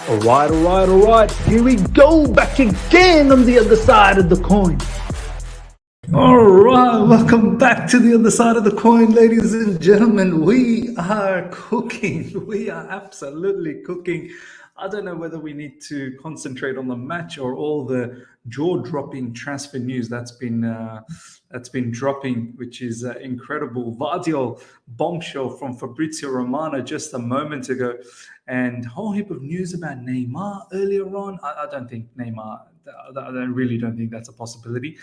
All right. Here we go, back again on the other side of the coin. All right, welcome back to the other side of the coin, ladies and gentlemen. We are cooking. We are absolutely cooking. I don't know whether we need to concentrate on the match or all the jaw-dropping transfer news that's been dropping, which is incredible. Gvardiol bombshell from Fabrizio Romano just a moment ago, and a whole heap of news about Neymar earlier on. I don't think Neymar. I really don't think that's a possibility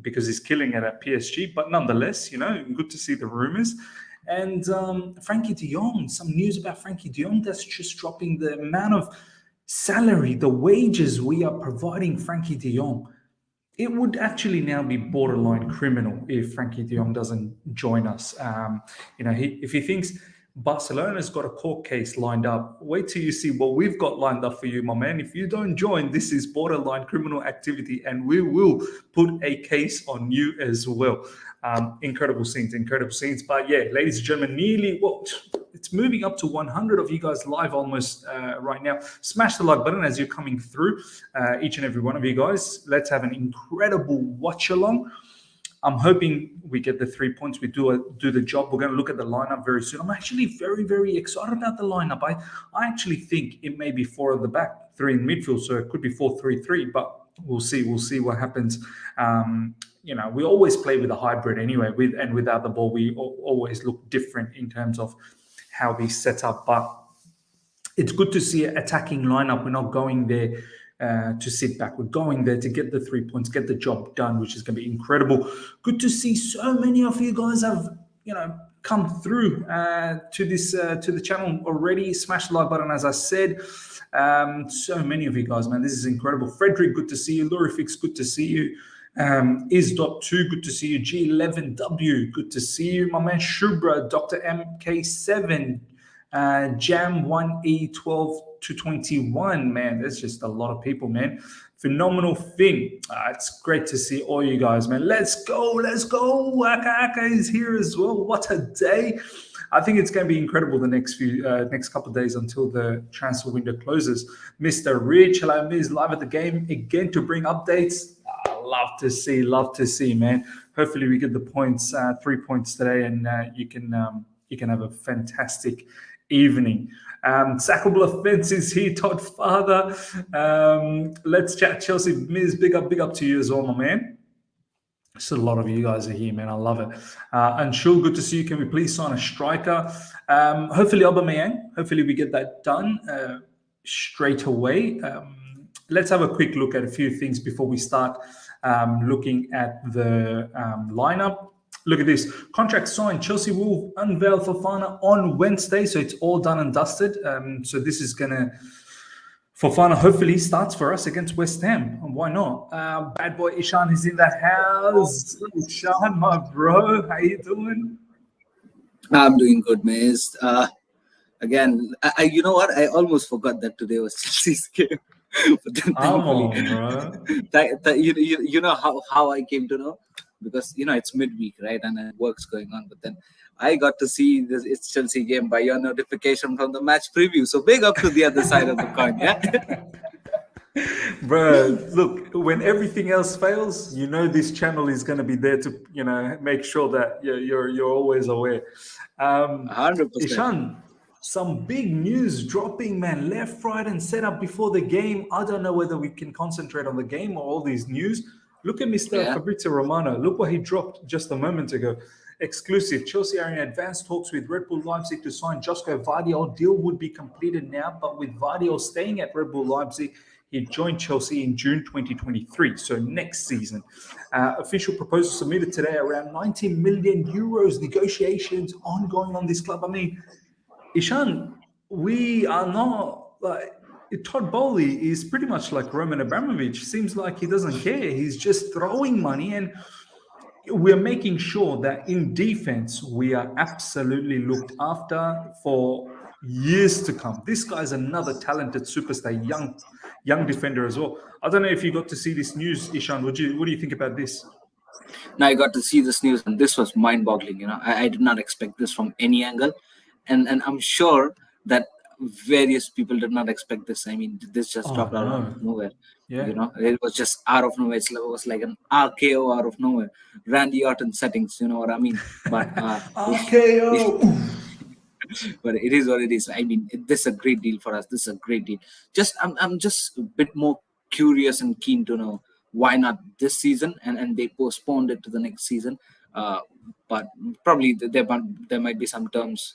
because he's killing it at PSG. But nonetheless, good to see the rumors. And Frankie de Jong, some news about Frankie de Jong that's just dropping the amount of salary, the wages we are providing Frankie de Jong. It would actually now be borderline criminal if Frankie de Jong doesn't join us. If he thinks Barcelona's got a court case lined up, wait till you see what we've got lined up for you, my man. If you don't join, this is borderline criminal activity, and we will put a case on you as well. Incredible scenes. But yeah, ladies and gentlemen, it's moving up to 100 of you guys live almost right now. Smash the like button as you're coming through, each and every one of you guys. Let's have an incredible watch along. I'm hoping we get the 3 points. We do the job. We're going to look at the lineup very soon. I'm actually very, very excited about the lineup. I actually think it may be 4 at the back, 3 in midfield, so it could be 4-3-3, but we'll see. We'll see what happens. We always play with a hybrid anyway. With and without the ball, we always look different in terms of how we set up. But it's good to see an attacking lineup. We're not going there to sit back. We're going there to get the 3 points, get the job done, which is going to be incredible. Good to see so many of you guys have, come through to the channel already. Smash the like button, as I said. So many of you guys, man. This is incredible. Frederick, good to see you. Lurifix, good to see you. Is.2, good to see you. G11W, good to see you. My man Shubra, Dr. MK7, Jam 1E12 to 21, man. That's just a lot of people, man. Phenomenal thing. It's great to see all you guys, man. Let's go. Aka is here as well. What a day. I think it's going to be incredible the next couple of days until the transfer window closes. Mr. Rich, hello, Miz, live at the game again to bring updates. Love to see, man. Hopefully we get the points, 3 points today, and you can have a fantastic evening. Sackable offenses here, Todd Father. Let's chat Chelsea. Miz, big up to you as well, my man. So a lot of you guys are here, man. I love it. And Shul, good to see you. Can we please sign a striker? Hopefully Aubameyang. Hopefully we get that done straight away. Let's have a quick look at a few things before we start looking at the lineup. Look at this. Contract signed. Chelsea will unveil Fofana on Wednesday, so it's all done and dusted. So this is going to... Fofana hopefully starts for us against West Ham. Why not? Bad boy Ishan is in the house. Ishan, my bro. How you doing? I'm doing good, Maze. Again, you know what? I almost forgot that today was Chelsea's game. But then you know how I came to know? Because, it's midweek, right? And work's going on. But then I got to see it's Chelsea game by your notification from the match preview. So big up to the other side of the coin, yeah? Bro, look, when everything else fails, this channel is going to be there to, make sure that you're always aware. 100%. Ishan, some big news dropping, man, left, right, and set up before the game. I don't know whether we can concentrate on the game or all these news. Look at Mr. Fabrizio Romano. Look what he dropped just a moment ago. Exclusive. Chelsea are in advanced talks with Red Bull Leipzig to sign Joško Gvardiol. Deal would be completed now, but with Gvardiol staying at Red Bull Leipzig, he joined Chelsea in June 2023, so next season. Official proposal submitted today, around 90 million euros. Negotiations ongoing on this club. I mean, Ishan, we are not like... Todd Bowley is pretty much like Roman Abramovich. Seems like he doesn't care. He's just throwing money, and we're making sure that in defense, we are absolutely looked after for years to come. This guy's another talented superstar, young defender as well. I don't know if you got to see this news, Ishan. What do you think about this? Now I got to see this news, and this was mind-boggling. I did not expect this from any angle, and I'm sure that various people did not expect this. I mean, this just dropped out no. of nowhere. Yeah. It was just out of nowhere. It was like an RKO out of nowhere. Randy Orton settings, you know what I mean? But RKO. but it is what it is. I mean, this is a great deal for us. This is a great deal. I'm just a bit more curious and keen to know why not this season, and they postponed it to the next season. But probably there might be some terms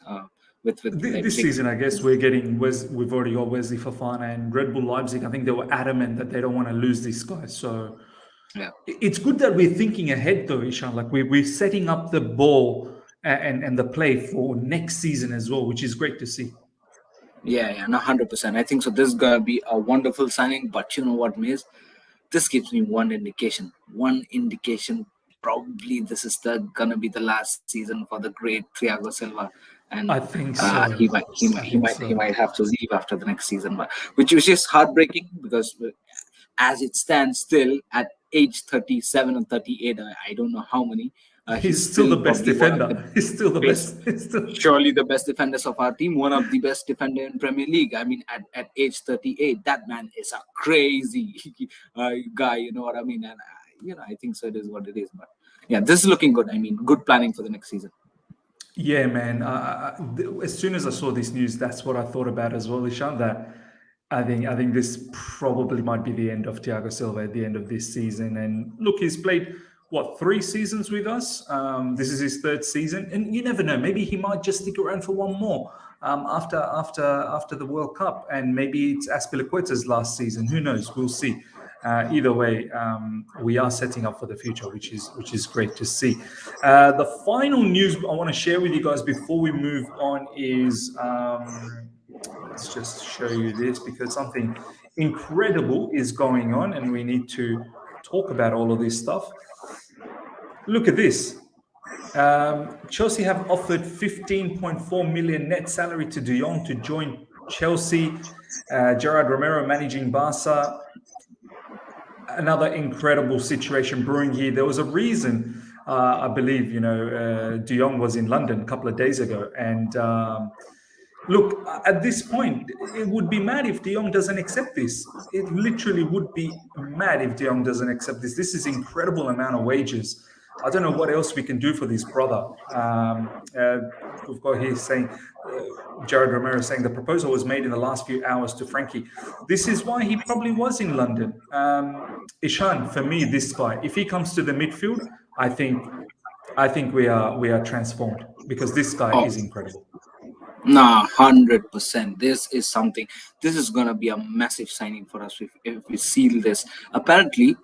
with This season, I guess we've already got Wesley Fofana and Red Bull Leipzig. I think they were adamant that they don't want to lose these guys. So yeah, it's good that we're thinking ahead, though, Ishan. Like we're setting up the ball and the play for next season as well, which is great to see. Yeah, no, 100%. I think so. This is gonna be a wonderful signing. But you know what, Maze? This gives me one indication. Probably this is gonna be the last season for the great Thiago Silva, and I think so. he might have to leave after the next season, but which is heartbreaking because as it stands, still at age 37 or 38, I don't know how many. He's still the best defender. He's still the best. Surely the best defenders of our team, one of the best defender in Premier League. I mean, at age 38, that man is a crazy guy. You know what I mean? And I think so. It is what it is. But yeah, this is looking good. I mean, good planning for the next season. Yeah, man. As soon as I saw this news, that's what I thought about as well, Ishan. That I think this probably might be the end of Thiago Silva at the end of this season. And look, he's played 3 seasons with us. This is his 3rd season, and you never know. Maybe he might just stick around for one more after the World Cup, and maybe it's Azpilicueta's last season. Who knows? We'll see. Either way, we are setting up for the future, which is great to see. The final news I want to share with you guys before we move on is let's just show you this, because something incredible is going on, and we need to talk about all of this stuff. Look at this. Chelsea have offered 15.4 million net salary to De Jong to join Chelsea. Gerard Romero managing Barca. Another incredible situation brewing here. There was a reason, I believe, De Jong was in London a couple of days ago. And look, at this point, it would be mad if De Jong doesn't accept this. It literally would be mad if De Jong doesn't accept this. This is incredible amount of wages. I don't know what else we can do for this brother. We've got here saying, Gerard Romero saying the proposal was made in the last few hours to Frankie. This is why he probably was in London. Ishan, for me, this guy, if he comes to the midfield, I think we are transformed, because this guy is incredible. No, 100%. This is going to be a massive signing for us if we seal this. Apparently,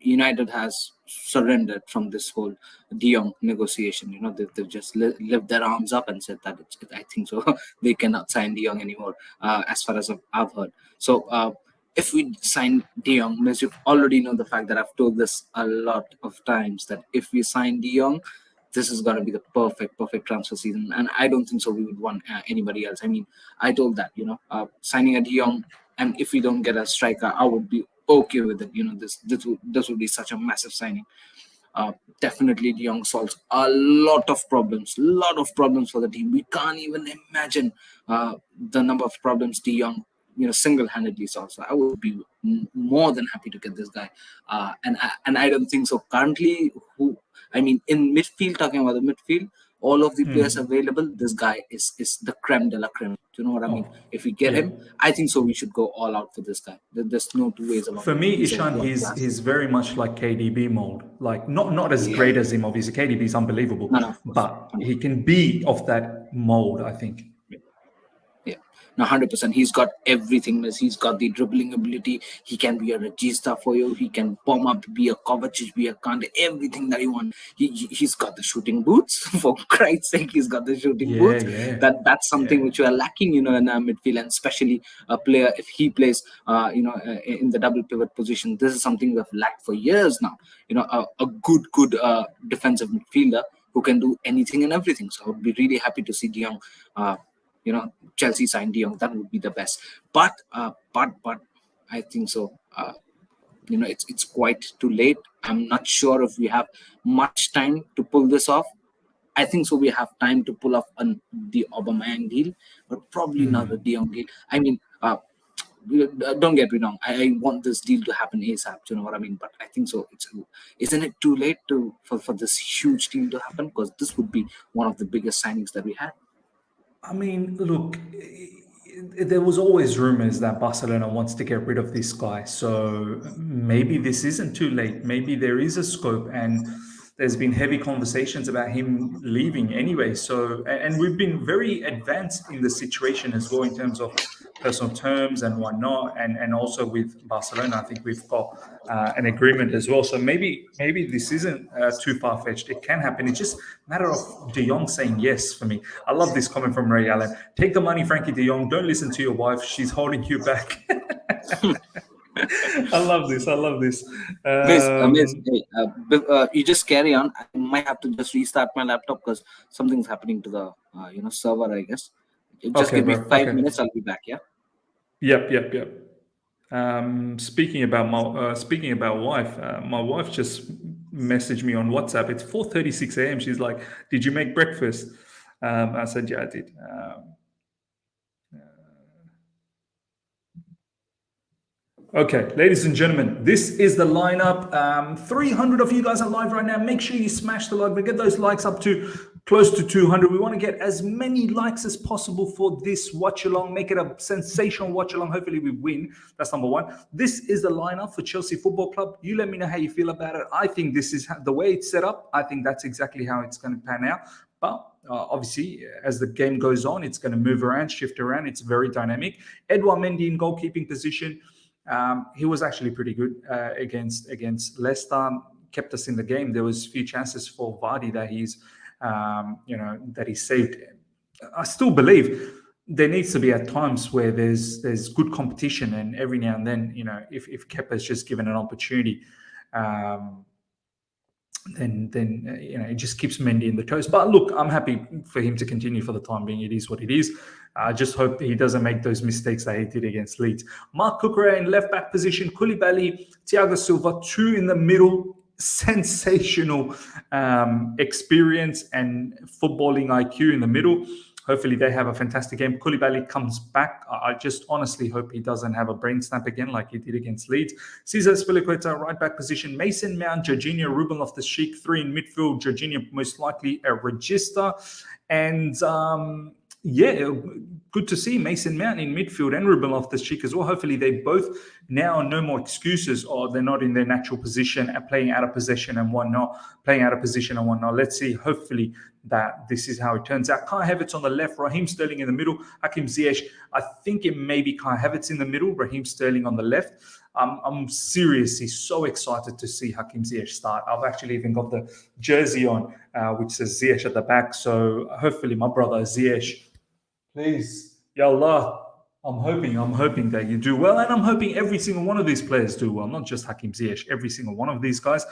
United has surrendered from this whole De Jong negotiation. They've just lifted their arms up and said that I think so. They cannot sign De Jong anymore, as far as I've heard. So, if we sign De Jong, you already know the fact that I've told this a lot of times, that if we sign De Jong, this is going to be the perfect transfer season, and I don't think so we would want anybody else. I mean, I told that signing a De Jong, and if we don't get a striker, I would be okay with it. This would be such a massive signing. Definitely, De Jong solves a lot of problems for the team. We can't even imagine the number of problems De Jong single-handedly solves. So I would be more than happy to get this guy, and I don't think so currently. In midfield, talking about the midfield, all of the players available, this guy is the creme de la creme. Do you know what I mean? If we get him, I think so we should go all out for this guy. There's no two ways about it. For me, Ishan, he's very much like KDB mold. Like not as great as him, obviously. KDB is unbelievable, but he can be of that mold, I think. Now, 100%, he's got everything. He's got the dribbling ability. He can be a regista for you. He can bomb up, be a Kovacic, be a Kante, everything that you want. He's got the shooting boots. For Christ's sake, he's got the shooting boots. That's something which you are lacking, in our midfield, and especially a player, if he plays, in the double pivot position. This is something we've lacked for years now. A good defensive midfielder who can do anything and everything. So I would be really happy to see De Jong. Chelsea signed De Jong. That would be the best. But I think so. It's quite too late. I'm not sure if we have much time to pull this off. I think so. We have time to pull off the Aubameyang deal, but probably not the De Jong deal. I mean, don't get me wrong. I want this deal to happen ASAP. You know what I mean? But I think so. Isn't it too late for this huge deal to happen? Because this would be one of the biggest signings that we had. I mean, look, there was always rumors that Barcelona wants to get rid of this guy. So maybe this isn't too late. Maybe there is a scope, and there's been heavy conversations about him leaving anyway. So, and we've been very advanced in the situation as well in terms of personal terms and whatnot. And also with Barcelona, I think we've got an agreement as well. So maybe this isn't too far-fetched. It can happen. It's just a matter of De Jong saying yes for me. I love this comment from Ray Allen. Take the money, Frankie De Jong. Don't listen to your wife. She's holding you back. I love this. You just carry on. I might have to just restart my laptop because something's happening to the server, I guess. Just give me 5 minutes. I'll be back. Yeah. Yep. Speaking about wife, my wife just messaged me on WhatsApp. It's 4:36 a.m. She's like, "Did you make breakfast?" I said, "Yeah, I did." Okay, ladies and gentlemen, this is the lineup. 300 of you guys are live right now. Make sure you smash the like. We get those likes up to close to 200. We want to get as many likes as possible for this watch-along. Make it a sensational watch-along. Hopefully we win. That's number one. This is the lineup for Chelsea Football Club. You let me know how you feel about it. I think this is the way it's set up. I think that's exactly how it's going to pan out. But obviously, as the game goes on, it's going to move around, shift around. It's very dynamic. Edouard Mendy in goalkeeping position. He was actually pretty good against Leicester. Kept us in the game. There was a few chances for Vardy that he saved. I still believe there needs to be at times where there's good competition, and every now and then, if Kepa is just given an opportunity, then it just keeps Mendy in the toes. But look, I'm happy for him to continue for the time being. It is what it is. I just hope he doesn't make those mistakes that he did against Leeds. Marc Cucurella in left back position, Koulibaly, Thiago Silva, two in the middle. Sensational experience and footballing IQ in the middle. Hopefully they have a fantastic game. Koulibaly comes back. I just honestly hope he doesn't have a brain snap again like he did against Leeds. Cesar Azpilicueta, right back position. Mason Mount, Jorginho, Ruben Loftus-Cheek, three in midfield. Jorginho most likely a register. And good to see Mason Mount in midfield and Ruben Loftus-Cheek as well. Hopefully they both now no more excuses or they're not in their natural position and playing out of possession and whatnot. Let's see. Hopefully that this is how it turns out. Kai Havertz on the left, Raheem Sterling in the middle, Hakim Ziyech. I think it may be Kai Havertz in the middle, Raheem Sterling on the left. I'm seriously so excited to see Hakim Ziyech start. I've actually even got the jersey on, which says Ziyech at the back. So hopefully my brother Ziyech, please, Ya Allah, I'm hoping that you do well. And I'm hoping every single one of these players do well, not just Hakim Ziyech, every single one of these guys.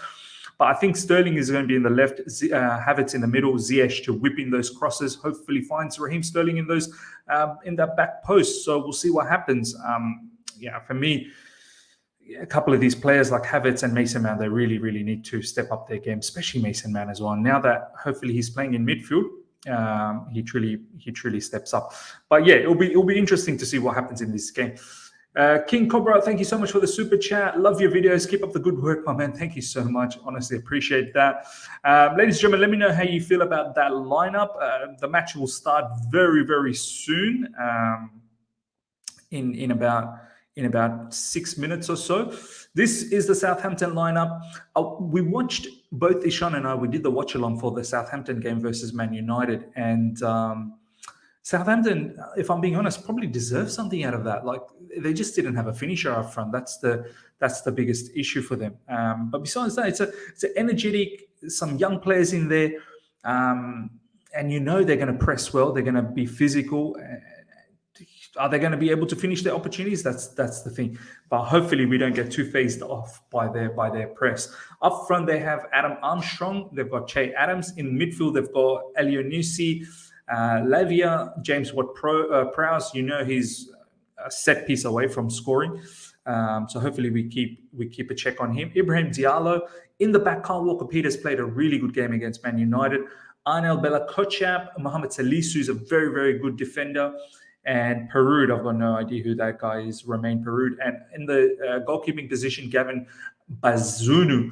But I think Sterling is going to be in the left, Havertz in the middle, Ziyech to whip in those crosses. Hopefully finds Raheem Sterling in those in that back post. So we'll see what happens. For me, a couple of these players like Havertz and Mason Mount, they really, really need to step up their game, especially Mason Mount as well. Now that hopefully he's playing in midfield, he truly steps up. But yeah, it'll be interesting to see what happens in this game. King Cobra, thank you so much for the super chat. Love your videos. Keep up the good work, my man. Thank you so much. Honestly, appreciate that. Ladies and gentlemen, let me know how you feel about that lineup. The match will start very, very soon. In about 6 minutes or so. This is the Southampton lineup. We watched, both Ishan and I, we did the watch along for the Southampton game versus Man United, and Southampton, if I'm being honest, probably deserve something out of that. Like, they just didn't have a finisher up front. That's the biggest issue for them. But besides that, it's an energetic, some young players in there, and they're going to press well. They're going to be physical. Are they going to be able to finish their opportunities? That's the thing. But hopefully we don't get too phased off by their press. Up front, they have Adam Armstrong. They've got Che Adams. In midfield, they've got Elionusi, Lavia, James Ward-Prowse. He's a set piece away from scoring. So hopefully we keep a check on him. Ibrahim Diallo. In the back, Kyle Walker-Peters played a really good game against Man United. Arnel Bella Kochap, Mohamed Salisu is a very, very good defender. And Perud, I've got no idea who that guy is, Romain Perud. And in the goalkeeping position, Gavin Bazunu,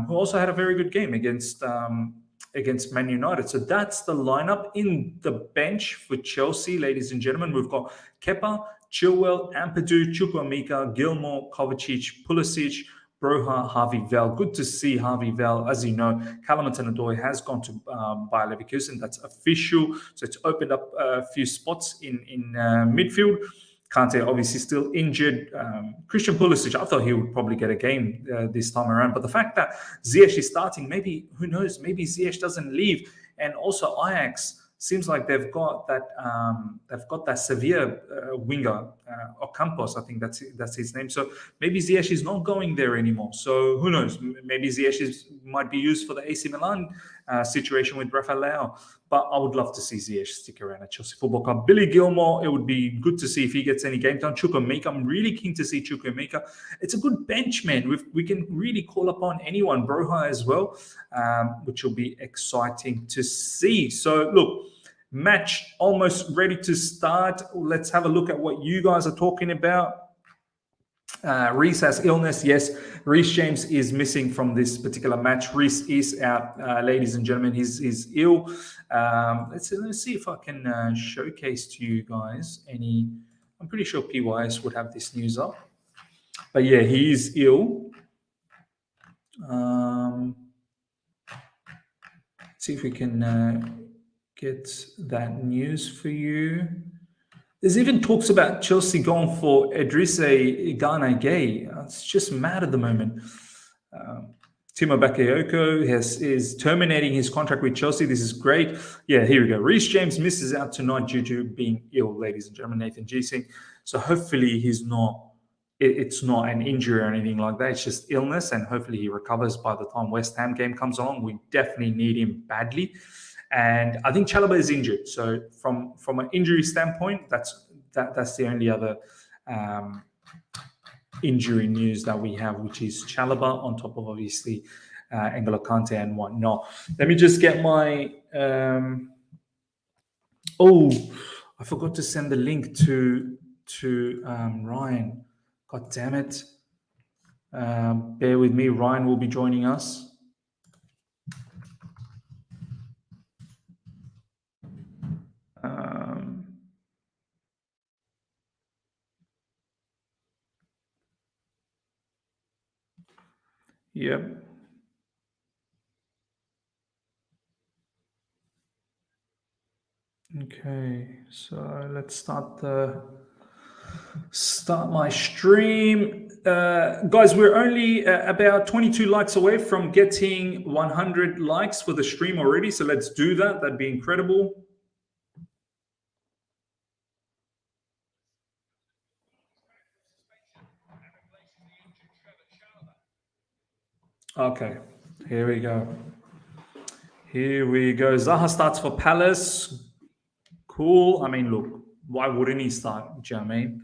who also had a very good game against Man United. So that's the lineup. In the bench for Chelsea, ladies and gentlemen, we've got Kepa, Chilwell, Ampadu, Chukwuemeka, Gilmour, Kovacic, Pulisic, Broja, Harvey Vale. Good to see Harvey Vale. As you know, Callum Hudson-Odoi has gone to Bayer Leverkusen. That's official. So it's opened up a few spots in midfield. Kante obviously still injured. Christian Pulisic, I thought he would probably get a game this time around. But the fact that Ziyech is starting, maybe, who knows, maybe Ziyech doesn't leave. And also Ajax seems like they've got that Sevilla winger, Ocampos, I think that's his name. So maybe Ziyech is not going there anymore. So who knows? Maybe Ziyech might be used for the AC Milan situation with Rafael Leao. But I would love to see Ziyech stick around at Chelsea Football Club. Billy Gilmour, it would be good to see if he gets any game time. Chukwuemeka, I'm really keen to see Chukwuemeka. It's a good bench, man. We can really call upon anyone. Broja as well, which will be exciting to see. So look, match almost ready to start. Let's have a look at what you guys are talking about. Reece has illness. Yes, Reece James is missing from this particular match. Reece is out, ladies and gentlemen. He's ill. Let's see if I can showcase to you guys any. I'm pretty sure PYS would have this news up. But yeah, he is ill. See if we can get that news for you. There's even talks about Chelsea going for Idrissa Gana Gueye. It's just mad at the moment. Timo Bakayoko is terminating his contract with Chelsea. This is great. Yeah, here we go. Reece James misses out tonight due to being ill, ladies and gentlemen. Nathan G. Singh. So hopefully it's not an injury or anything like that. It's just illness, and hopefully he recovers by the time West Ham game comes along. We definitely need him badly. And I think Chalobah is injured. So from an injury standpoint, that's the only other injury news that we have, which is Chalobah on top of obviously N'Golo Kante and whatnot. Let me just get my. I forgot to send the link to Ryan. God damn it! Bear with me. Ryan will be joining us. Yep. Okay, so let's start my stream. Guys, we're only about 22 likes away from getting 100 likes for the stream already. So let's do that. That'd be incredible. Okay, here we go. Zaha starts for Palace. Cool. I mean, look, why wouldn't he start? Do you know what I mean?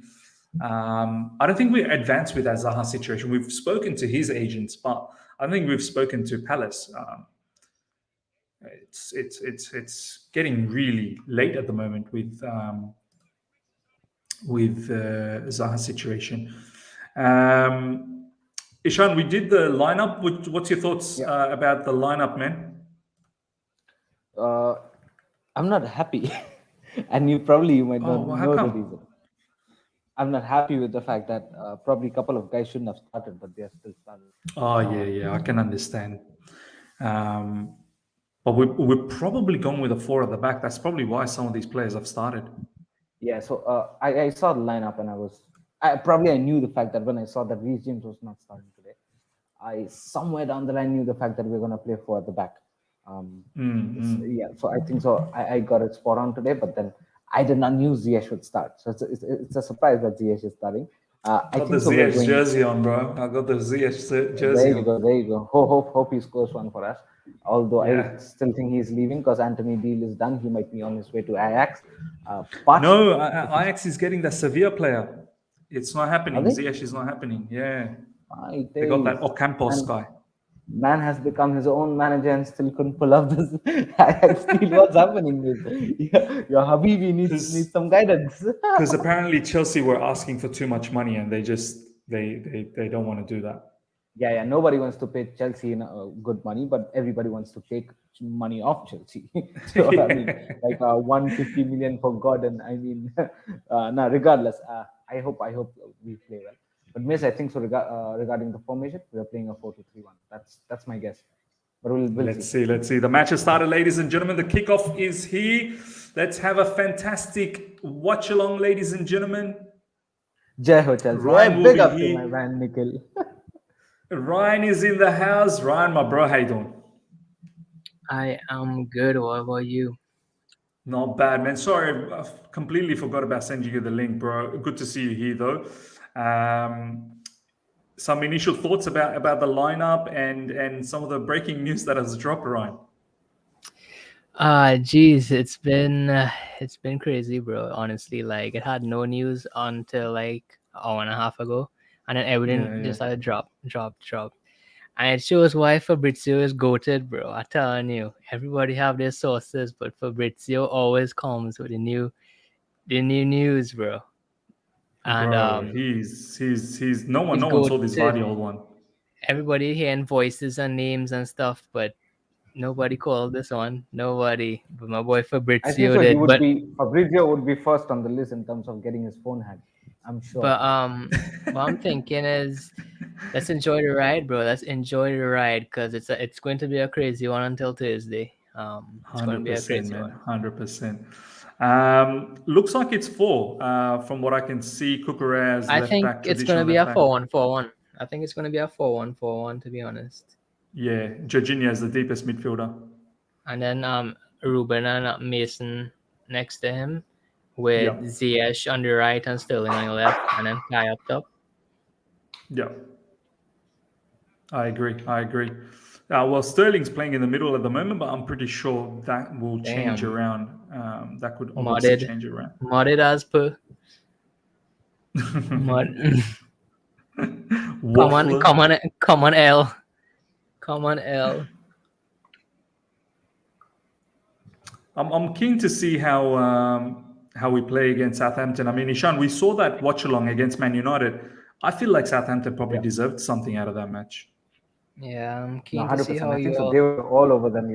I don't think we're advanced with that Zaha situation. We've spoken to his agents, but I think we've spoken to Palace. It's getting really late at the moment with Zaha situation. Ishan, we did the lineup. What's your thoughts about the lineup, man? I'm not happy. And you might not know the reason. I'm not happy with the fact that probably a couple of guys shouldn't have started, but they're still starting. Oh, yeah, I can understand. But we're probably going with a 4 at the back. That's probably why some of these players have started. Yeah, so I saw the lineup and I knew the fact that when I saw that Reece James was not starting today, I somewhere down the line knew the fact that we're going to play 4 at the back. Yeah, so I think so. I got it spot on today, but then I did not knew Ziyech would start. So it's a surprise that Ziyech is starting. I got the Ziyech jersey on, bro. I got the Ziyech jersey on. There you go. Hope he scores one for us. Although I still think he's leaving because Anthony Deal is done. He might be on his way to Ajax. But no, Ajax is getting the Sevilla player. It's not happening. Ziyech is not happening. Yeah. They got that Ocampos guy. Man has become his own manager and still couldn't pull off this. I feel what's happening with your Habibi needs some guidance. Because apparently Chelsea were asking for too much money, and they don't want to do that. Yeah. Nobody wants to pay Chelsea good money, but everybody wants to take money off Chelsea. So I mean, like 150 million for Gordon. I mean, no. Regardless, I hope we play well. But Miss, I think so. Regarding the formation, we are playing a 4-2-3-1. That's my guess. But we'll Let's see. The match has started, ladies and gentlemen. The kickoff is here. Let's have a fantastic watch along, ladies and gentlemen. Jai Ho Chelsea. Ryan Big will up be to here. my man Nikhil. Ryan is in the house. Ryan, my bro, how you doing? I am good. What about you? Not bad, man. Sorry, I completely forgot about sending you the link, bro. Good to see you here, though. Some initial thoughts about the lineup and some of the breaking news that has dropped, Ryan. Geez, it's been crazy, bro. Honestly, like it had no news until like an hour and a half ago, and then everything just started drop. And it shows why Fabrizio is goated, bro. I'm telling you, everybody have their sources, but Fabrizio always comes with the new news, bro. And bro, he's no one saw this Gvardiol one. Everybody hearing voices and names and stuff, but nobody called this one. Nobody. But my boy Fabrizio did. Fabrizio would be first on the list in terms of getting his phone hacked. I'm sure. But what I'm thinking is, let's enjoy the ride, bro. Let's enjoy the ride because it's going to be a crazy one until Thursday. It's going to be a crazy one. 100%. Looks like it's 4 from what I can see. Cucurella I think it's going to be a 4-1-4-1. I think it's going to be a 4-1-4-1, to be honest. Yeah, Jorginho is the deepest midfielder. And then Ruben and Mason next to him, with Ziyech on the right and Sterling on the left, and then Kai up top. Yeah, I agree. Well, Sterling's playing in the middle at the moment, but I'm pretty sure that will change around. That could obviously change around. Modded as per. Come on, L. I'm keen to see how we play against Southampton. I mean, Ishan, we saw that watch-along against Man United. I feel like Southampton probably deserved something out of that match. Yeah, I'm keen to see how I think so. They were all over them,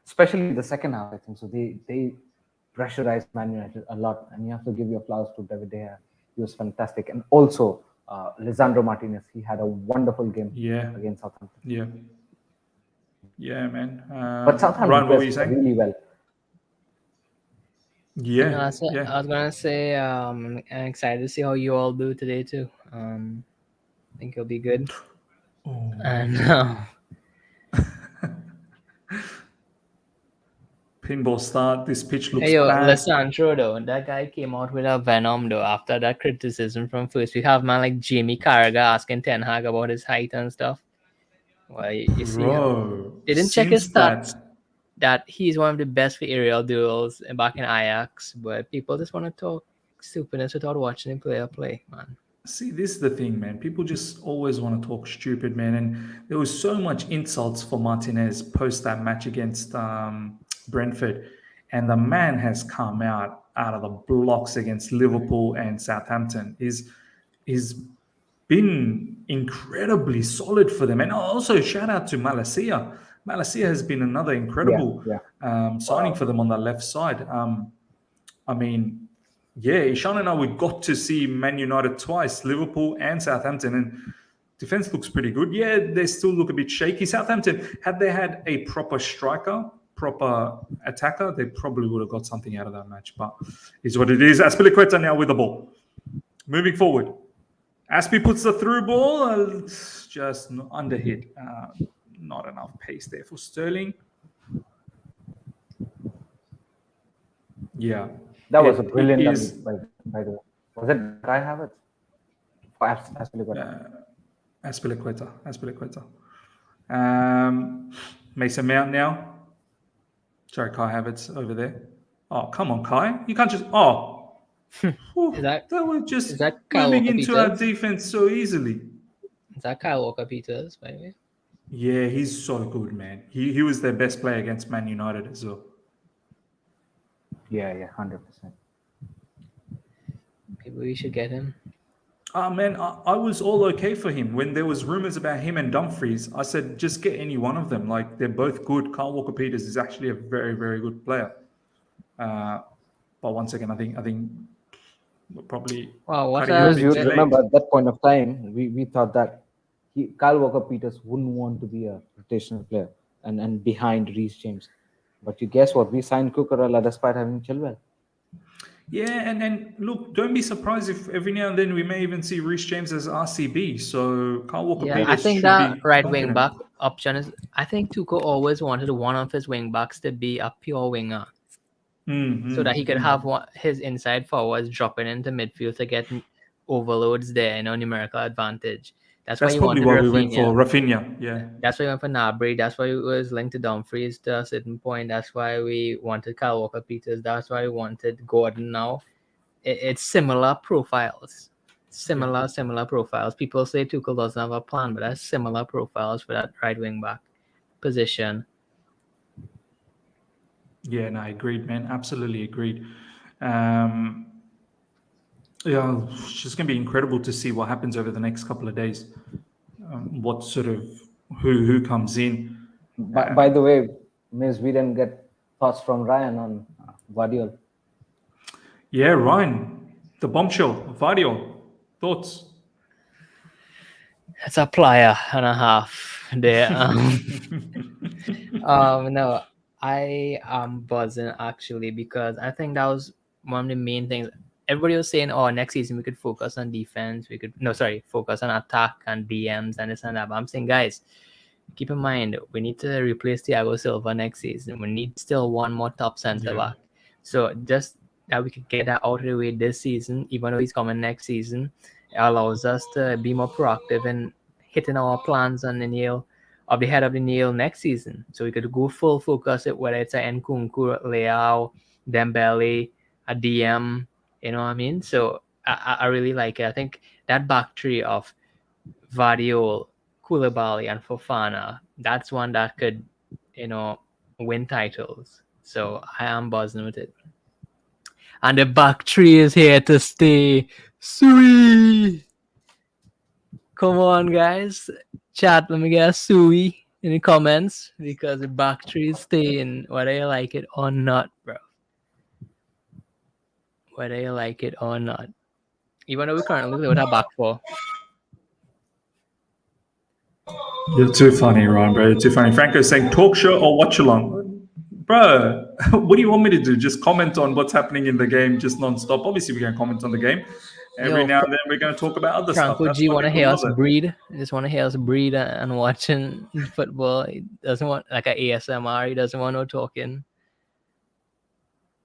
especially in the second half. I think so. They pressurized Man United a lot, and you have to give your flowers to David De Gea. He was fantastic, and also Lisandro Martinez. He had a wonderful game against Southampton. Yeah, man. But Southampton played really well. Yeah, I was gonna say I'm excited to see how you all do today too. I think it'll be good. And pinball start. This pitch looks bad. Lissandro though, that guy came out with a venom though after that criticism from first. We have man like Jamie Carragher asking Ten Hag about his height and stuff. Well, you see, they didn't check his stats. That he's one of the best for aerial duels back in Ajax, but people just want to talk stupidness without watching him play, man. See, this is the thing, man. People just always want to talk stupid, man. And there was so much insults for Martinez post that match against Brentford, and the man has come out of the blocks against Liverpool and Southampton. He's been incredibly solid for them, and also shout out to Malacia. Malacia has been another incredible signing for them on the left side. I mean, Ishan and I, we got to see Man United twice, Liverpool and Southampton, and defense looks pretty good. Yeah, they still look a bit shaky. Southampton, had they had a proper striker, proper attacker, they probably would have got something out of that match, but it's what it is. Azpilicueta now with the ball. Moving forward. Aspi puts the through ball, just under hit. Not enough pace there for Sterling. Yeah. That was a brilliant by the way. Was it Kai Havertz? Azpilicueta. Mason Mount now. Sorry, Kai Havertz over there. Oh, come on, Kai. You can't just... that was just moving into our defense so easily. Is that Kyle Walker-Peters, by the way? Yeah, he's so good, man. He was their best player against Man United as well. Yeah, 100%. Maybe we should get him. Man, I was all okay for him. When there was rumors about him and Dumfries, I said, just get any one of them. Like, they're both good. Kyle Walker-Peters is actually a very, very good player. But once again, I think we're probably Wow, what cutting it a Because bit you too late. remember at that point of time, we thought that Kyle Walker-Peters wouldn't want to be a rotational player and behind Reece James. But you guess what? We signed Cucurella despite having Chilwell. Yeah, and look, don't be surprised if every now and then we may even see Reece James as RCB. So Kyle Walker-Peters Yeah, I think should that be right wing confident. back option is. I think Tuchel always wanted one of his wing backs to be a pure winger, so that he could have his inside forwards dropping into midfield to get overloads there, numerical advantage. That's why That's he probably wanted why we went for Rafinha. Rafinha. Yeah. That's why we went for Gnabry. That's why it was linked to Dumfries to a certain point. That's why we wanted Kyle Walker-Peters. That's why we wanted Gordon now. It's similar profiles. Similar profiles. People say Tuchel doesn't have a plan, but that's similar profiles for that right wing back position. Yeah, no, I agreed, man. Absolutely agreed. Yeah, it's just going to be incredible to see what happens over the next couple of days. What sort of who comes in. By the way, Miss, we didn't get thoughts from Ryan on Gvardiol. Yeah, Ryan, the bombshell, Gvardiol, thoughts? That's a player and a half there. No, I am buzzing actually because I think that was one of the main things. Everybody was saying, "Oh, next season we could focus on defense. Focus on attack and DMs and this and that." But I'm saying, guys, keep in mind we need to replace Thiago Silva next season. We need still one more top centre back. So just that we could get that out of the way this season, even though he's coming next season, it allows us to be more proactive in hitting our plans on the nail of the head of the nail next season. So we could go full focus it, whether it's a Nkunku, Leao, Dembele, a DM, you know what I mean? So I really like it. I think that back three of Gvardiol, Koulibaly, and Fofana, that's one that could, win titles. So I am buzzing with it. And the back three is here to stay. Sweet. Come on, guys. Chat, let me get a Sui in the comments because the back three is staying, whether you like it or not, bro. Whether you like it or not. Even though we currently play with a back four. You're too funny, Ryan, bro. You're too funny. Franco's saying talk show or watch along. Bro, what do you want me to do? Just comment on what's happening in the game just non-stop? Obviously, we're going to comment on the game. Every now and then, we're going to talk about other stuff. Franco That's G why want to people hear love us it. breed. He just want to hear us breed and watching football. He doesn't want like an ASMR. He doesn't want no talking.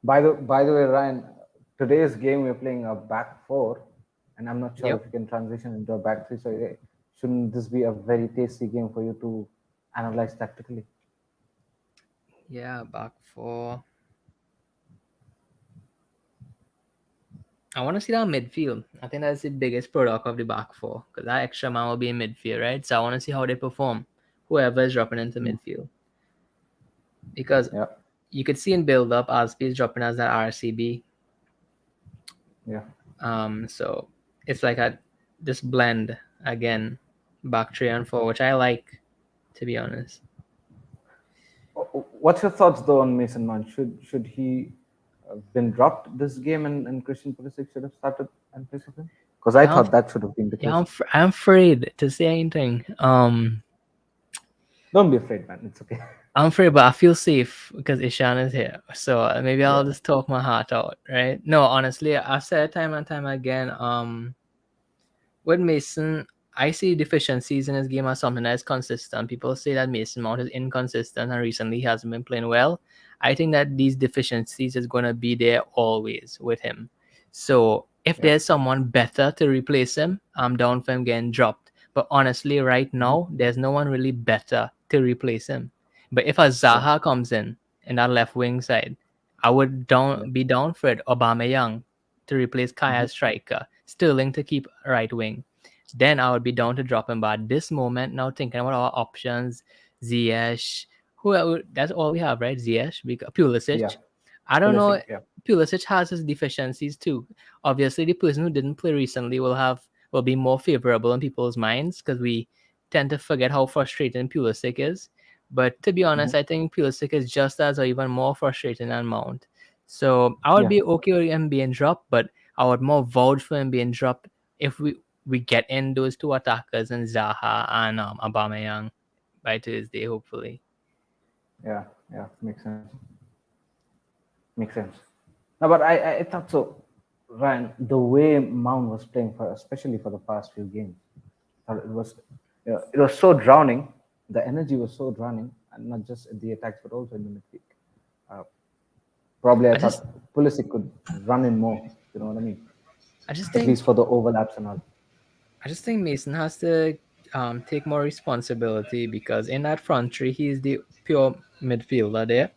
By the way, Ryan, today's game we're playing a back four, and I'm not sure if you can transition into a back three. So shouldn't this be a very tasty game for you to analyze tactically? Yeah, back four. I want to see that midfield. I think that's the biggest product of the back four because that extra man will be in midfield, right? So I want to see how they perform, whoever is dropping into midfield. Because you could see in build up, Azpi is dropping as that RCB. Yeah. So it's like this blend again, back 3 and 4, which I like, to be honest. What's your thoughts though on Mason Mount? Should he been dropped this game and Christian Pulisic should have started and played for him? Because I thought that should have been the case. Yeah, I'm afraid to say anything. Don't be afraid, man. It's okay. I'm afraid, but I feel safe because Ishan is here. So maybe I'll just talk my heart out, right? No, honestly, I've said time and time again, with Mason, I see deficiencies in his game as something that is consistent. People say that Mason Mount is inconsistent and recently he hasn't been playing well. I think that these deficiencies is going to be there always with him. So if there's someone better to replace him, I'm down for him getting dropped. But honestly, right now, there's no one really better to replace him. But if a Zaha comes in that left wing side, I would be down for it. Aubameyang to replace Kai as striker. Sterling to keep right wing. then I would be down to drop him. But at this moment, now thinking about our options, Ziyech, that's all we have, right? Ziyech, Pulisic. Yeah. I don't know. Pulisic, yeah. Pulisic has his deficiencies too. Obviously, the person who didn't play recently will be more favorable in people's minds because we tend to forget how frustrating Pulisic is. But to be honest, I think Pulisic is just as or even more frustrating than Mount. So I would be okay with him being dropped, but I would more vouch for him being dropped if we get in those two attackers and Zaha and Aubameyang by Tuesday, hopefully. Yeah, makes sense. No, but I thought so, Ryan. The way Mount was playing, especially for the past few games, it was so drowning. The energy was so drowning, and not just in the attacks, but also in the midfield. Probably I thought Pulisic could run in more. You know what I mean? I just At think least for the overlaps and all. I just think Mason has to take more responsibility because in that front three, he's the pure midfielder there.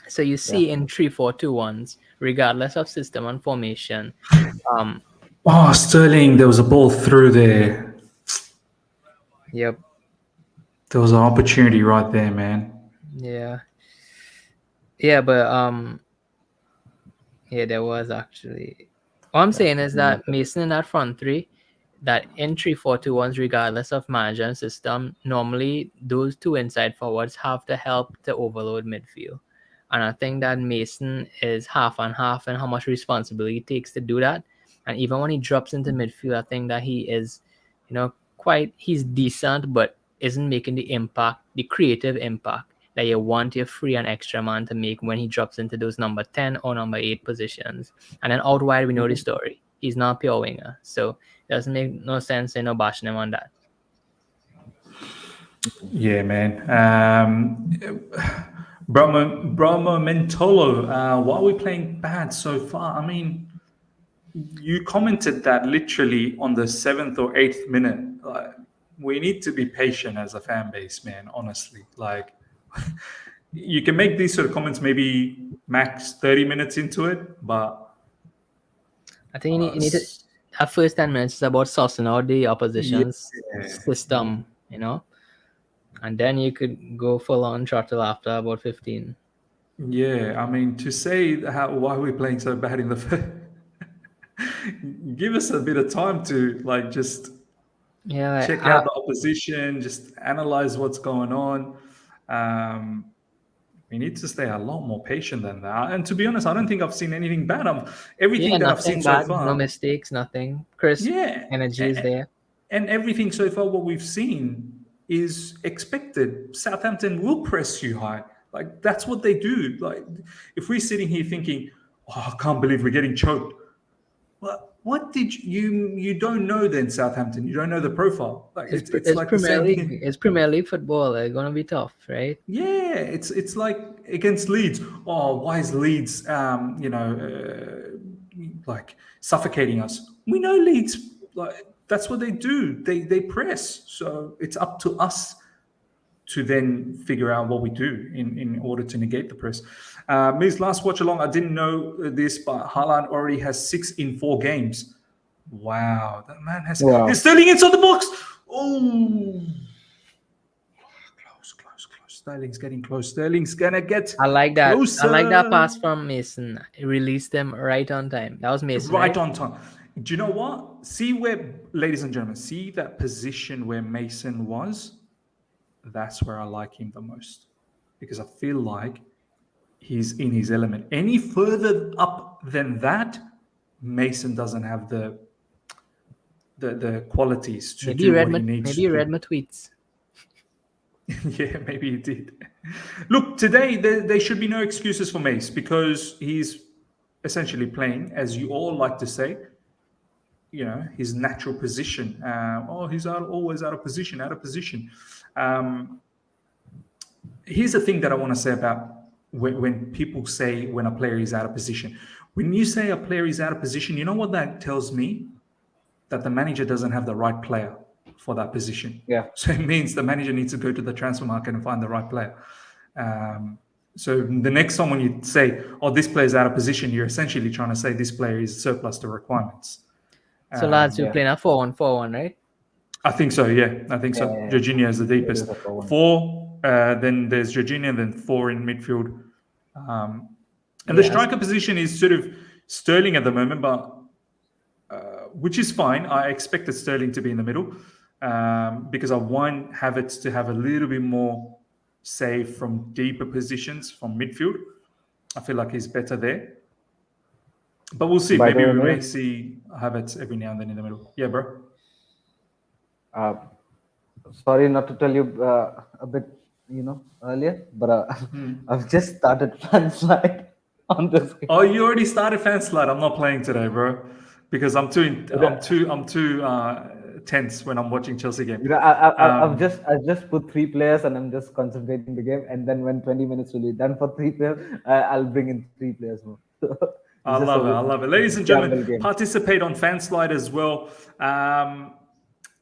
So you see in 3-4-2-1s, regardless of system and formation. Sterling, there was a ball through there. Yep. There was an opportunity right there, man. Yeah. Yeah, but there was actually. All I'm saying is that Mason in that front three, that in 3-4-2-1s, regardless of manager and system, normally those two inside forwards have to help to overload midfield. And I think that Mason is half and half in how much responsibility he takes to do that. And even when he drops into midfield, I think that he is, he's decent, but isn't making the impact, the creative impact that you want your free and extra man to make when he drops into those number 10 or number 8 positions. And then out wide, we know the story. He's not a pure winger. So it doesn't make no sense, bashing him on that. Yeah, man. Bromo Mentolo, why are we playing bad so far? I mean, you commented that literally on the 7th or 8th minute. We need to be patient as a fan base, man, honestly. You can make these sort of comments maybe max 30 minutes into it, but... I think you need to... That first 10 minutes is about sussing out the opposition's system, And then you could go full on throttle after about 15. Yeah, I mean, to say why we're playing so bad in the first... Give us a bit of time to just check out the opposition, just analyze what's going on. We need to stay a lot more patient than that. And to be honest, I don't think I've seen anything bad. Everything that I've seen so far, no mistakes, nothing. Crisp energy is there. And everything so far, what we've seen is expected. Southampton will press you high. That's what they do. If we're sitting here thinking, I can't believe we're getting choked. Well, what did you don't know then, Southampton? You don't know the profile. It's like Premier League. It's Premier League football. It's gonna be tough, right? Yeah, it's like against Leeds. Why is Leeds suffocating us? We know Leeds, that's what they do. They press. So it's up to us to then figure out what we do in order to negate the press. His last watch along, I didn't know this, but Haaland already has 6 in 4 games. Wow, that man has... Wow. Sterling inside the box! Oh! Close. Sterling's getting close. Sterling's going to get I like that. closer. I like that pass from Mason. He released them right on time. That was Mason, right on time. Do you know what? See where, ladies and gentlemen, see that position where Mason was? That's where I like him the most. Because I feel like he's in his element. Any further up than that, Mason doesn't have the qualities to do what he needs to do. Maybe you read my tweets. Yeah, maybe he did. Look, today there should be no excuses for Mace because he's essentially playing, as you all like to say, his natural position. He's always out of position. Here's the thing that I want to say about when people say when a player is out of position. When you say a player is out of position, you know what that tells me? That the manager doesn't have the right player for that position. Yeah. So it means the manager needs to go to the transfer market and find the right player. So the next time when you say, this player is out of position, you're essentially trying to say this player is surplus to requirements. So Lazio playing a 4-1-4-1, right? I think so. Yeah, I think so. Yeah. Jorginho is the deepest. It is a 4-1. 4. Then there's Jorginho, then 4 in midfield. And the striker position is sort of Sterling at the moment, but which is fine. I expected Sterling to be in the middle because I want Havertz to have a little bit more save from deeper positions from midfield. I feel like he's better there. But we'll see. Maybe we may see Havertz every now and then in the middle. Yeah, bro. Sorry not to tell you a bit, earlier, but I've just started fan slide on this game. Oh, you already started fan slide. I'm not playing today, bro, because I'm too tense when I'm watching Chelsea game. I've just put 3 players and I'm just concentrating the game. And then when 20 minutes will be done for 3 players, I'll bring in 3 players more. I love it. Ladies and gentlemen, participate on fan slide as well.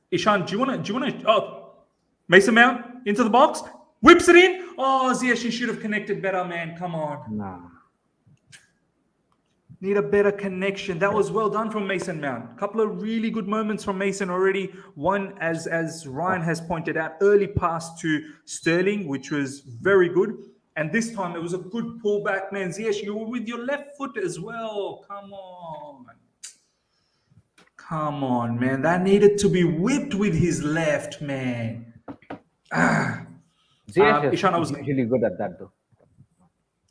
Ishan, do you want to? Oh, Mason Mount into the box, whips it in. Oh, Ziyech, you should have connected better, man. Come on. Nah. Need a better connection. That was well done from Mason Mount. A couple of really good moments from Mason already. One, as Ryan has pointed out, early pass to Sterling, which was very good. And this time it was a good pullback, man. Ziyech, you were with your left foot as well. Come on, man. That needed to be whipped with his left, man. Ziyech is really good at that, though.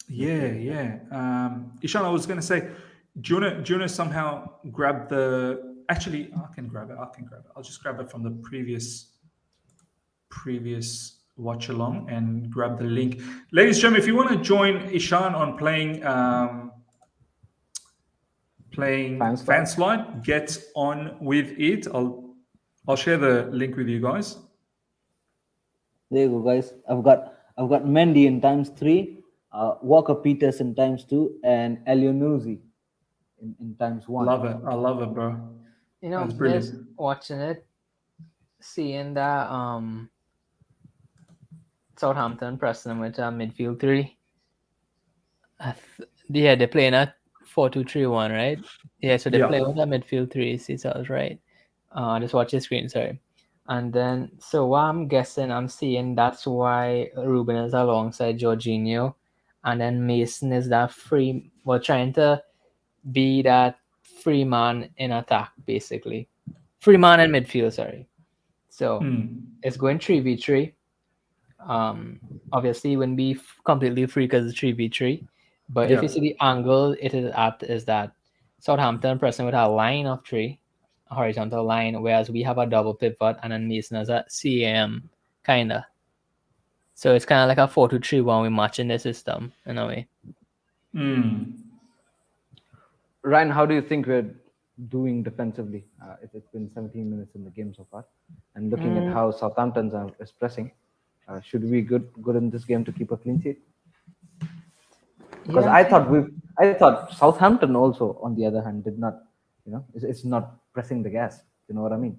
Yeah. Ishan, I was going to say, do you want to somehow grab the... Actually, I can grab it. I'll just grab it from the previous watch-along and grab the link. Ladies and gentlemen, if you want to join Ishan on playing fan slide, get on with it. I'll share the link with you guys. There you go, guys. I've got Mendy in ×3, Walker Peters in ×2, and Elionuzzi in ×1. I love it, bro. Just watching it, seeing that Southampton pressing them with a midfield 3. They're playing a 4-2-3-1, right? Yeah, so they play with a midfield 3. See, so I was right. Just watch the screen, sorry. And then, so what I'm seeing that's why Ruben is alongside Jorginho, and then Mason is that free. We're trying to be that free man in attack, basically. Free man in midfield, sorry. So it's going 3v3. Obviously, it wouldn't be completely free because it's 3v3. But if you see the angle it is at, is that Southampton pressing with a line of 3, a horizontal line, whereas we have a double pivot and then Mason has a CAM, kind of. So it's kind of like a 4-2-3-1 we match in the system, in a way. Ryan, how do you think we're doing defensively? It's been 17 minutes in the game so far. And looking at how Southampton is pressing, should we be good in this game to keep a clean sheet? Because I thought Southampton also, on the other hand, did not, it's not pressing the gas. You know what I mean?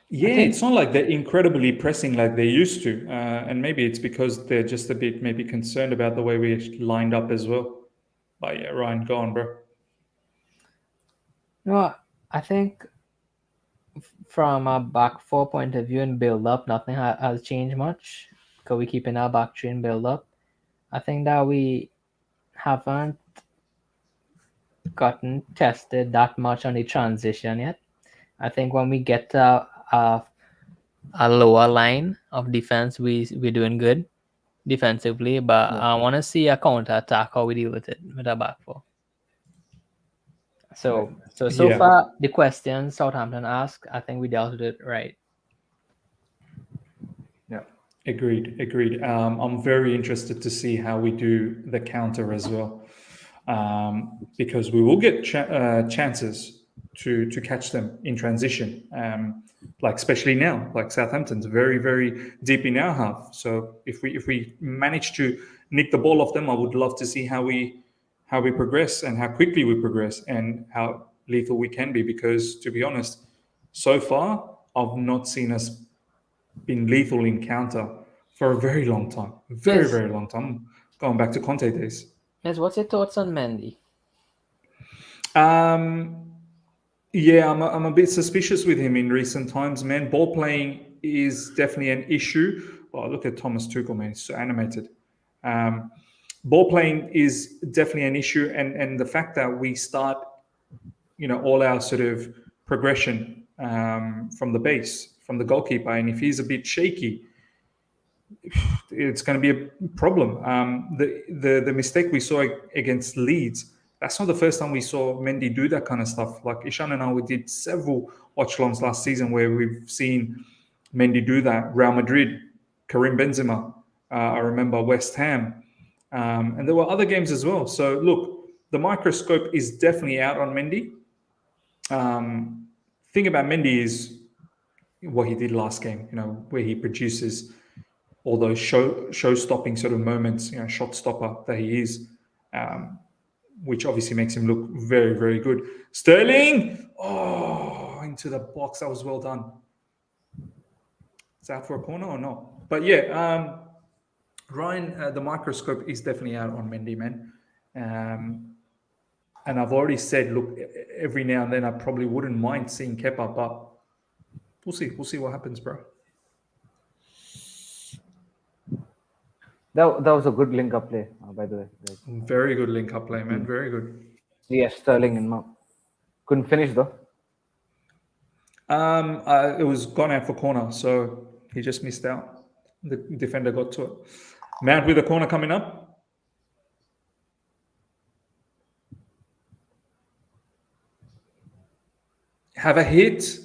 Yeah, it's not like they're incredibly pressing like they used to. And maybe it's because they're just a bit maybe concerned about the way we lined up as well. But yeah, Ryan, go on, bro. No, I think from a back 4 point of view and build up, nothing has changed much. Because we keep in our back 3 and build up. I think that we haven't gotten tested that much on the transition yet. I think when we get to a lower line of defense, we're doing good defensively. But I want to see a counter attack, how we deal with it with our back 4. So far, the questions Southampton asked, I think we dealt with it right. Yeah, agreed. I'm very interested to see how we do the counter as well, because we will get chances to catch them in transition, like especially now, like Southampton's very, very deep in our half. So if we manage to nick the ball off them, I would love to see how we progress and how quickly we progress and how lethal we can be. Because to be honest, so far I've not seen us been lethal in counter for a very long time, very long time, going back to Conte days. Yes, what's your thoughts on Mendy? Yeah, I'm a bit suspicious with him in recent times, man. Ball playing is definitely an issue. Oh, look at Thomas Tuchel, man. He's so animated. Ball playing is definitely an issue, and the fact that we start, all our sort of progression from the base, from the goalkeeper, and if he's a bit shaky, it's going to be a problem. The mistake we saw against Leeds, that's not the first time we saw Mendy do that kind of stuff. Like Ishan and I, we did several watchalongs last season where we've seen Mendy do that. Real Madrid, Karim Benzema, I remember West Ham, and there were other games as well. So look, the microscope is definitely out on Mendy. Thing about Mendy is what he did last game, where he produces all those show-stopping sort of moments, shot stopper that he is, which obviously makes him look very, very good. Sterling, into the box. That was well done. Is that for a corner or not? But yeah, Ryan, the microscope is definitely out on Mendy, man. And I've already said, look, every now and then I probably wouldn't mind seeing Kepa, but we'll see. We'll see what happens, bro. That was a good link-up play, by the way. Very good link-up play, man. Very good. Yes, Sterling and Mount. Couldn't finish, though. It was gone out for corner, so he just missed out. The defender got to it. Mount with a corner coming up. Have a hit.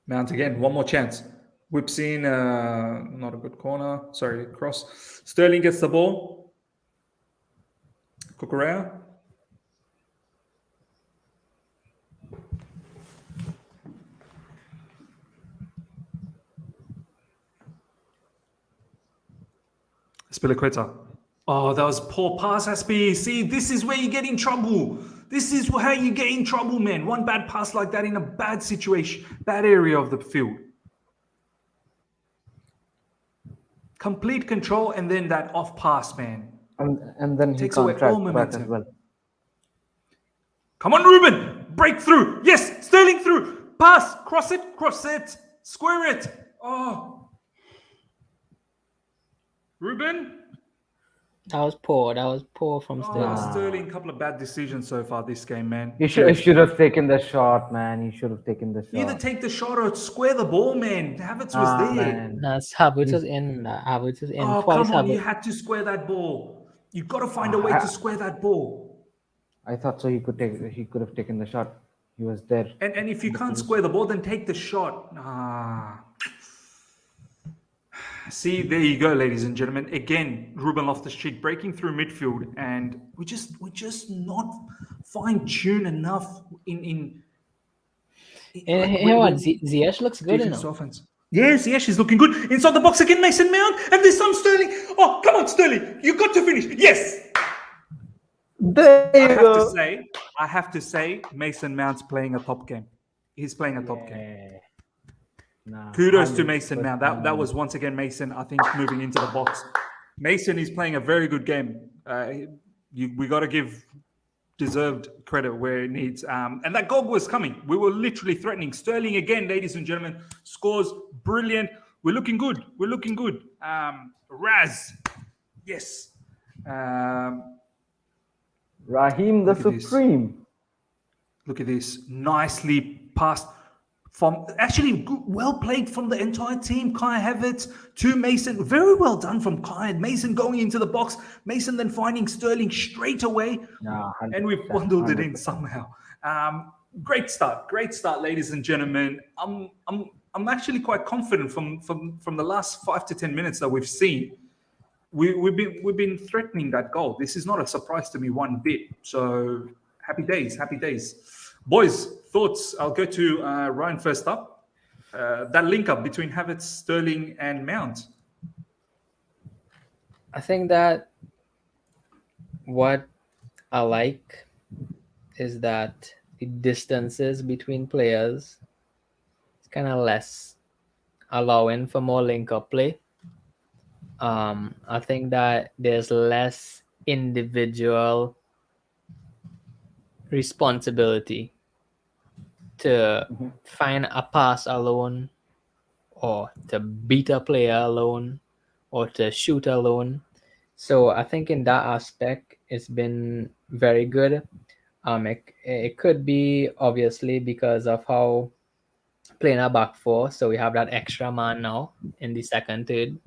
Mount again. One more chance. Whips in, not a good corner. Sorry, cross. Sterling gets the ball. Cucurella. Azpilicueta. Oh, that was poor pass, Aspi. See, this is where you get in trouble. This is how you get in trouble, man. One bad pass like that in a bad situation, bad area of the field. Complete control, and then that off pass, man. And then he takes away can't track all back momentum as well. Come on, Ruben! Break through! Yes! Sterling through! Pass! Cross it! Square it! Oh! Ruben? That was poor from Sterling. Sterling, couple of bad decisions so far this game, man. He should have taken the shot, man. He should have taken the shot. Either take the shot or square the ball, man. Havertz was there. Man. That's Havertz is in. Havertz is in Oh, twice. come on. Havertz. You had to square that ball. You got to find a way to square that ball. I thought so. He could have taken the shot. He was there. And if you can't square the ball, then take the shot. See, there you go, ladies and gentlemen. Again, Ruben Loftus-Cheek breaking through midfield, and we're just not fine-tuned enough in Ziyech looks good enough. Offense. Yes, Ziyech is looking good. Inside the box again, Mason Mount, and this time Sterling. Oh, come on, Sterling. You got to finish. Yes. There you go. I have to say, Mason Mount's playing a top game. He's playing a top game. Kudos to Mason Mount. That was once again Mason, I think, moving into the box. Mason is playing a very good game. We got to give deserved credit where it needs. And that goal was coming. We were literally threatening. Sterling again, ladies and gentlemen, scores brilliant. We're looking good. Raz. Yes. Raheem the Supreme. Look at this. Nicely passed. Well played from the entire team. Kai Havertz to Mason. Very well done from Kai. Mason going into the box. Mason then finding Sterling straight away. And we've bundled it in somehow. Great start, ladies and gentlemen. I'm actually quite confident from the last 5 to 10 minutes that we've seen. We've been threatening that goal. This is not a surprise to me one bit. So happy days. Boys, thoughts? I'll go to Ryan first up. That link up between Havertz, Sterling, and Mount. I think that what I like is that the distances between players is kind of less, allowing for more link-up play. I think that there's less individual responsibility to find a pass alone, or to beat a player alone, or to shoot alone. So I think in that aspect, it's been very good. It could be obviously because of how playing a back four, so we have that extra man now in the second, third,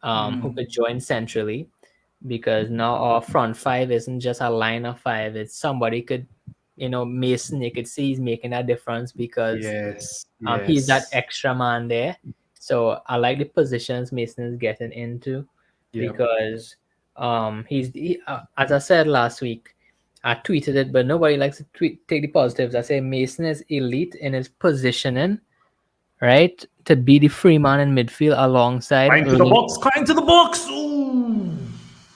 who could join centrally, because now our front five isn't just a line of five. It's somebody could, Mason, you could see he's making a difference because he's that extra man there. So I like the positions Mason is getting into because as I said last week, I tweeted it, but nobody likes to take the positives. I say Mason is elite in his positioning, right? To be the free man in midfield alongside. Crying to the box. Ooh.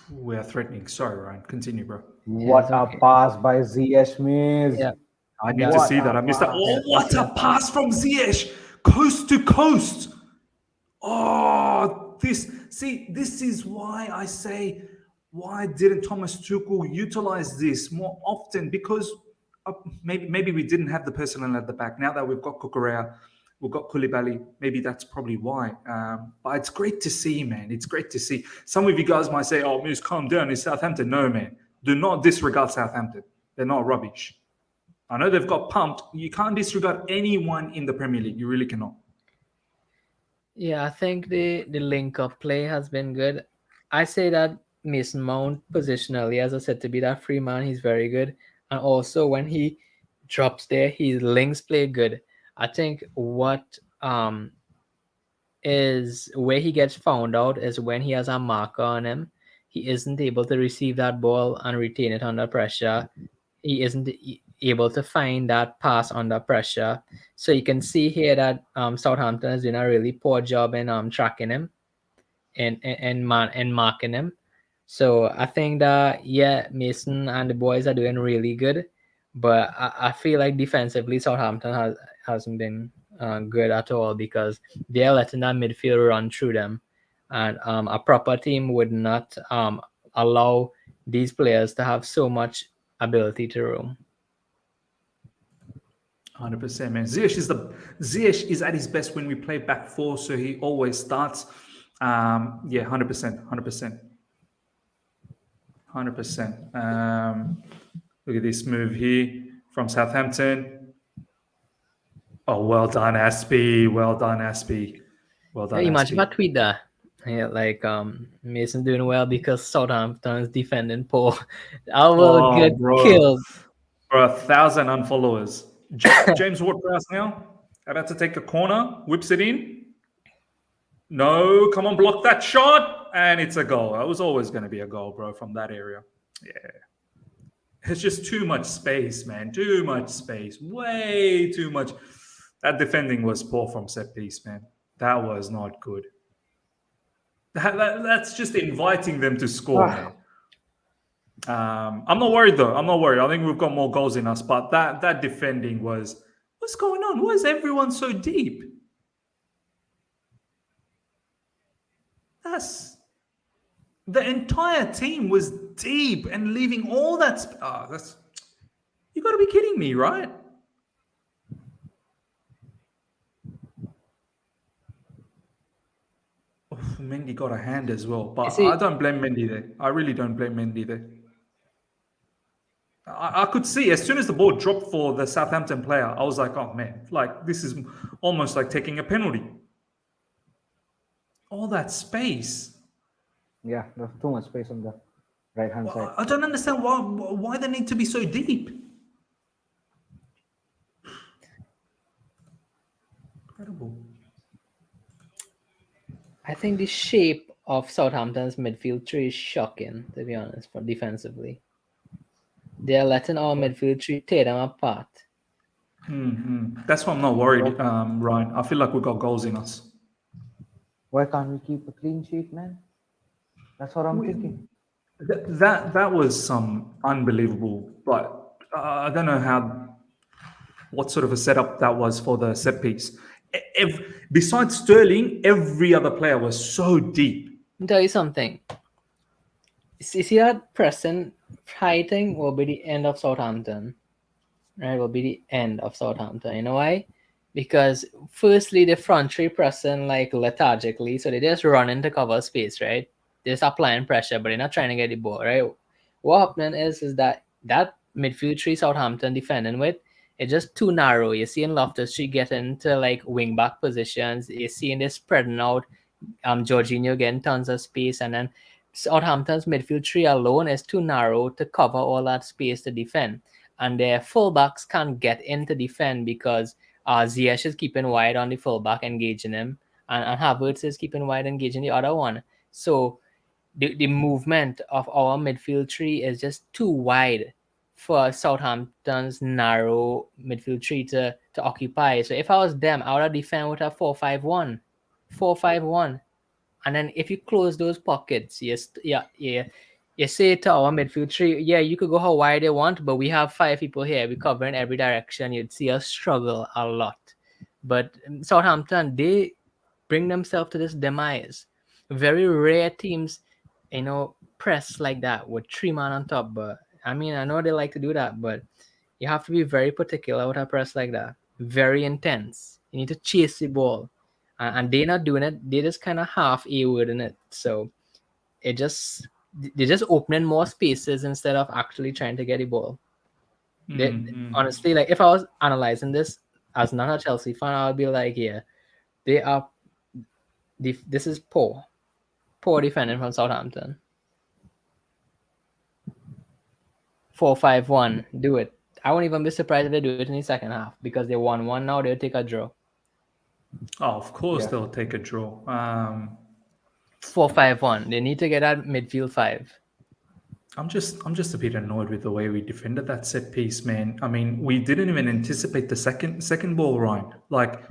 We are threatening. Sorry, Ryan. Continue, bro. What a pass by Ziyech, man. Yeah. I need to see that. I missed that. Oh, what a pass from Ziyech. Coast to coast. Oh, this is why I say, why didn't Thomas Tuchel utilize this more often? Because maybe we didn't have the personnel at the back. Now that we've got Cucurella, we've got Koulibaly, maybe that's probably why. But it's great to see, man. It's great to see. Some of you guys might say, oh, Moose, calm down. It's Southampton. No, man. Do not disregard Southampton. They're not rubbish. I know they've got pumped. You can't disregard anyone in the Premier League. You really cannot. Yeah, I think the link of play has been good. I say that Mason Mount positionally, as I said, to be that free man, he's very good. And also when he drops there, his links play good. I think what is where he gets found out is when he has a marker on him. He isn't able to receive that ball and retain it under pressure. He isn't able to find that pass under pressure. So you can see here that Southampton is doing a really poor job in tracking him and marking him. So I think that, Mason and the boys are doing really good. But I feel like defensively, Southampton hasn't been good at all because they're letting that midfield run through them. And a proper team would not allow these players to have so much ability to roam. 100%, man. Ziyech is at his best when we play back four, so he always starts. 100%. Look at this move here from Southampton. Oh, well done, Aspie. Well done, Imagine I tweet that. Yeah, like Mason doing well because Southampton is defending poor. I will get killed. For 1,000 unfollowers. James Ward-Prowse now about to take a corner, whips it in. No, come on, block that shot, and it's a goal. That was always going to be a goal, bro, from that area. Yeah. It's just too much space, man. Too much space. Way too much. That defending was poor from set piece, man. That was not good. That's just inviting them to score, man. I'm not worried, though. I think we've got more goals in us, but that defending was... What's going on? Why is everyone so deep? The entire team was deep and leaving all that... You got to be kidding me, right? Mendy got a hand as well, but I don't blame Mendy there. I really don't blame Mendy there. I could see as soon as the ball dropped for the Southampton player, I was like, oh man, like this is almost like taking a penalty. All that space. Yeah, there's too much space on the right-hand side. I don't understand why they need to be so deep. Incredible. I think the shape of Southampton's midfield three is shocking, to be honest, for defensively. They're letting our midfield three tear them apart. That's why I'm not worried, Ryan. I feel like we've got goals in us. Why can't we keep a clean sheet, man? That's what I'm thinking. That was some unbelievable, but I don't know what sort of a setup that was for the set piece. Besides Sterling, every other player was so deep. I'll tell you something. See that pressing high thing will be the end of Southampton. Right, will be the end of Southampton. You know why? Because firstly, the front three pressing like lethargically, so they just run into cover space, right? They're just applying pressure, but they're not trying to get the ball, right? What happening is that midfield three Southampton defending with it's just too narrow. You're seeing Loftus-Cheek get into like wing back positions. You're seeing this spreading out. Jorginho getting tons of space, and then Southampton's midfield three alone is too narrow to cover all that space to defend, and their fullbacks can't get in to defend because Ziyech is keeping wide on the fullback, engaging him, and Havertz is keeping wide, engaging the other one. So the movement of our midfield three is just too wide for Southampton's narrow midfield three to occupy. So if I was them, I would have defend with a 4-5-1. 4-5-1. And then if you close those pockets, you say to our midfield three, yeah, you could go how wide you want, but we have 5 people here. We cover in every direction. You'd see us struggle a lot. But Southampton, they bring themselves to this demise. Very rare teams, press like that with 3 man on top. But I mean, I know they like to do that, but you have to be very particular with a press like that. Very intense. You need to chase the ball. And they're not doing it. They're just kind of half A-word in it. So they're just opening more spaces instead of actually trying to get the ball. Honestly, like if I was analyzing this as not a Chelsea fan, I would be like, yeah, this is poor defending from Southampton. 4-5-1, do it. I won't even be surprised if they do it in the second half because they 1-1 now. They'll take a draw. Oh, of course they'll take a draw. 4-5-1. They need to get at midfield 5. I'm just a bit annoyed with the way we defended that set piece, man. I mean, we didn't even anticipate the second ball, Ryan. Like,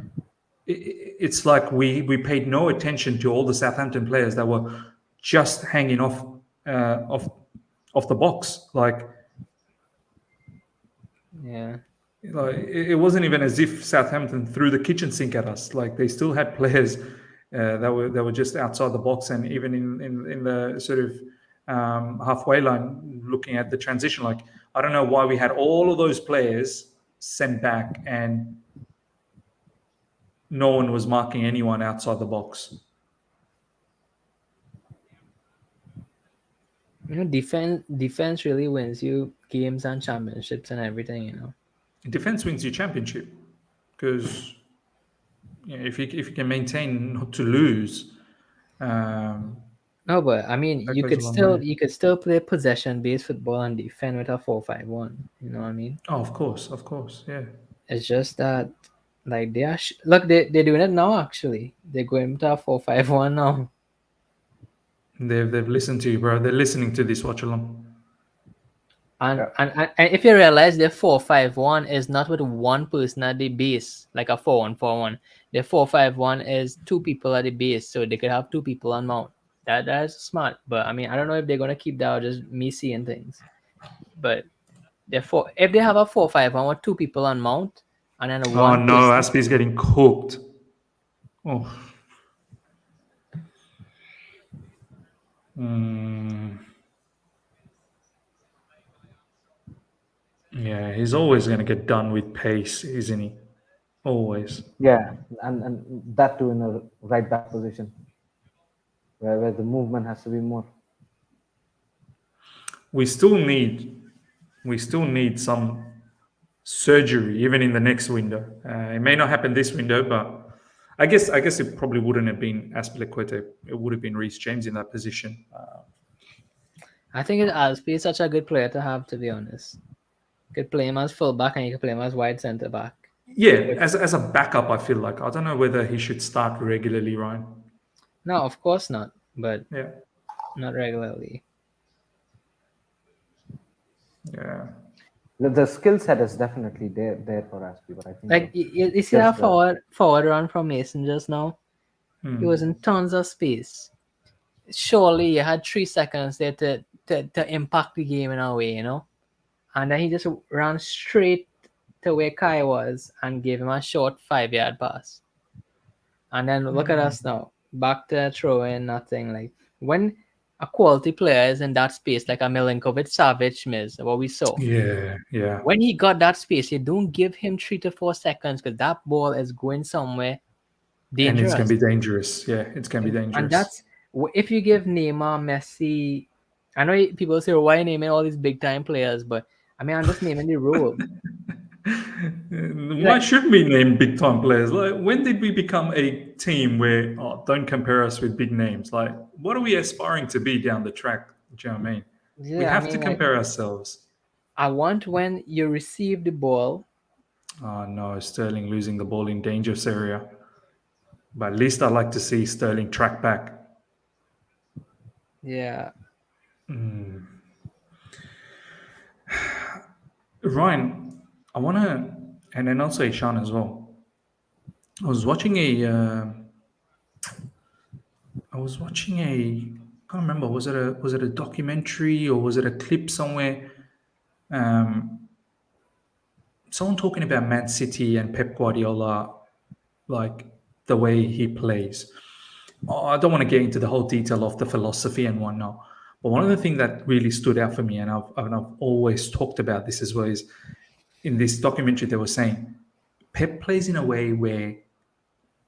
it's like we paid no attention to all the Southampton players that were just hanging off the box. Like, yeah. Like, it wasn't even as if Southampton threw the kitchen sink at us. Like, they still had players that were just outside the box, and even in the sort of halfway line, looking at the transition. Like, I don't know why we had all of those players sent back and no one was marking anyone outside the box. Defense really wins you games and championships and everything. Defense wins you championship because if you can maintain not to lose. No, but I mean, you could still play possession-based football and defend with a 4-5-1. You know what I mean? Oh, of course, yeah. It's just that, like, they are look, they're doing it now. Actually, they're going with a 4-5-1 now. They've listened to you, bro. They're listening to this Watchalong. And if you realize the 4-5-1 is not with one person at the base, like a 4-1-4-1. The 4-5-1 is 2 people at the base, so they could have 2 people on mount. That is smart. But I mean, I don't know if they're gonna keep that or just me seeing things. But if they have a 4-5-1 with 2 people on mount, and then one. Oh no, Aspi's getting cooked. Oh. Yeah, he's always going to get done with pace, isn't he? Always. Yeah, and that too in a right back position, where the movement has to be more. We still need some surgery even in the next window. It may not happen this window, but I guess it probably wouldn't have been Azpilicueta. It would have been Reece James in that position. I think Azpi is such a good player to have, to be honest. You could play him as fullback and you could play him as wide centre back. Yeah, as a backup, I feel like I don't know whether he should start regularly, Ryan. No, of course not, but yeah, not regularly. Yeah. The skill set is definitely there for Azpi, but I think like you see that forward run from Mason just now. He was in tons of space. Surely you had 3 seconds there to impact the game in a way, and then he just ran straight to where Kai was and gave him a short 5-yard pass. And then look at us now, back to throwing nothing. Like when a quality player is in that space, like a Milinkovic, Savic, Miz, what we saw. Yeah. When he got that space, you don't give him 3 to 4 seconds because that ball is going somewhere dangerous. And it's going to be dangerous. Yeah, it's going to be dangerous. And that's if you give Neymar, Messi. I know people say, why naming all these big time players? But I mean, I'm just naming the role. Why should we name big time players? Like, when did we become a team where don't compare us with big names? Like, what are we aspiring to be down the track? Do you know what I mean? Yeah, we have to compare ourselves. I want when you receive the ball. Oh no, Sterling losing the ball in dangerous area. But at least I like to see Sterling track back. Yeah. Ryan, I want to, and then also Ishan as well. I was watching a, I can't remember, was it a documentary or was it a clip somewhere? Someone talking about Man City and Pep Guardiola, like the way he plays. I don't want to get into the whole detail of the philosophy and whatnot, but one of the things that really stood out for me, and I've always talked about this as well, is in this documentary they were saying Pep plays in a way where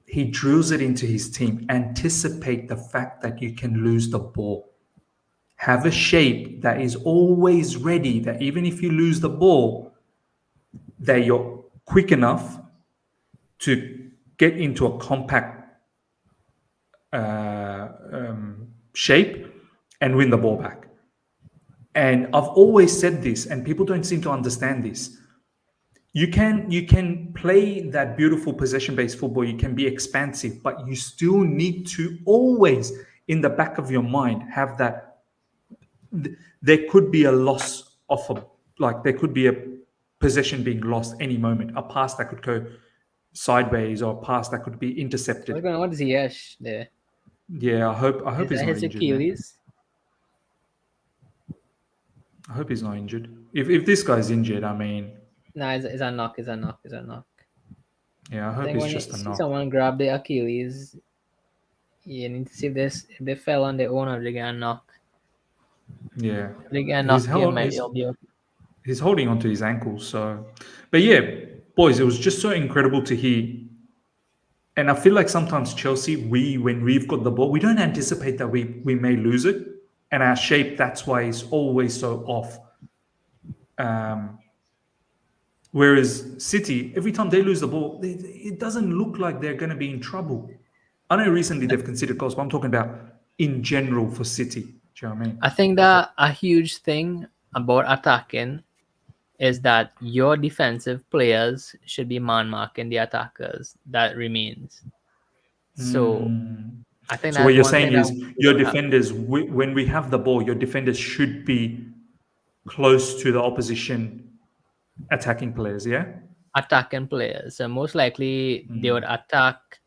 he drills it into his team, anticipate the fact that you can lose the ball. Have a shape that is always ready, that even if you lose the ball, that you're quick enough to get into a compact shape and win the ball back. And I've always said this, and people don't seem to understand this. You can play that beautiful possession-based football, you can be expansive, but you still need to always, in the back of your mind, have that there could be a loss of there could be a possession being lost any moment, a pass that could go sideways or a pass that could be intercepted. What's going on with Ziyech there? Yeah, I hope he's not injured. Achilles? I hope he's not injured. If this guy's injured, I mean, Nah, it's a knock. Yeah, I hope it's just a knock. Someone grab the Achilles. You need to see if they fell on their own or they get a knock. Yeah. If they get a knock, he's holding onto his ankles. So, but yeah, boys, it was just so incredible to hear. And I feel like sometimes Chelsea, when we've got the ball, we don't anticipate that we may lose it, and our shape, that's why is always so off. Whereas City, every time they lose the ball, it doesn't look like they're going to be in trouble. I know recently they've considered goals, but I'm talking about in general for City. Do you know what I mean? I think that a huge thing about attacking is that your defensive players should be man marking the attackers that remains. So I think so what you're saying is your defenders, when we have the ball, your defenders should be close to the opposition attacking players, yeah? Attacking players. So most likely they would attack,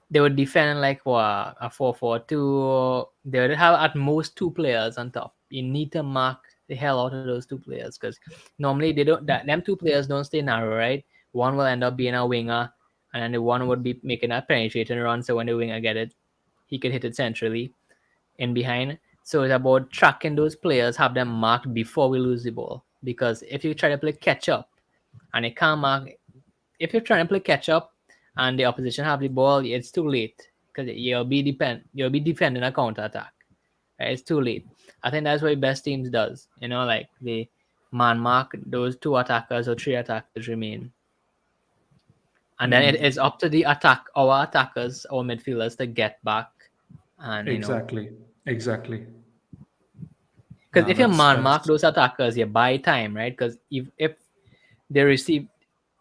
they would defend like a 4-4-2. They would have at most 2 players on top. You need to mark the hell out of those 2 players because normally them 2 players don't stay narrow, right? One will end up being a winger, and then the one would be making a penetrating run. So when the winger get it, he could hit it centrally in behind. So it's about tracking those players, have them marked before we lose the ball. Because if you try to play catch up and it can't mark, if you're trying to play catch up and the opposition have the ball, it's too late because you'll be defending a counter attack. Right? It's too late. I think that's what best teams does. Like they man mark those 2 attackers or 3 attackers remain. And then it is up to our attackers, our midfielders to get back. And Exactly. Because if you man mark those attackers, you buy time, right? Because if they receive,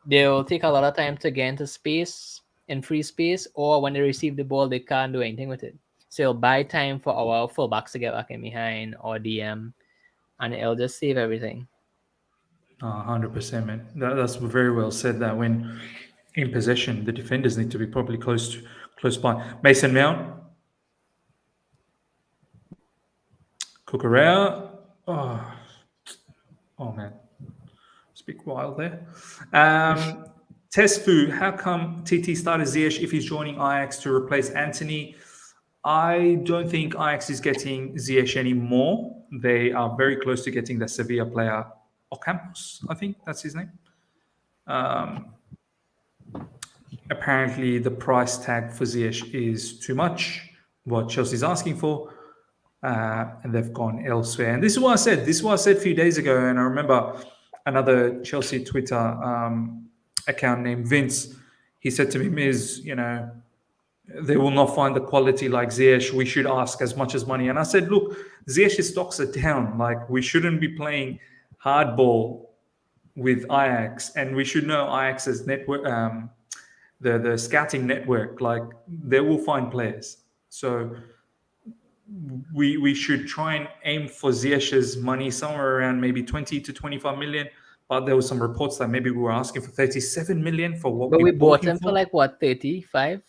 they'll take a lot of time to get into space, in free space, or when they receive the ball, they can't do anything with it. So it'll buy time for our fullbacks to get back in behind or DM, and it'll just save everything. 100%, man. That's very well said. That when in possession, the defenders need to be probably close by. Mason Mount, Cucurella. Oh man, it's a bit wild there. Tesfu, how come TT started Ziyech if he's joining Ajax to replace Anthony? I don't think Ajax is getting Ziyech anymore. They are very close to getting the Sevilla player Ocampos. I think that's his name. Apparently, the price tag for Ziyech is too much. What Chelsea's asking for. And they've gone elsewhere. And this is what I said. This is what I said a few days ago. And I remember another Chelsea Twitter account named Vince. He said to me, Miz, they will not find the quality like Ziyech. We should ask as much as money. And I said, look, Ziyech's stocks are down. Like, we shouldn't be playing hardball with Ajax. And we should know Ajax's network, the scouting network. Like, they will find players. So we should try and aim for Ziyech's money somewhere around maybe 20 to 25 million. But there were some reports that maybe we were asking for 37 million for what we bought him for like what, 35?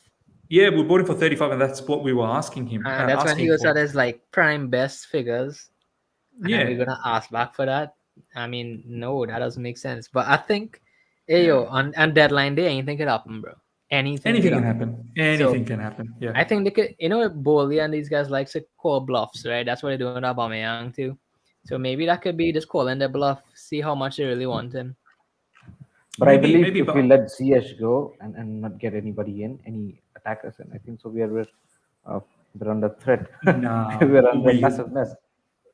Yeah, we bought him for 35, and that's what we were asking him. And that's when he was at his like prime best figures. And we're gonna ask back for that. I mean, no, that doesn't make sense. But I think, on deadline day, anything could happen, bro. Anything can happen. Anything can happen. Yeah. I think they could, Bowley and these guys like to call bluffs, right? That's what they're doing with Aubameyang too. So maybe that could be just calling the bluff, see how much they really want him. But I believe if we let Ziyech go and not get anybody in, any attackers in, I think so we're under threat. No, we're under massive mess.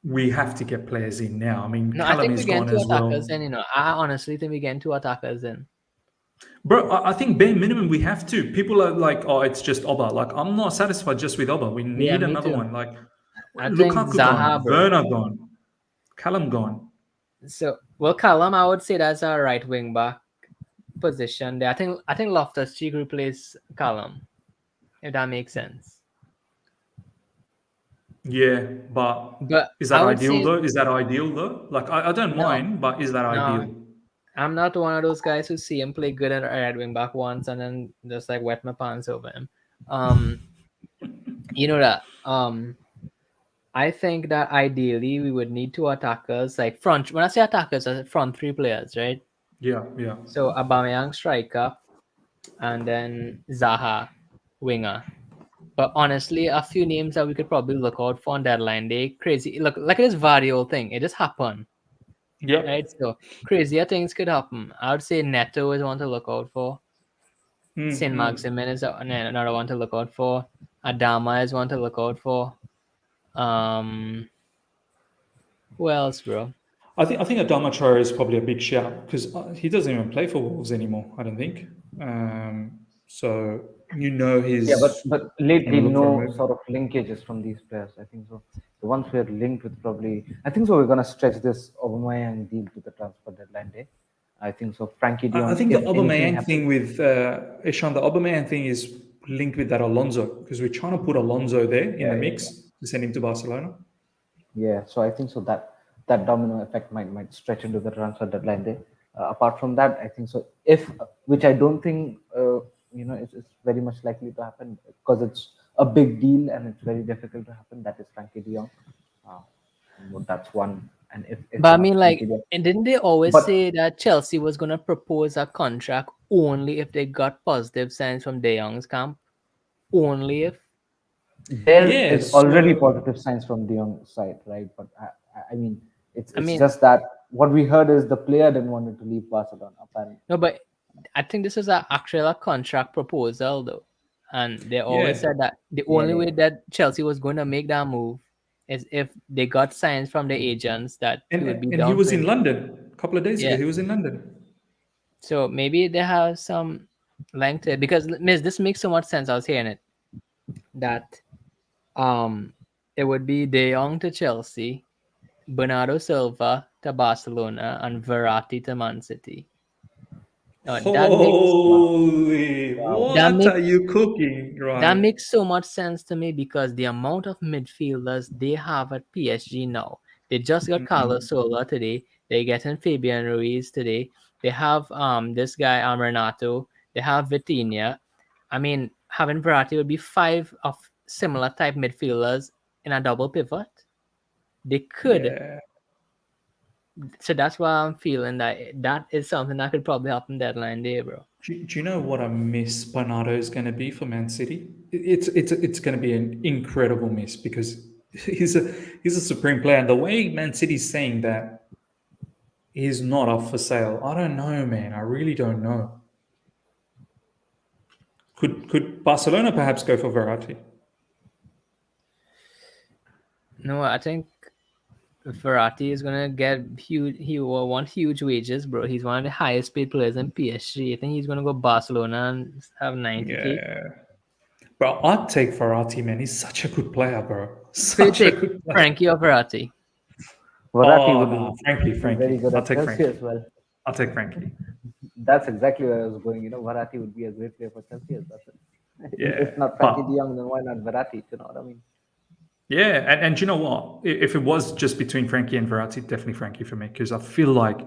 We have to get players in now. I mean, no, Callum I think is we get gone two as well. attackers in, I honestly think we get two attackers in. Bro, I think bare minimum we have to. People are like, oh, it's just Oba. Like, I'm not satisfied just with Oba. We need another one. Like, Lukaku gone, Werner gone, Callum gone. So, Callum, I would say that's our right wing back position there. I think Loftus-Cheek replace Callum, if that makes sense. Yeah, but is that ideal though? Is that ideal though? Like, I don't mind, but is that ideal? I'm not one of those guys who see him play good at right wing back once and then just like wet my pants over him. You know that. I think that ideally we would need two attackers, like front. When I say attackers, I say front three players, right? Yeah. So Aubameyang striker, and then Zaha winger. But honestly, a few names that we could probably look out for on deadline day. Crazy. Look at this Gvardiol thing. It just happened. Yeah. Right. So crazier things could happen. I would say Neto is one to look out for. Saint Maximin is another one to look out for. Adama is one to look out for. Who else, bro? I think Adama Traore is probably a big shout because he doesn't even play for Wolves anymore. I don't think. So his. Yeah, but lately no sort of linkages from these players. I think so. The ones we are linked with probably. I think so. We're gonna stretch this Aubameyang deal to the transfer deadline day. I think so. Frankie de Jong. I think the Aubameyang thing with Ishan, the Aubameyang thing is linked with that Alonso because we're trying to put Alonso there in the mix to send him to Barcelona. Yeah, so I think so that domino effect might stretch into the transfer deadline day. Apart from that, I think so. Which I don't think it's very much likely to happen because it's a big deal and it's very difficult to happen. That is Frankie de Jong. That's one. And but I mean, like, and didn't they always say that Chelsea was going to propose a contract only if they got positive signs from De Jong's camp? Only if there is already positive signs from De Jong's side, right? But I mean, it's just that what we heard is the player didn't want to leave Barcelona. Apparently. No, but I think this is actually a contract proposal, though, and they always said that the only way that Chelsea was going to make that move is if they got signs from the agents that he would be. And he was in London a couple of days ago. He was in London. So maybe they have some length to it because this makes so much sense. I was hearing it that it would be De Jong to Chelsea, Bernardo Silva to Barcelona, and Verratti to Man City. What are you cooking, Ryan? That makes so much sense to me because the amount of midfielders they have at PSG now. They just got Carlos Sola today. They're getting Fabian Ruiz today. They have this guy Renato. They have Vitinha. I mean, having Verratti would be 5 of similar type midfielders in a double pivot. They could. Yeah. So that's why I'm feeling that is something that could probably happen deadline day, bro. Do you know what a miss Bernardo is going to be for Man City? It's going to be an incredible miss because he's a supreme player. And the way Man City's saying that he's not up for sale, I don't know, man. I really don't know. Could Barcelona perhaps go for Verratti? No, I think Verratti is gonna get huge. He will want huge wages, bro. He's one of the highest paid players in PSG. I think he's gonna go Barcelona and have 90K. Yeah. Bro, I'd take Verratti, man. He's such a good player, bro. So you Such a take good player. Frankie or Verratti? Verratti would no, be Frankie. very good I'll at take Chelsea Frankie. as well. I'll take Frankie. That's exactly where I was going. Verratti would be a great player for Chelsea as well. Yeah, If not Frankie de Jong, then why not Verratti? You know what I mean? Yeah, and you know what? If it was just between Frankie and Verratti, definitely Frankie for me because I feel like,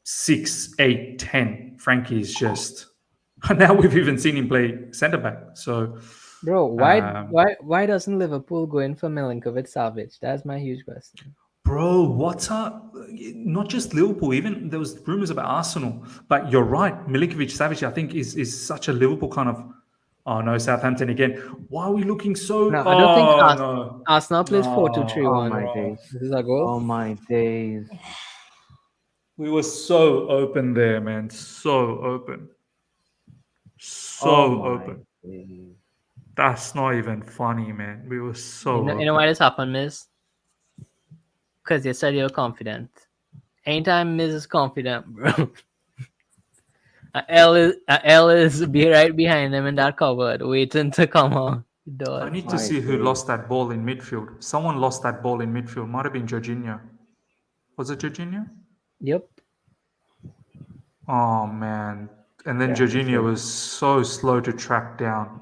6, 8, 10. Frankie is just. Now we've even seen him play centre back. So, Bro, why doesn't Liverpool go in for Milinkovic-Savic? That's my huge question. bro, what's up? Not just Liverpool. Even there was rumors about Arsenal. But you're right, Milinkovic-Savic, I think, is such a Liverpool kind of. Oh no, Southampton again. Why are we looking so? No, I don't think no. Arsenal plays No. 4-2-3-1. Oh my days. This is a goal. Oh my days. We were so open there, man. So open. So Oh my open. days. That's not even funny, man. We were so You know open. why this happened, Miz? Because you said you're confident. Anytime Miz is confident, bro. L is be right behind them in that cupboard, waiting to come on. I need to see who lost that ball in midfield. Someone lost that ball in midfield. Might have been Jorginho. Was it Jorginho? Yep. Oh, man. And then Yeah, Jorginho was so slow to track down.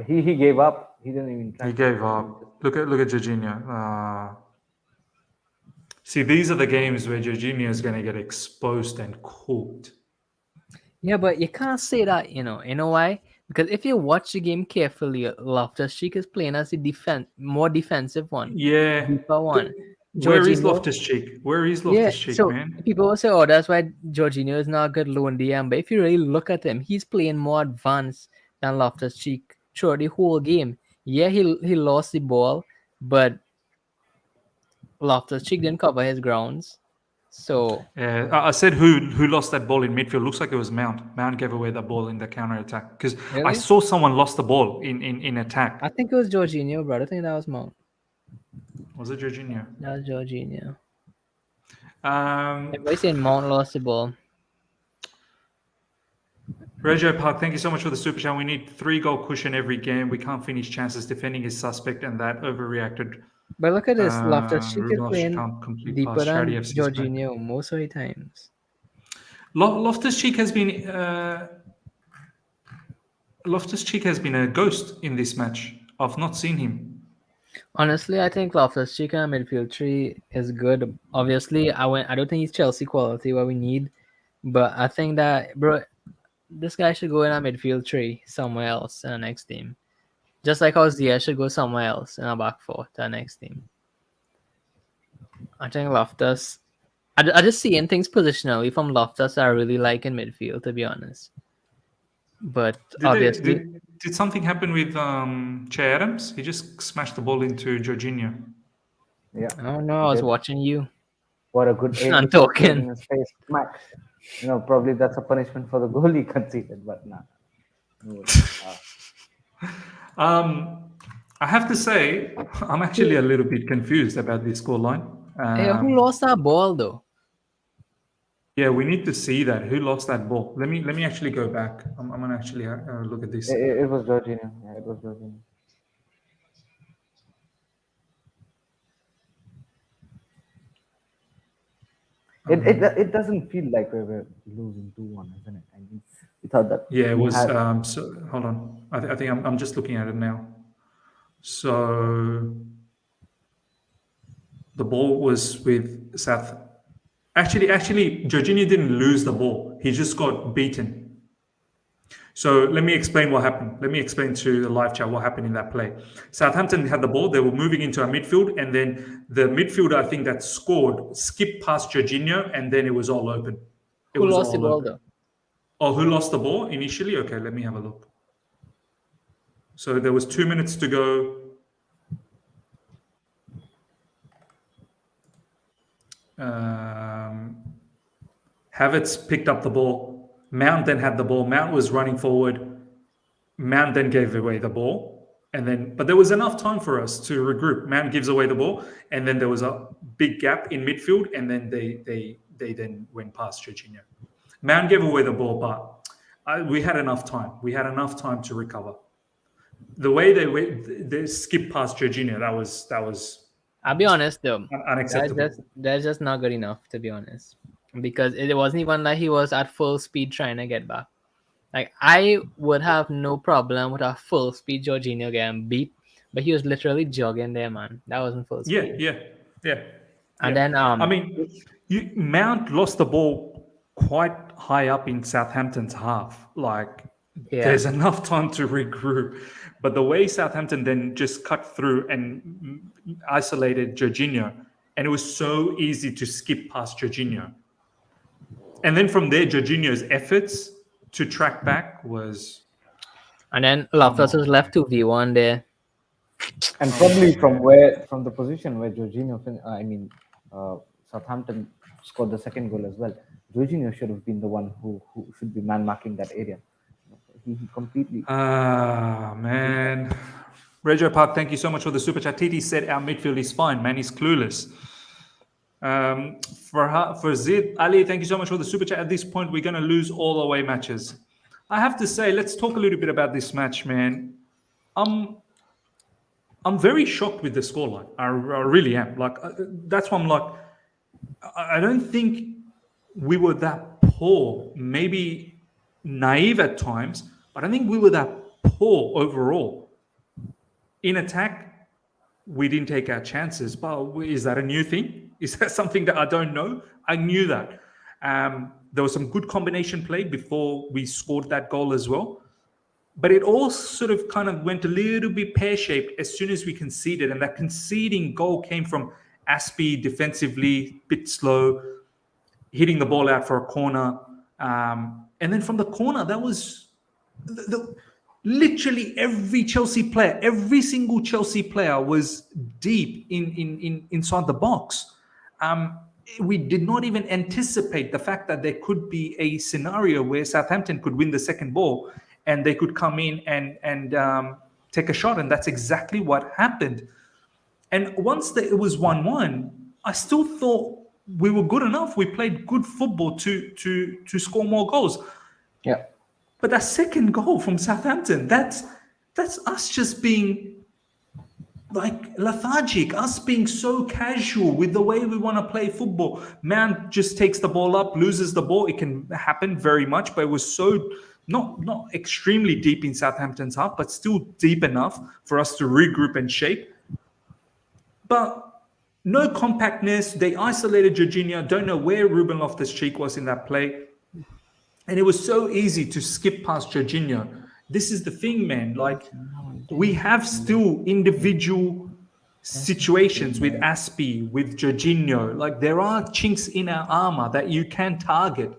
He gave up. He didn't even try. He gave up. Look at Jorginho. See, these are the games where Jorginho is going to get exposed and cooked. Yeah, but you can't say that, You know why? Because if you watch the game carefully, Loftus-Cheek is playing as the more defensive one. Yeah. Deeper one. Where is Jorginho- Loftus-Cheek? Where is Loftus-Cheek, so man? people will say, "Oh, that's why Jorginho is not a good lone DM." But if you really look at him, he's playing more advanced than Loftus-Cheek throughout the whole game. Yeah, he lost the ball, but Loftus-Cheek didn't cover his grounds. So I said who lost that ball in midfield. Looks like it was Mount. Mount gave away the ball in the counter attack because I Really? saw someone lost the ball in attack. I think it was Jorginho, bro. I think that was Mount. Was it Jorginho? That was Jorginho. Um, Everybody saying Mount lost the ball. Reggio Park, thank you so much for the super chat. We need 3-goal cushion every game. We can't finish chances. Defending is suspect, and that overreacted. But look at this. Loftus-Cheek is Rudolph playing can't complete deeper pass. than Charity FC 's back. Jorginho most of the times. Loftus-Cheek has been a ghost in this match. I've not seen him. Honestly, I think Loftus-Cheek in midfield 3 is good. Obviously, I don't think he's Chelsea quality, what we need. But I think that, bro, this guy should go in a midfield 3 somewhere else in the next team. Just like how Ziyech should go somewhere else in a back 4 to the next team. I think Loftus... I just seeing things positionally from Loftus I really like in midfield, to be honest. But obviously... Did something happen with Che Adams? He just smashed the ball into Jorginho. Yeah. I don't know, I was watching you. What a good aim. I'm talking. In his face. Max. Probably that's a punishment for the goal he conceded, but nah. I have to say, I'm actually a little bit confused about this scoreline. Hey, who lost that ball though? Yeah, we need to see that. Who lost that ball? Let me actually go back. I'm gonna actually look at this. It was Jorginho. Yeah, it was Jorginho. It doesn't feel like we were losing 2-1, isn't it? I mean, we thought that. Yeah, it was. So hold on. I think I'm just looking at it now. So the ball was with South. Actually, Jorginho didn't lose the ball. He just got beaten. So let me explain what happened. Let me explain to the live chat what happened in that play. Southampton had the ball. They were moving into our midfield, and then the midfielder, I think, that scored skipped past Jorginho, and then it was all open. It Who was lost the all ball open. though? Oh, who lost the ball initially? Okay, let me have a look. So there was 2 minutes to go. Havertz picked up the ball. Mount then had the ball. Mount was running forward. Mount then gave away the ball. But there was enough time for us to regroup. Mount gives away the ball, and then there was a big gap in midfield, and then they then went past Jorginho. Mount gave away the ball, but we had enough time. We had enough time to recover. The way they skipped past Jorginho, that was I'll be honest though, unacceptable. that's just not good enough, to be honest, because it wasn't even like he was at full speed trying to get back. Like, I would have no problem with a full speed Jorginho getting beat, but he was literally jogging there, man. That wasn't full speed. Yeah. And then I mean, Mount lost the ball quite high up in Southampton's half. Like, there's enough time to regroup. But the way Southampton then just cut through and isolated Jorginho, and it was so easy to skip past Jorginho. And then from there, Jorginho's efforts to track back was... And then Loftus was left 2v1 there. And probably from the position where Jorginho, Southampton scored the second goal as well. Jorginho should have been the one who should be man marking that area. He completely. Man. Reggio Park, thank you so much for the super chat. TT said our midfield is fine. Man, he's clueless. For Zid Ali, thank you so much for the super chat. At this point, we're going to lose all away matches. I have to say, let's talk a little bit about this match, man. I'm very shocked with the scoreline. I really am. Like, that's why I'm like, I don't think we were that poor. Maybe naive at times, but I think we were that poor overall. In attack, we didn't take our chances. But is that a new thing? Is that something that I don't know? I knew that. There was some good combination play before we scored that goal as well. But it all sort of kind of went a little bit pear-shaped as soon as we conceded. And that conceding goal came from Azpi defensively, bit slow, hitting the ball out for a corner. And then from the corner, that was literally every Chelsea player, every single Chelsea player was deep inside the box. We did not even anticipate the fact that there could be a scenario where Southampton could win the second ball and they could come in and take a shot. And that's exactly what happened. And once it was 1-1, I still thought we were good enough. We played good football to score more goals. Yeah. But that second goal from Southampton, that's us just being like lethargic, us being so casual with the way we want to play football. Man just takes the ball up, loses the ball. It can happen very much, but it was so not extremely deep in Southampton's half, but still deep enough for us to regroup and shape. But no compactness. They isolated Jorginho. Don't know where Ruben Loftus-Cheek was in that play. And it was so easy to skip past Jorginho. This is the thing, man. Like, we have still individual situations with Azpi, with Jorginho. Like, there are chinks in our armor that you can target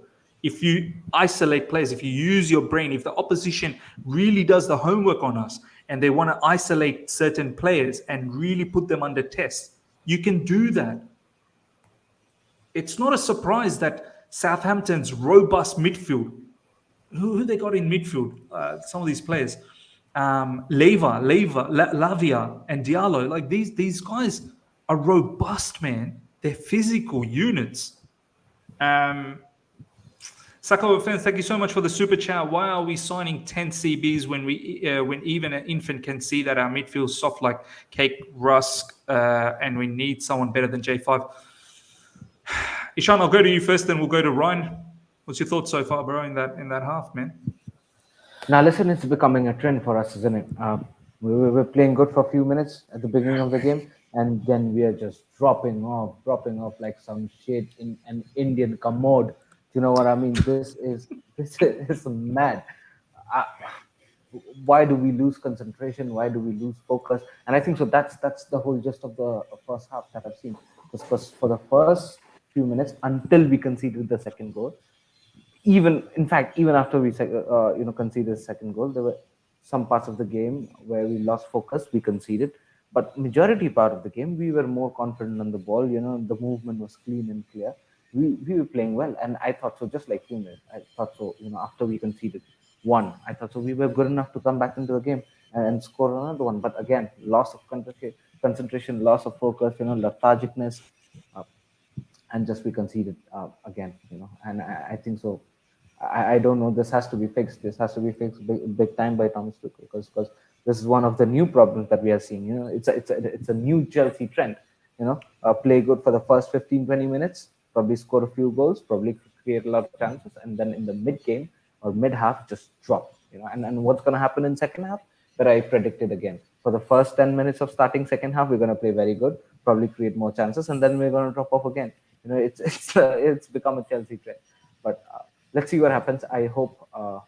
if you isolate players, if you use your brain, if the opposition really does the homework on us and they want to isolate certain players and really put them under test. You can do that. It's not a surprise that Southampton's robust midfield, who they got in midfield, some of these players, Lavia, and Diallo, like these guys are robust, man. They're physical units. Sako fans, thank you so much for the super chat. Why are we signing 10 CBs when even an infant can see that our midfield's soft like cake rusk, and we need someone better than J5? Ishan, I'll go to you first, then we'll go to Ryan. What's your thoughts so far, bro, in that half, man? Now, listen, it's becoming a trend for us, isn't it? We were playing good for a few minutes at the beginning of the game, and then we are just dropping off like some shit in an Indian commode. You know what I mean? This is mad. Why do we lose concentration? Why do we lose focus? And I think so. That's the whole gist of the first half that I've seen. Because for the first few minutes, until we conceded the second goal, even after we conceded the second goal, there were some parts of the game where we lost focus, we conceded, but majority part of the game we were more confident on the ball. The movement was clean and clear. We were playing well, and I thought so, just like you, I thought so. After we conceded one, I thought so we were good enough to come back into the game and score another one. But again, loss of concentration, loss of focus, lethargicness, and just we conceded again. And I think so. I don't know. This has to be fixed. This has to be fixed big time by Thomas Tuchel, because this is one of the new problems that we are seeing. It's a new Chelsea trend. Play good for the first 15-20 minutes, probably score a few goals, probably create a lot of chances, and then in the mid game or mid half just drop. And what's going to happen in second half? That I predicted again. For the first 10 minutes of starting second half, we're going to play very good, probably create more chances, and then we're going to drop off again. It's become a Chelsea trend. But let's see what happens. I hope, all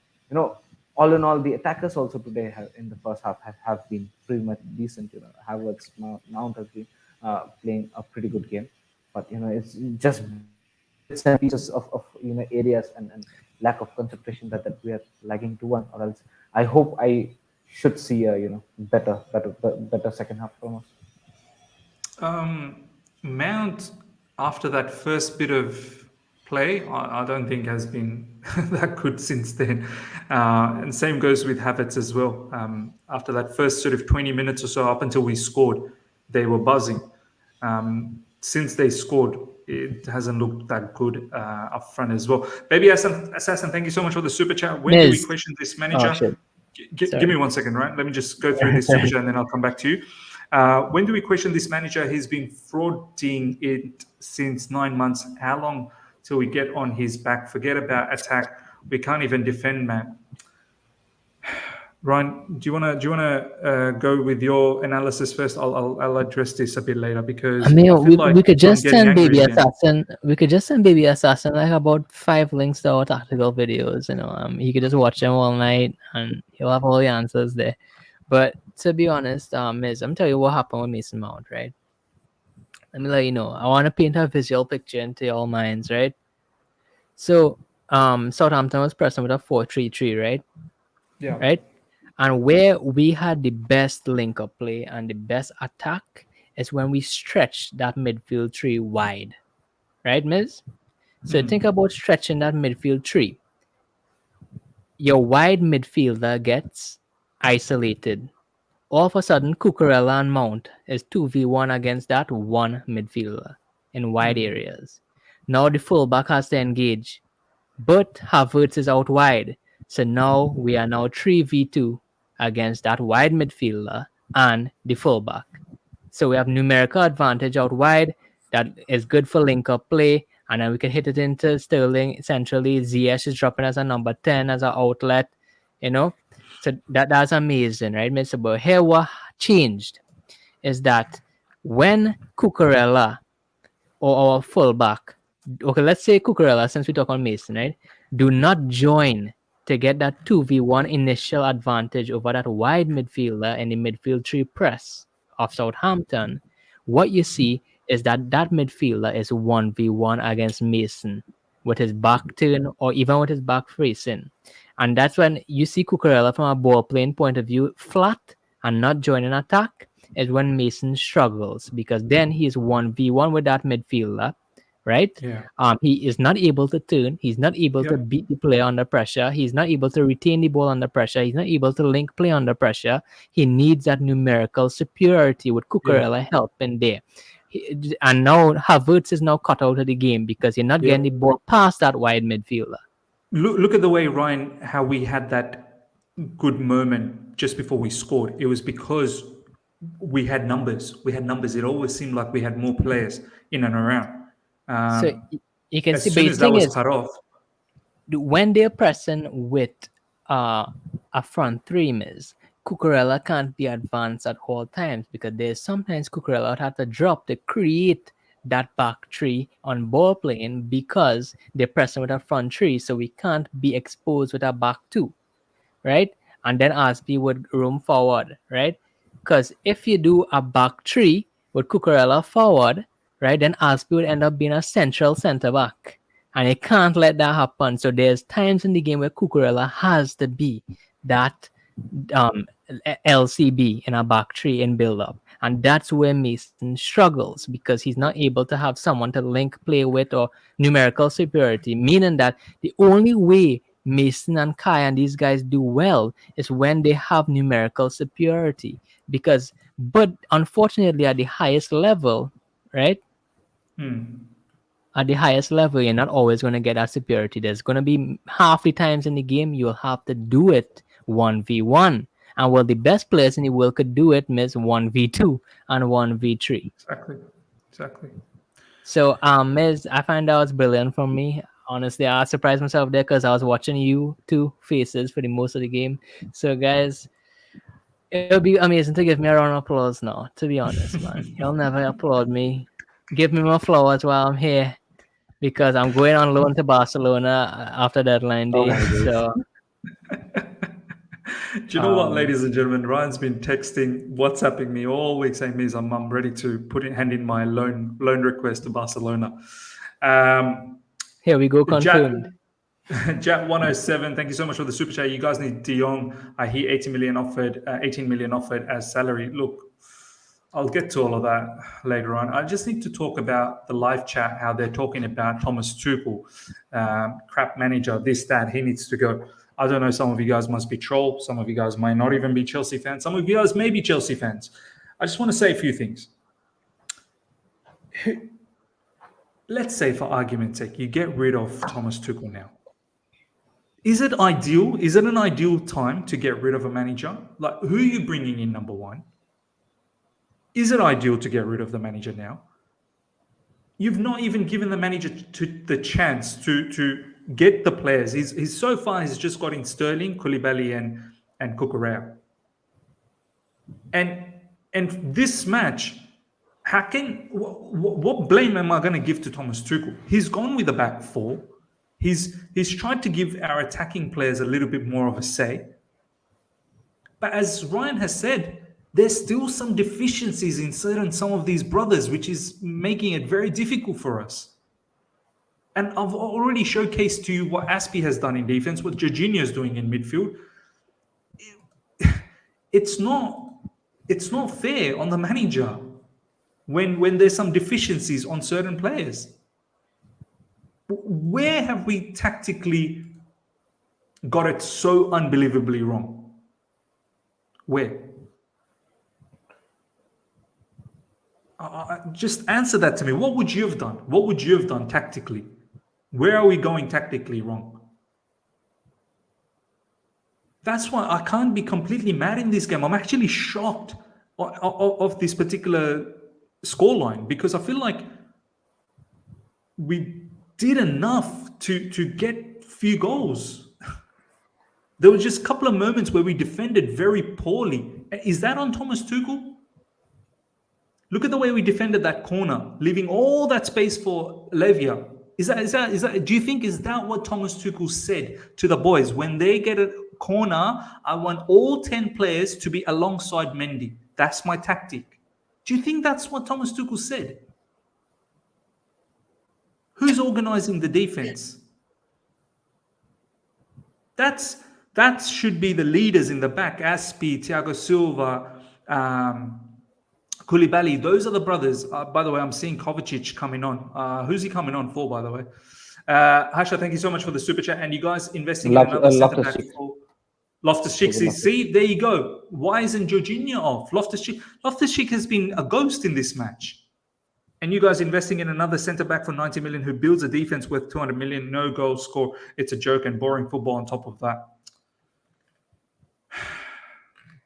in all, the attackers also today in the first half have been pretty much decent. Havertz, Mount has been playing a pretty good game, but it's just bits and pieces of areas and lack of concentration that we are lagging to one. Or else, I hope I should see a better second half from us. Mount, after that first bit of play, I don't think has been that good since then. And same goes with Havertz as well. After that first sort of 20 minutes or so, up until we scored, they were buzzing. Since they scored, it hasn't looked that good up front as well. Baby Assassin, thank you so much for the super chat. When do we question this manager? Give me 1 second, right? Let me just go through this super chat and then I'll come back to you. When do we question this manager? He's been frauding it since 9 months. How long till we get on his back? Forget about attack. We can't even defend, man. Ryan, do you wanna go with your analysis first? I'll address this a bit later, because I mean, we could just send Baby Assassin. We could just send Baby Assassin like about 5 links to our tactical videos. He could just watch them all night and he'll have all the answers there. But to be honest, Miz, I'm telling you what happened with Mason Mount, right? Let me let you know. I want to paint a visual picture into your minds, right? So, Southampton was pressing with a 4-3-3, right? Yeah. Right? And where we had the best link-up play and the best attack is when we stretched that midfield three wide. Right, Miz? So think about stretching that midfield three. Your wide midfielder gets isolated. All of a sudden, Cucurella and Mount is 2v1 against that one midfielder in wide areas. Now the fullback has to engage, but Havertz is out wide. So now we are 3v2 against that wide midfielder and the fullback. So we have numerical advantage out wide that is good for link-up play, and then we can hit it into Sterling centrally. Ziyech is dropping as a number 10 as an outlet, So that's amazing, right, Mr. But here what changed is that when Cucurella or our fullback, okay, let's say Cucurella, since we talk on Mason, right, do not join to get that 2v1 initial advantage over that wide midfielder in the midfield three press of Southampton, what you see is that midfielder is 1v1 against Mason with his back turned or even with his back facing. And that's when you see Cucurella from a ball playing point of view flat and not joining attack, is when Mason struggles, because then he's 1v1 with that midfielder, right? Yeah. He is not able to turn. He's not able to beat the player under pressure. He's not able to retain the ball under pressure. He's not able to link play under pressure. He needs that numerical superiority with Cucurella helping there. And now Havertz is now cut out of the game because you're not getting the ball past that wide midfielder. Look at the way, Ryan, how we had that good moment just before we scored. It was because we had numbers. It always seemed like we had more players in and around. So you can as see, soon but as that was cut off, when they're pressing with a front three, Miz, Cucurella can't be advanced at all times, because there's sometimes Cucurella would have to drop to create that back three on ball playing, because they're pressing with a front three, so we can't be exposed with a back two, right? And then Azpi would roam forward, right? Because if you do a back three with Cucurella forward, right, then Azpi would end up being a central centre back. And you can't let that happen. So there's times in the game where Cucurella has to be that LCB in a back three and build up. And that's where Mason struggles because he's not able to have someone to link play with or numerical superiority, meaning that the only way Mason and Kai and these guys do well is when they have numerical superiority. But unfortunately, at the highest level, right? At the highest level, you're not always going to get that superiority. There's going to be half the times in the game you'll have to do it 1v1. And well, the best players in the world could do it, miss 1v2 and 1v3. Exactly. So, Miz, I find that was brilliant for me. Honestly, I surprised myself there because I was watching you two faces for the most of the game. So, guys, it would be amazing to give me a round of applause now, to be honest, man. You'll never applaud me. Give me more flowers while I'm here because I'm going on loan to Barcelona after deadline day. Do you know what, ladies and gentlemen? Ryan's been WhatsApping me all week saying, "Miz, I'm ready to hand in my loan request to Barcelona." Here we go, confirmed. Jat 107, thank you so much for the super chat. You guys need De Jong. I hear 18 million offered as salary. Look, I'll get to all of that later on. I just need to talk about the live chat, how they're talking about Thomas Tuchel, crap manager, this, that, he needs to go. I don't know, some of you guys must be troll. Some of you guys might not even be Chelsea fans. Some of you guys may be Chelsea fans. I just want to say a few things. Let's say, for argument's sake, you get rid of Thomas Tuchel now. Is it ideal? Is it an ideal time to get rid of a manager? Like, who are you bringing in, number one? Is it ideal to get rid of the manager now? You've not even given the manager the chance to get the players. He's so far he's just got in Sterling, Koulibaly, and Cucurella. And this match, what blame am I going to give to Thomas Tuchel? He's gone with the back four. He's tried to give our attacking players a little bit more of a say. But as Ryan has said, there's still some deficiencies in some of these brothers, which is making it very difficult for us. And I've already showcased to you what Aspi has done in defense, what Jorginho is doing in midfield. It's not fair on the manager when there's some deficiencies on certain players. Where have we tactically got it so unbelievably wrong? Where? Just answer that to me. What would you have done? What would you have done tactically? Where are we going tactically wrong? That's why I can't be completely mad in this game. I'm actually shocked of this particular scoreline because I feel like we did enough to get few goals. There were just a couple of moments where we defended very poorly. Is that on Thomas Tuchel? Look at the way we defended that corner, leaving all that space for Levia. Is that? Do you think is that what Thomas Tuchel said to the boys when they get a corner? I want all 10 players to be alongside Mendy. That's my tactic. Do you think that's what Thomas Tuchel said? Who's organizing the defense? That should be the leaders in the back. Aspi, Thiago Silva, Koulibaly. Those are the brothers. By the way, I'm seeing Kovacic coming on. Who's he coming on for, by the way? Hasha, thank you so much for the super chat. And you guys investing in another centre back for Loftus-Cheek. See, there you go. Why isn't Jorginho off? Loftus-Cheek has been a ghost in this match. And you guys investing in another centre-back for 90 million who builds a defense worth 200 million, no goal score. It's a joke and boring football on top of that.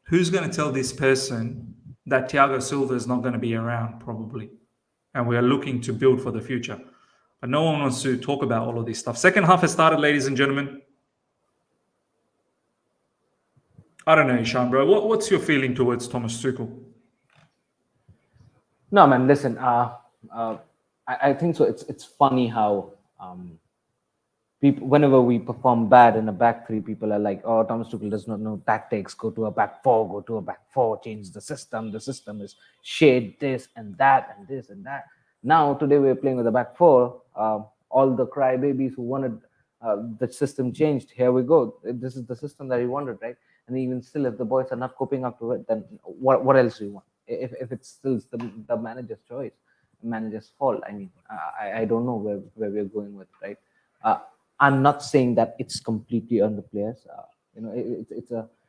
Who's going to tell this person that Thiago Silva is not going to be around, probably? And we are looking to build for the future. But no one wants to talk about all of this stuff. Second half has started, ladies and gentlemen. I don't know, Ishan, bro. What's your feeling towards Thomas Tuchel? No, man, listen. I think so. It's funny how people, whenever we perform bad in a back three, people are like, "Oh, Thomas Tuchel does not know tactics. Go to a back four. Go to a back four. Change the system. The system is shade this and that and this and that." Now today we're playing with a back four. All all the crybabies who wanted the system changed. Here we go. This is the system that he wanted, right? And even still, if the boys are not coping up to it, then what else do you want? If it's still the manager's choice, manager's fault. I mean, I don't know where we're going with, right? I'm not saying that it's completely on the players.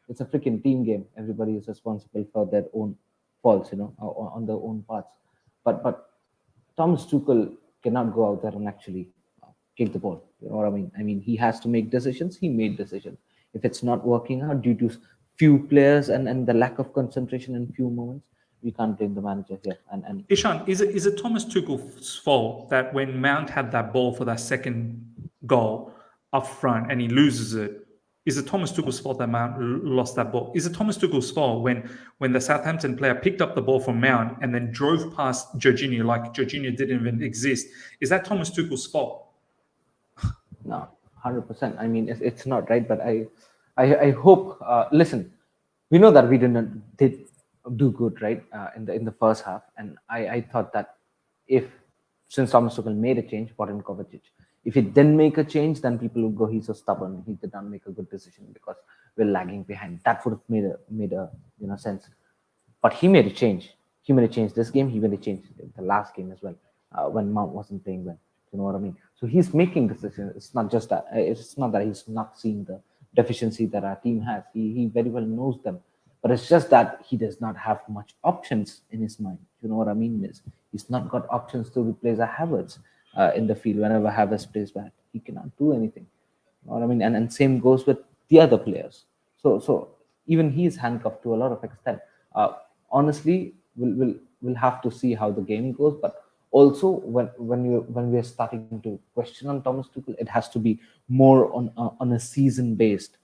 It's a freaking team game. Everybody is responsible for their own faults, on their own parts. But Thomas Tuchel cannot go out there and actually kick the ball. You know what I mean? I mean, he has to make decisions. He made decisions. If it's not working out due to few players and the lack of concentration in few moments, we can't blame the manager here. And Ishan, is it Thomas Tuchel's fault that when Mount had that ball for that second goal up front and he loses it, is it Thomas Tuchel's fault that Mount lost that ball? Is it Thomas Tuchel's fault when the Southampton player picked up the ball from Mount and then drove past Jorginho like Jorginho didn't even exist? Is that Thomas Tuchel's fault? No, 100%. I mean, it's not, right? But I hope. Listen, we know that we did do good, right? In the first half, and I thought that since Thomas Tuchel made a change, brought in Kovacic. If he didn't make a change, then people would go, he's so stubborn. He did not make a good decision because we're lagging behind. That would have made a sense. But he made a change. He made a change this game. He made a change the last game as well when Mount wasn't playing well. You know what I mean? So he's making decisions. It's not just that. It's not that he's not seeing the deficiency that our team has. He very well knows them. But it's just that he does not have much options in his mind. You know what I mean? He's not got options to replace a Havertz in the field whenever Havertz plays back. He cannot do anything. You know what I mean? And same goes with the other players. So even he is handcuffed to a lot of extent. Honestly, we'll have to see how the game goes. But also, when we're starting to question on Thomas Tuchel, it has to be more on a season based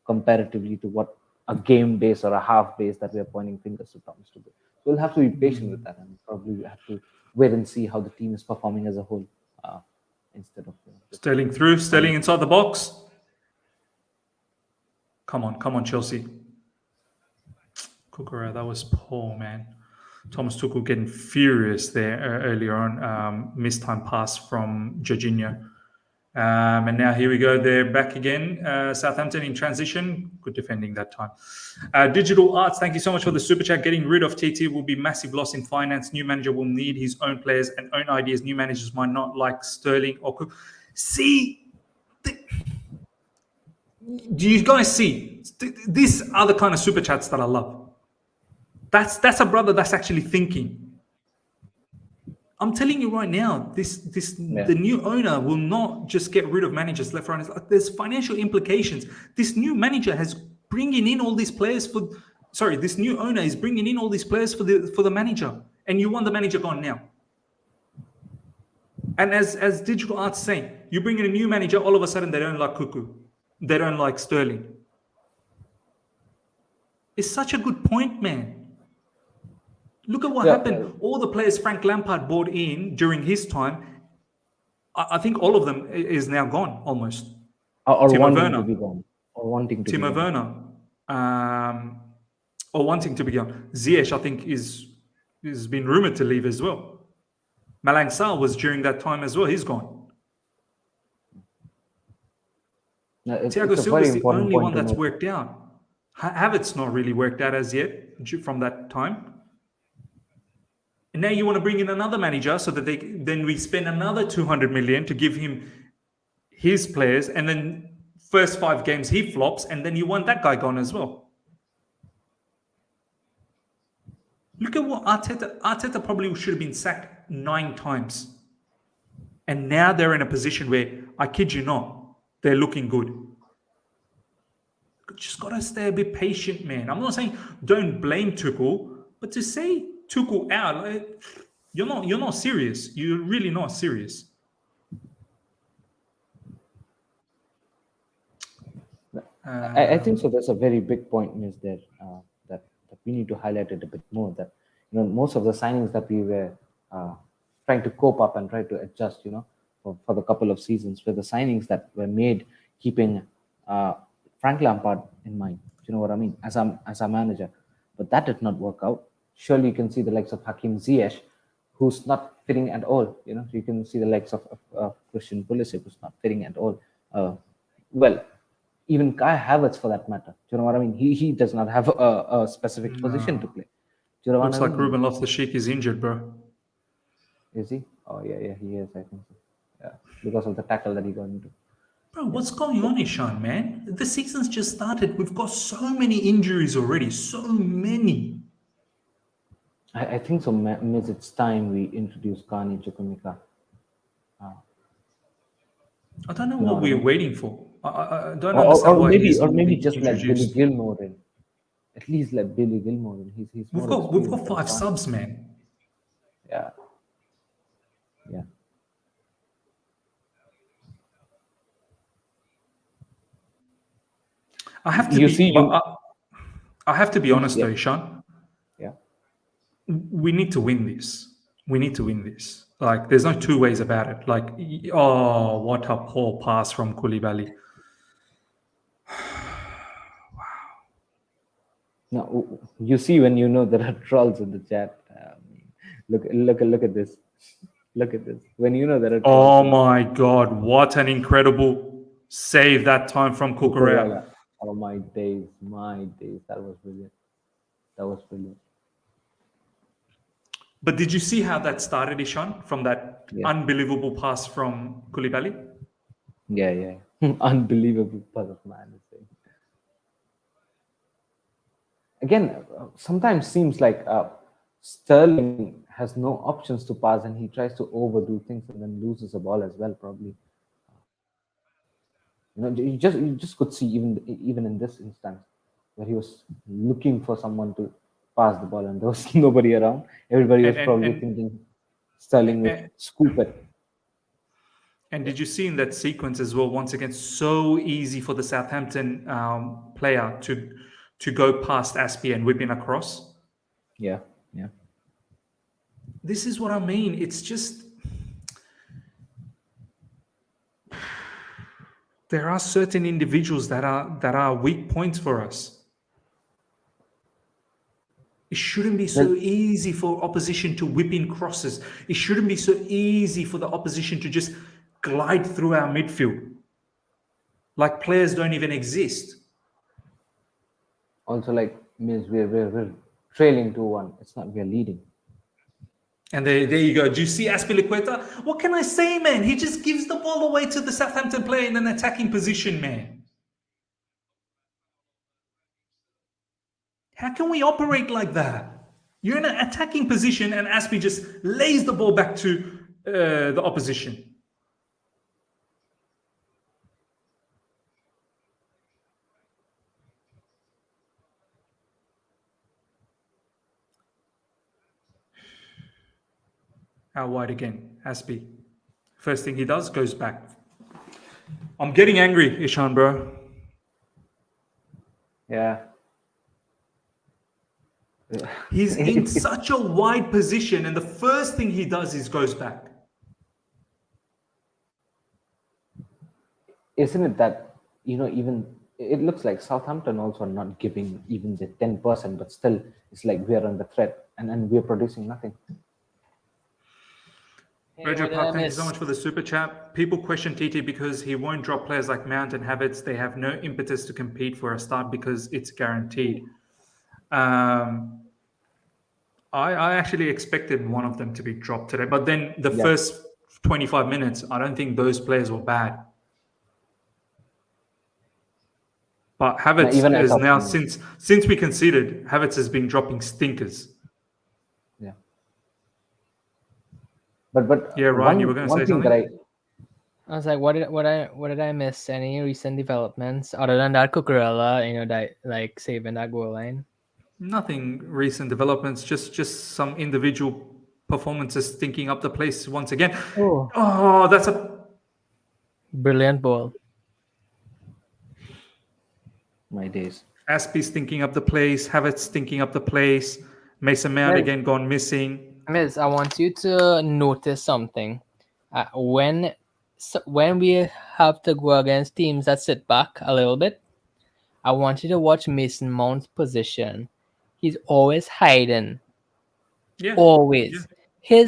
comparatively to what a game base or a half base that we are pointing fingers to Thomas Tuchel. So we'll have to be patient with that, and probably have to wait and see how the team is performing as a whole, instead of Sterling inside the box. Come on, Chelsea. Cucurella, that was poor, man. Thomas Tuchel getting furious there earlier on. Missed time pass from Jorginho. And now here we go. They're back again. Southampton in transition. Good defending that time. Digital Arts, thank you so much for the super chat. Getting rid of TT will be massive loss in finance. New manager will need his own players and own ideas. New managers might not like Sterling or Cook. See, do you guys see? These are the kind of super chats that I love. That's a brother that's actually thinking. I'm telling you right now, the new owner will not just get rid of managers left, right. There's financial implications. This new manager has bringing in all these players this new owner is bringing in all these players for the manager, and you want the manager gone now. And as Digital Arts saying, you bring in a new manager, all of a sudden they don't like Cuckoo, they don't like Sterling. It's such a good point, man. Look at what happened. All the players Frank Lampard brought in during his time, I think all of them is now gone almost. Or wanting to be gone. Or wanting to Timo be Werner. Or wanting to be gone. Ziyech, I think, is been rumoured to leave as well. Malang Sarr was during that time as well. He's gone. Thiago Silva is the only one that's worked out. Havertz not really worked out as yet from that time. And now you want to bring in another manager so that then we spend another 200 million to give him his players, and then first 5 games he flops, and then you want that guy gone as well. Look at what Arteta probably should have been sacked 9 times. And now they're in a position where, I kid you not, they're looking good. Just got to stay a bit patient, man. I'm not saying don't blame Tuchel, but to say Tuchel out, you're not serious. You're really not serious. I think so. That's a very big point, Miss, there that we need to highlight it a bit more. That most of the signings that we were trying to cope up and try to adjust, for the couple of seasons, were the signings that were made keeping Frank Lampard in mind. You know what I mean? As a manager, but that did not work out. Surely you can see the likes of Hakim Ziyech, who's not fitting at all. You can see the likes of Christian Pulisic, who's not fitting at all. Well, even Kai Havertz for that matter. Do you know what I mean? He does not have a specific position to play. Do you know Looks what I like mean? Ruben Loftus-Cheek is injured, bro. Is he? Oh yeah, he is. I think so. Yeah, because of the tackle that he got into. Bro, what's going on, Ishan, man? The season's just started. We've got so many injuries already. So many. I think so. Miss, it's time we introduce Kani Chukwuemeka. I don't know what we're waiting for. I don't Or understand why he's maybe being just let Billy introduced. Gilmour in. At least let Billy Gilmour in. He's We've more got experienced 5 than Kani. subs, man. Yeah. I have to I have to be honest though, Ishan. Yeah. We need to win this. We need to win this. Like, there's no two ways about it. Like, oh, what a poor pass from Koulibaly. Now you see when you know there are trolls in the chat. Look at this. Look at this. When you know there are trolls. Oh my God! What an incredible save that time from Cucurella. Oh my days! That was brilliant. But did you see how that started, Ishan? From that unbelievable pass from Koulibaly? Yeah. Unbelievable pass of man. Again, sometimes seems like Sterling has no options to pass, and he tries to overdo things and then loses the ball as well. Probably, you just could see even in this instance where he was looking for someone to pass the ball, and there was nobody around. Everybody was probably thinking Sterling would scoop it. And did you see in that sequence as well? Once again, so easy for the Southampton player to go past Azpi and whip in across. Yeah. This is what I mean. It's just there are certain individuals that are weak points for us. It shouldn't be so easy for opposition to whip in crosses. It shouldn't be so easy for the opposition to just glide through our midfield. Like players don't even exist. Also, like, means we're trailing 2-1. It's not we're leading. And there you go. Do you see Azpilicueta? What can I say, man? He just gives the ball away to the Southampton player in an attacking position, man. How can we operate like that? You're in an attacking position and Azpi just lays the ball back to the opposition. Out wide again, Azpi. First thing he does, goes back. I'm getting angry, Ishan, bro. Yeah. He's in such a wide position, and the first thing he does is goes back. Isn't it that, even it looks like Southampton also not giving even the 10%, but still it's like we're on the threat and we're producing nothing. Roger Park, thank you so much for the super chat. People question TT because he won't drop players like Mount and Havertz. They have no impetus to compete for a start because it's guaranteed. I actually expected one of them to be dropped today, but then the first 25 minutes, I don't think those players were bad. But Havertz is now, since we conceded, Havertz has been dropping stinkers. Yeah. But yeah, Ryan, you were going to say something? I was like, what did I miss? Any recent developments other than that Cucurella, that like saving that goal line? Nothing recent developments, just some individual performances stinking up the place once again. Oh, that's a brilliant ball. My days. Azpi stinking up the place, Havertz stinking up the place, Mason Mount again gone missing. Miss, I want you to notice something. When we have to go against teams that sit back a little bit, I want you to watch Mason Mount's position. He's always hiding. Yeah. Always. Yeah.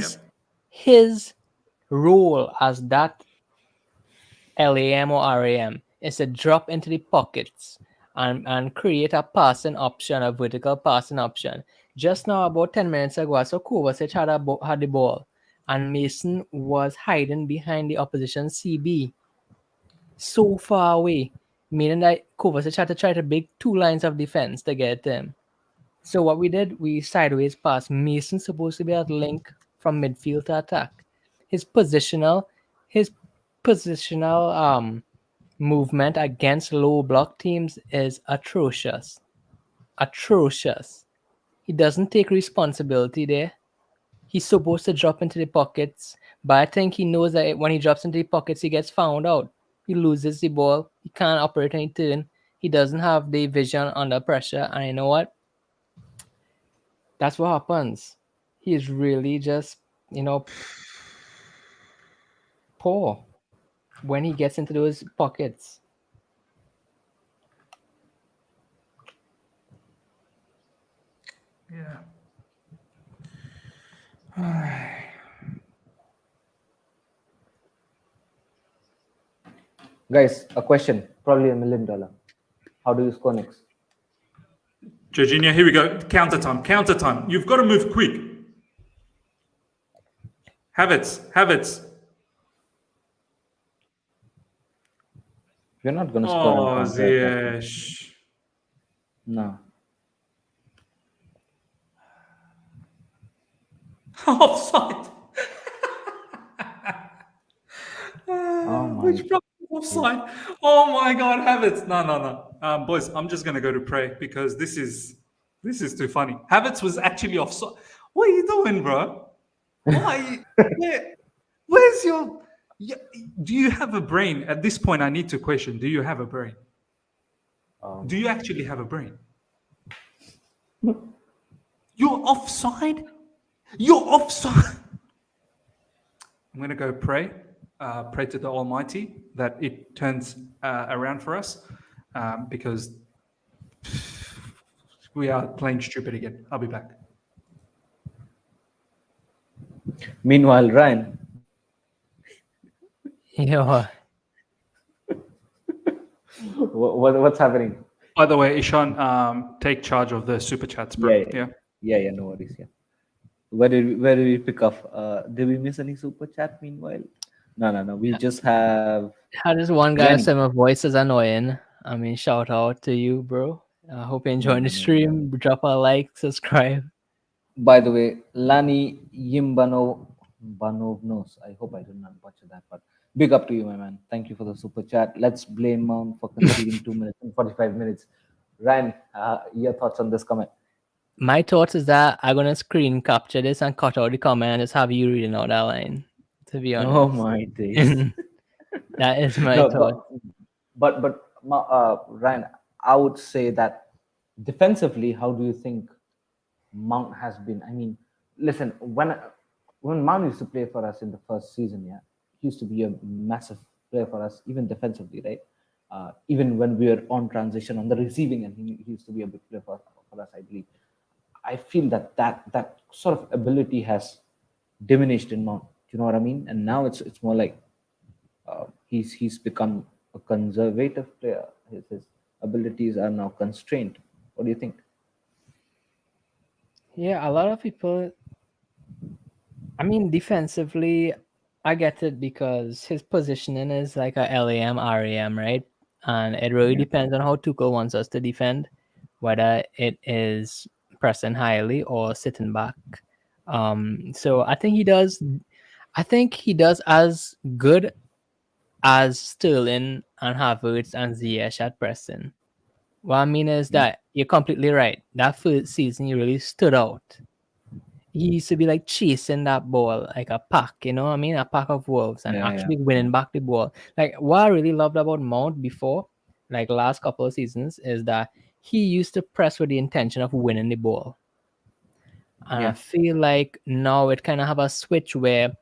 his role as that LAM or RAM is to drop into the pockets and create a passing option, a vertical passing option. Just now, about 10 minutes ago, I saw Kovacic had the ball, and Mason was hiding behind the opposition CB, so far away, meaning that Kovacic had to try to break 2 lines of defense to get to him. So what we did, we sideways passed. Mason supposed to be at link from midfield to attack. His positional movement against low block teams is atrocious. Atrocious. He doesn't take responsibility there. He's supposed to drop into the pockets, but I think he knows that when he drops into the pockets, he gets found out. He loses the ball. He can't operate any turn. He doesn't have the vision under pressure. And you know what? That's what happens. He is really just, poor when he gets into those pockets. Yeah. Guys, a question, probably $1 million. How do you score next? Jorginho, here we go. Counter time. You've got to move quick. Havertz. You're not going to score on counter. Ziyech. No. Offside. Which offside? Oh my God, Havertz. No. Boys, I'm just gonna go to pray because this is too funny. Havertz was actually offside. What are you doing, bro? Why? Where's your? Do you have a brain? At this point, I need to question: do you have a brain? Do you actually have a brain? You're offside. I'm gonna go pray. Pray to the Almighty that it turns around for us because we are playing stupid again. I'll be back. Meanwhile, Ryan. Yeah. What's happening? By the way, Ishan, take charge of the super chats, bro. Yeah. No worries. Yeah. Where did we pick up? Did we miss any super chat meanwhile? No. We just have. How does one guy say my voice is annoying? I mean, shout out to you, bro. I hope you're enjoying the stream. Drop a like, subscribe. By the way, Lani Banovnos. I hope I did not butcher that, but big up to you, my man. Thank you for the super chat. Let's blame Mount for conceding 2 minutes and 45 minutes. Ryan, your thoughts on this comment? My thoughts is that I'm gonna screen capture this and cut out the comment and just have you reading out that line. To be honest. Oh my days. That is my thought. But Ryan, I would say that defensively, how do you think Mount has been? I mean, listen, when Mount used to play for us in the first season, he used to be a massive player for us, even defensively, right? Even when we were on transition on the receiving end, he used to be a big player for us, I believe. I feel that sort of ability has diminished in Mount. Do you know what I mean? And now it's more like he's become a conservative player. His abilities are now constrained. What do you think? Yeah, a lot of people. I mean, defensively, I get it because his positioning is like a LAM, RAM, right? And it really depends on how Tuchel wants us to defend, whether it is pressing highly or sitting back. So I think he does as good as Sterling and Havertz and Ziyech at pressing. What I mean is that you're completely right. That first season, he really stood out. He used to be like chasing that ball like a pack, you know what I mean? A pack of wolves and actually winning back the ball. Like what I really loved about Mount before, like last couple of seasons, is that he used to press with the intention of winning the ball. And I feel like now it kind of have a switch where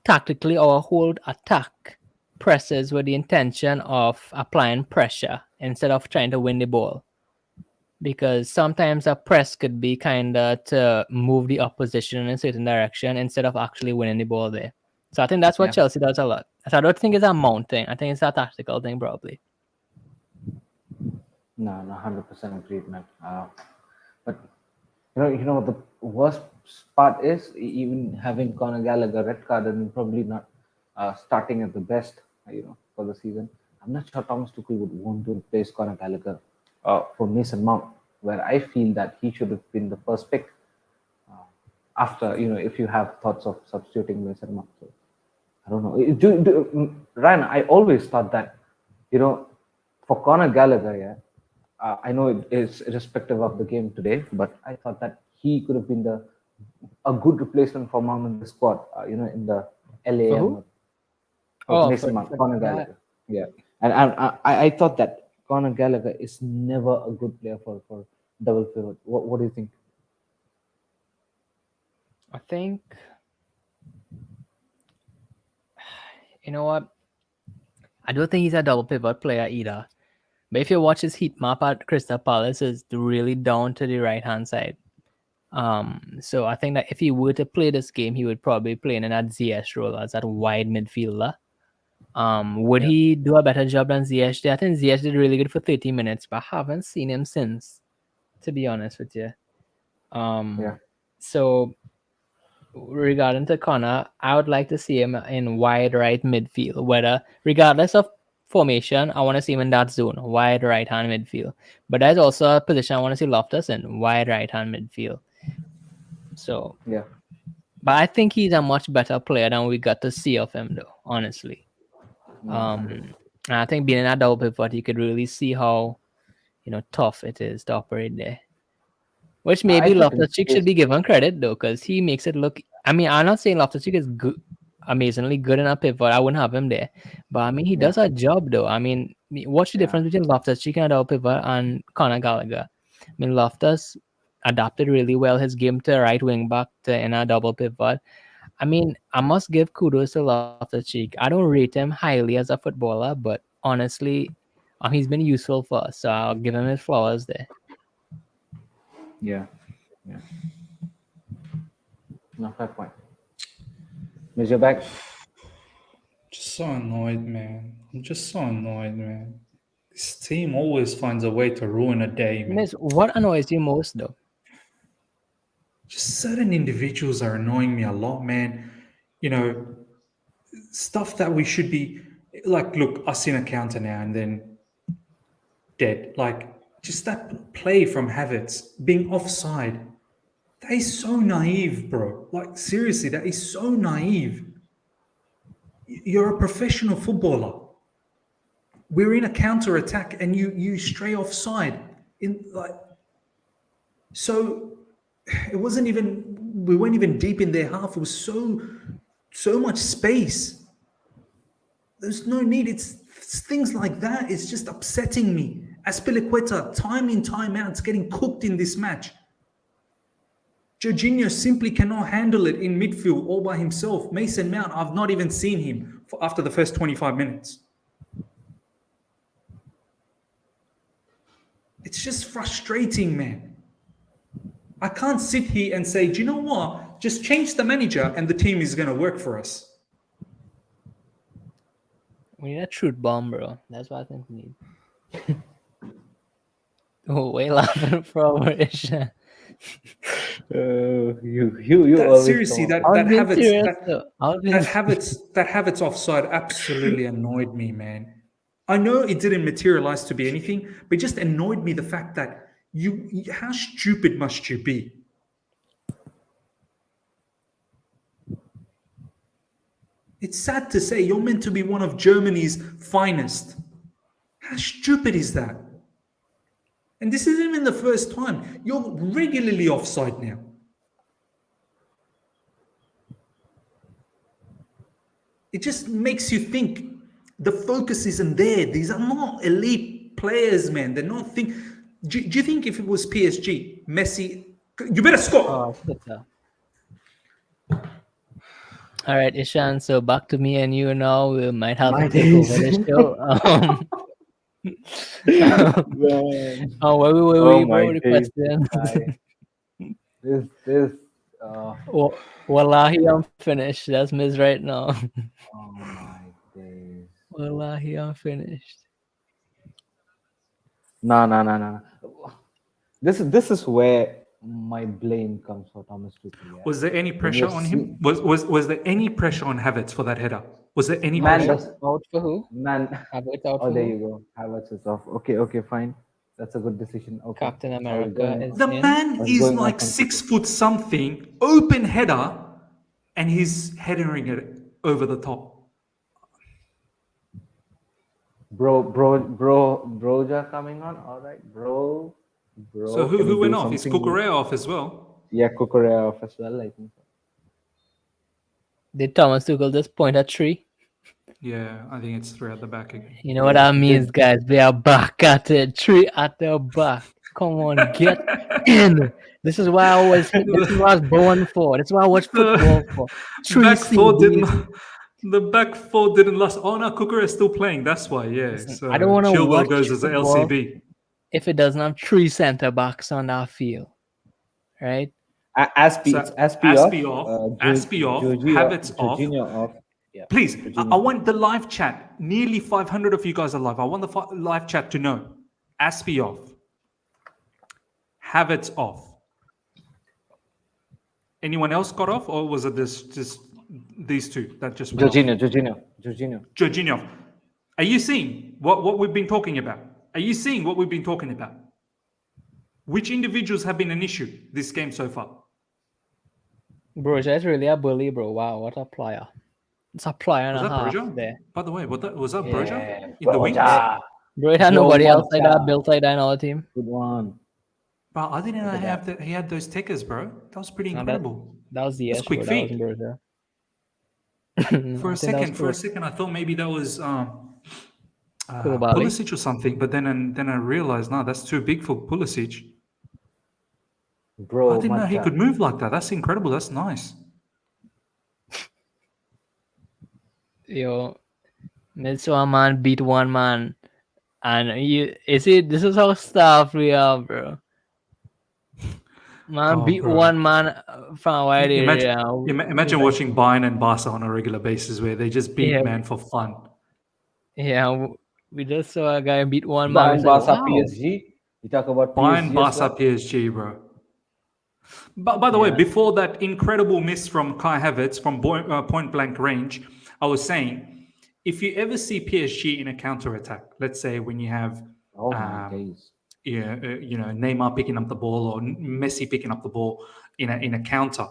tactically our whole attack presses with the intention of applying pressure instead of trying to win the ball. because sometimes a press could be kind of to move the opposition in a certain direction instead of actually winning the ball there. So I think that's what Chelsea does a lot. So I don't think it's a mount thing. I think it's a tactical thing probably. No, 100% agreed, man. But you know what the worst part is? Even having Conor Gallagher red card and probably not starting at the best, for the season. I'm not sure Thomas Tuchel would want to replace Conor Gallagher for Mason Mount, where I feel that he should have been the first pick. After if you have thoughts of substituting Mason Mount, so, I don't know. Ryan, I always thought that for Conor Gallagher, I know it is irrespective of the game today, but I thought that he could have been a good replacement for Mount in the squad. In the LAM. Mason Mount, Conor Gallagher. Yeah, and I thought that Conor Gallagher is never a good player for double pivot. What do you think? I think, you know what? I don't think he's a double pivot player either. But if you watch his heat map at Crystal Palace, it's really down to the right hand side. So I think that if he were to play this game, he would probably play in that Ziyech role as that wide midfielder. Would he do a better job than Ziyech did? I think Ziyech did really good for 30 minutes, but I haven't seen him since, to be honest with you. So regarding to Connor, I would like to see him in wide right midfield, whether regardless of formation, I want to see him in that zone, wide right hand midfield. But there's also a position I want to see Loftus in, wide right hand midfield. So but I think he's a much better player than we got to see of him, though, honestly. And I think being in a double pivot, you could really see how tough it is to operate there. Which maybe Loftus-Cheek should be given credit, though, because he makes it look. I mean, I'm not saying Loftus-Cheek is good, amazingly good in a pivot. I wouldn't have him there, but I mean, he does a job, though. I mean, what's the difference between Loftus-Cheek and a double pivot and Conor Gallagher? I mean, Loftus adapted really well his game to right wing back to in a double pivot. I mean, I must give kudos to Loftus-Cheek. I don't rate him highly as a footballer, but honestly, he's been useful for us, so I'll give him his flowers there. Yeah. No, fair point. Miss your back. Just so annoyed, man. I'm just so annoyed, man. This team always finds a way to ruin a day, man. Miss, what annoys you most, though? Just certain individuals are annoying me a lot, man. Stuff that we should be like, look, us in a counter now and then dead. Like, just that play from Havertz being offside. That is so naive, bro. Like, seriously, that is so naive. You're a professional footballer. We're in a counter attack and you stray offside. So it wasn't even, we weren't even deep in their half. It was so much space. There's no need. It's things like that. It's just upsetting me. Azpilicueta, time in, time out, it's getting cooked in this match. Jorginho simply cannot handle it in midfield all by himself. Mason Mount, I've not even seen him after the first 25 minutes. It's just frustrating, man. I can't sit here and say, do you know what? Just change the manager and the team is going to work for us. We need a truth bomb, bro. That's what I think we need. Oh, way laughing for Isha. You seriously, that Havertz offside absolutely annoyed me, man. I know it didn't materialize to be anything, but it just annoyed me the fact that how stupid must you be? It's sad to say you're meant to be one of Germany's finest. How stupid is that? And this isn't even the first time. You're regularly offside now. It just makes you think the focus isn't there. These are not elite players, man. They're not think. Do you think if it was PSG, Messi, you better score? All right, Ishan. So back to me and you now. We might have to take over the show. Man. Oh, wait, Oh bro. my The days, question. this. Wallahi, I'm finished. That's Miz right now. Oh my days. Wallahi, I'm finished. No. This is where my blame comes for Thomas Tuchel. Yeah. Was there any When pressure you've on seen- him? Was there any pressure on Havertz for that header? Was there any Man, pressure? that's Out for who? man. Havertz out Oh, for there who? you go. Havertz is off. Okay, fine. That's a good decision. Okay. Captain I was America going is off- The in. man was is going like off on 6 foot something, open header, and he's headering it over the top. Broja coming on. All right, bro. So can who you went do off? Is something? Cucurella off as well? Yeah, Cucurella off as well. I think. Did Thomas Tuchel just point at 3? Yeah, I think it's 3 at the back again. You know what that means, guys? We are back at it. 3 at the back. Come on, get in. This is why I always. This is what I was born for. This is why I watch football for. 3 Back four CDs. didn't. The back four didn't last. Oh no, Cucurella is still playing. That's why. Yeah. Listen, So I don't wanna Chilwell watch goes as a football. LCB. If it doesn't have 3 centre backs on that field, right? Aspi So, Aspi off, Aspi off, Havertz off. Jorginho off. Yeah. Please, Jorginho. I want the live chat. Nearly 500 of you guys are live. I want the live chat to know. Aspi off. Havertz off. Anyone else got off, or was it just these two that just went off? Jorginho. Jorginho. Are you seeing what we've been talking about? Are you seeing what we've been talking about? Which individuals have been an issue this game so far? Broja is really a bully, bro. Wow, what a player. It's a player and Was a that half Broja? there. By the way, was that Broja Yeah, in the wings? Broja. Bro, it had Yo, nobody else like that Watcha. built like that in our team. Good one. Bro, I didn't know Look at he had those tickers, bro. That was pretty No, incredible. That was the That's quick bro. That feet. wasn't Broja. For a second, I thought maybe that was Koulibaly. Pulisic or something. But then I realized, no, that's too big for Pulisic. Bro, I didn't know he Matcha. could move like that. That's incredible. That's nice. Yo, this one man beat one man, and this is how staff we are, bro. Man Oh, beat bro. one man from a wide Imagine, area. imagine watching Bayern and Barca on a regular basis where they just beat Yeah. man for fun. Yeah, we just saw a guy beat one man. Bayern, We said, Barca, wow. PSG. You talk about Bayern, PSG as Barca, well? PSG, bro. But by the way, before that incredible miss from Kai Havertz from point blank range, I was saying, if you ever see PSG in a counter attack, let's say when you have Oh my days. Neymar picking up the ball or Messi picking up the ball in a counter,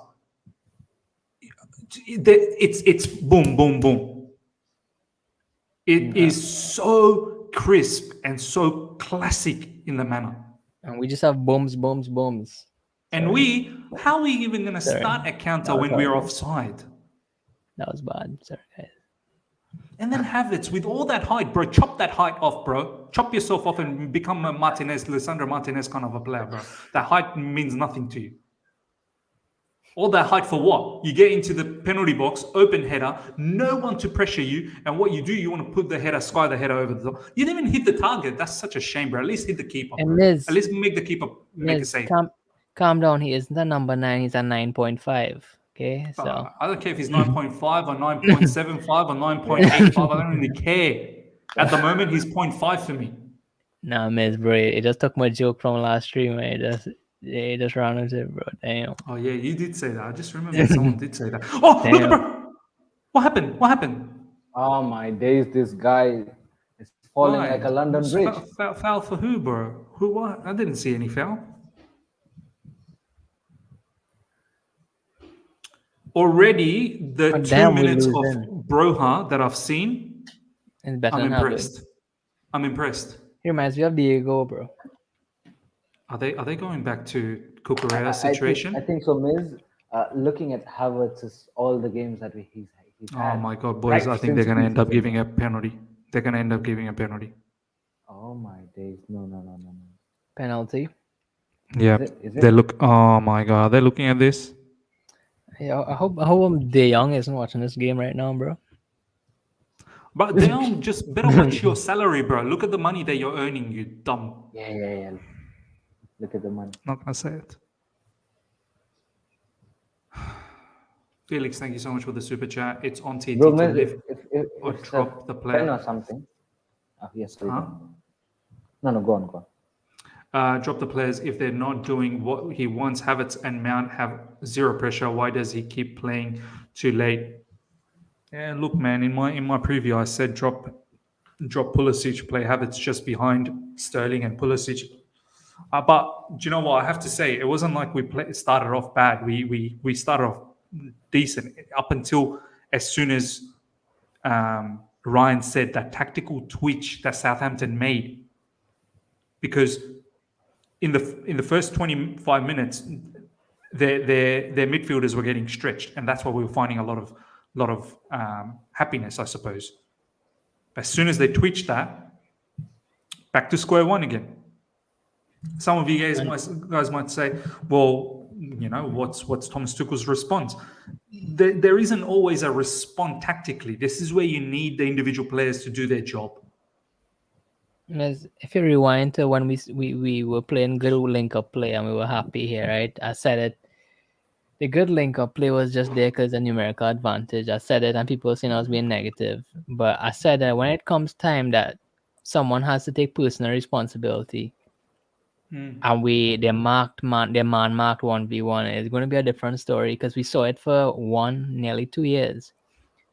it's boom, boom, boom. It is so crisp and so classic in the manner. And we just have bombs. And how are we even going to start a counter when we're offside? That was bad. Sorry, guys. And then Havertz with all that height, bro. Chop that height off, bro. Chop yourself off and become a Lisandro Martinez kind of a player, bro. That height means nothing to you. All that height for what? You get into the penalty box, open header, no one to pressure you, and what you do, you want to put the header, sky the header over the top. You didn't even hit the target. That's such a shame, bro. At least hit the keeper. And Bro. Miz, At least make the keeper make a Miz, save. calm down. He isn't a number 9. He's a 9.5. Okay, so I don't care if he's 9.5 or 9.75 or 9.85. I don't really care. At the moment, he's 0.5 for me. nah, Miz, bro. It just took my joke from last stream. It just ran into it, bro. Damn. Oh, yeah, you did say that. I just remember someone did say that. Oh, Damn. look, bro. What happened? Oh my days, this guy is falling Why? like a London bridge. Foul for who, bro? Who? What? I didn't see any foul. Already, the Oh, 2 damn, we minutes lose of then. Broja that I've seen, It's better I'm than impressed. Havertz. He reminds me of Diego, bro. Are they going back to Cucurella situation? I think so, Miz. Looking at Havertz, all the games that he's Oh had. my God, boys! Right I think they're since going to end up preseason. giving a penalty. They're going to end up giving a penalty. Oh my days. No. Penalty. Yeah, Is it? they look. Oh my God, they're looking at this. Yeah, I hope De Jong isn't watching this game right now, bro. But damn, just better watch your salary, bro. Look at the money that you're earning, you dumb. Yeah. Look at the money. Not gonna say it. Felix, thank you so much for the super chat. It's on TT Bro, to man, lift if or it's drop the pen player. or something. Oh, yes, sorry. Huh? No, go on. Drop the players if they're not doing what he wants. Havertz and Mount have zero pressure. Why does he keep playing too late? Yeah, look, man. In my preview, I said drop Pulisic, play Havertz just behind Sterling and Pulisic. But do you know what I have to say? It wasn't like we started off bad. We started off decent up until as soon as Ryan said that tactical twitch that Southampton made, because in the first 25 minutes, their midfielders were getting stretched, and that's why we were finding a lot of happiness, I suppose. As soon as they twitched that, back to square one again. Some of you guys might say, well, you know, what's Thomas Tuchel's response? There isn't always a response tactically. This is where you need the individual players to do their job. If you rewind to when we were playing good link-up play and we were happy here, right? I said it. The good link-up play was just there because the numerical advantage. I said it and people were saying I was being negative. But I said that when it comes time that someone has to take personal responsibility, and their man marked 1v1, it's going to be a different story because we saw it for nearly 2 years.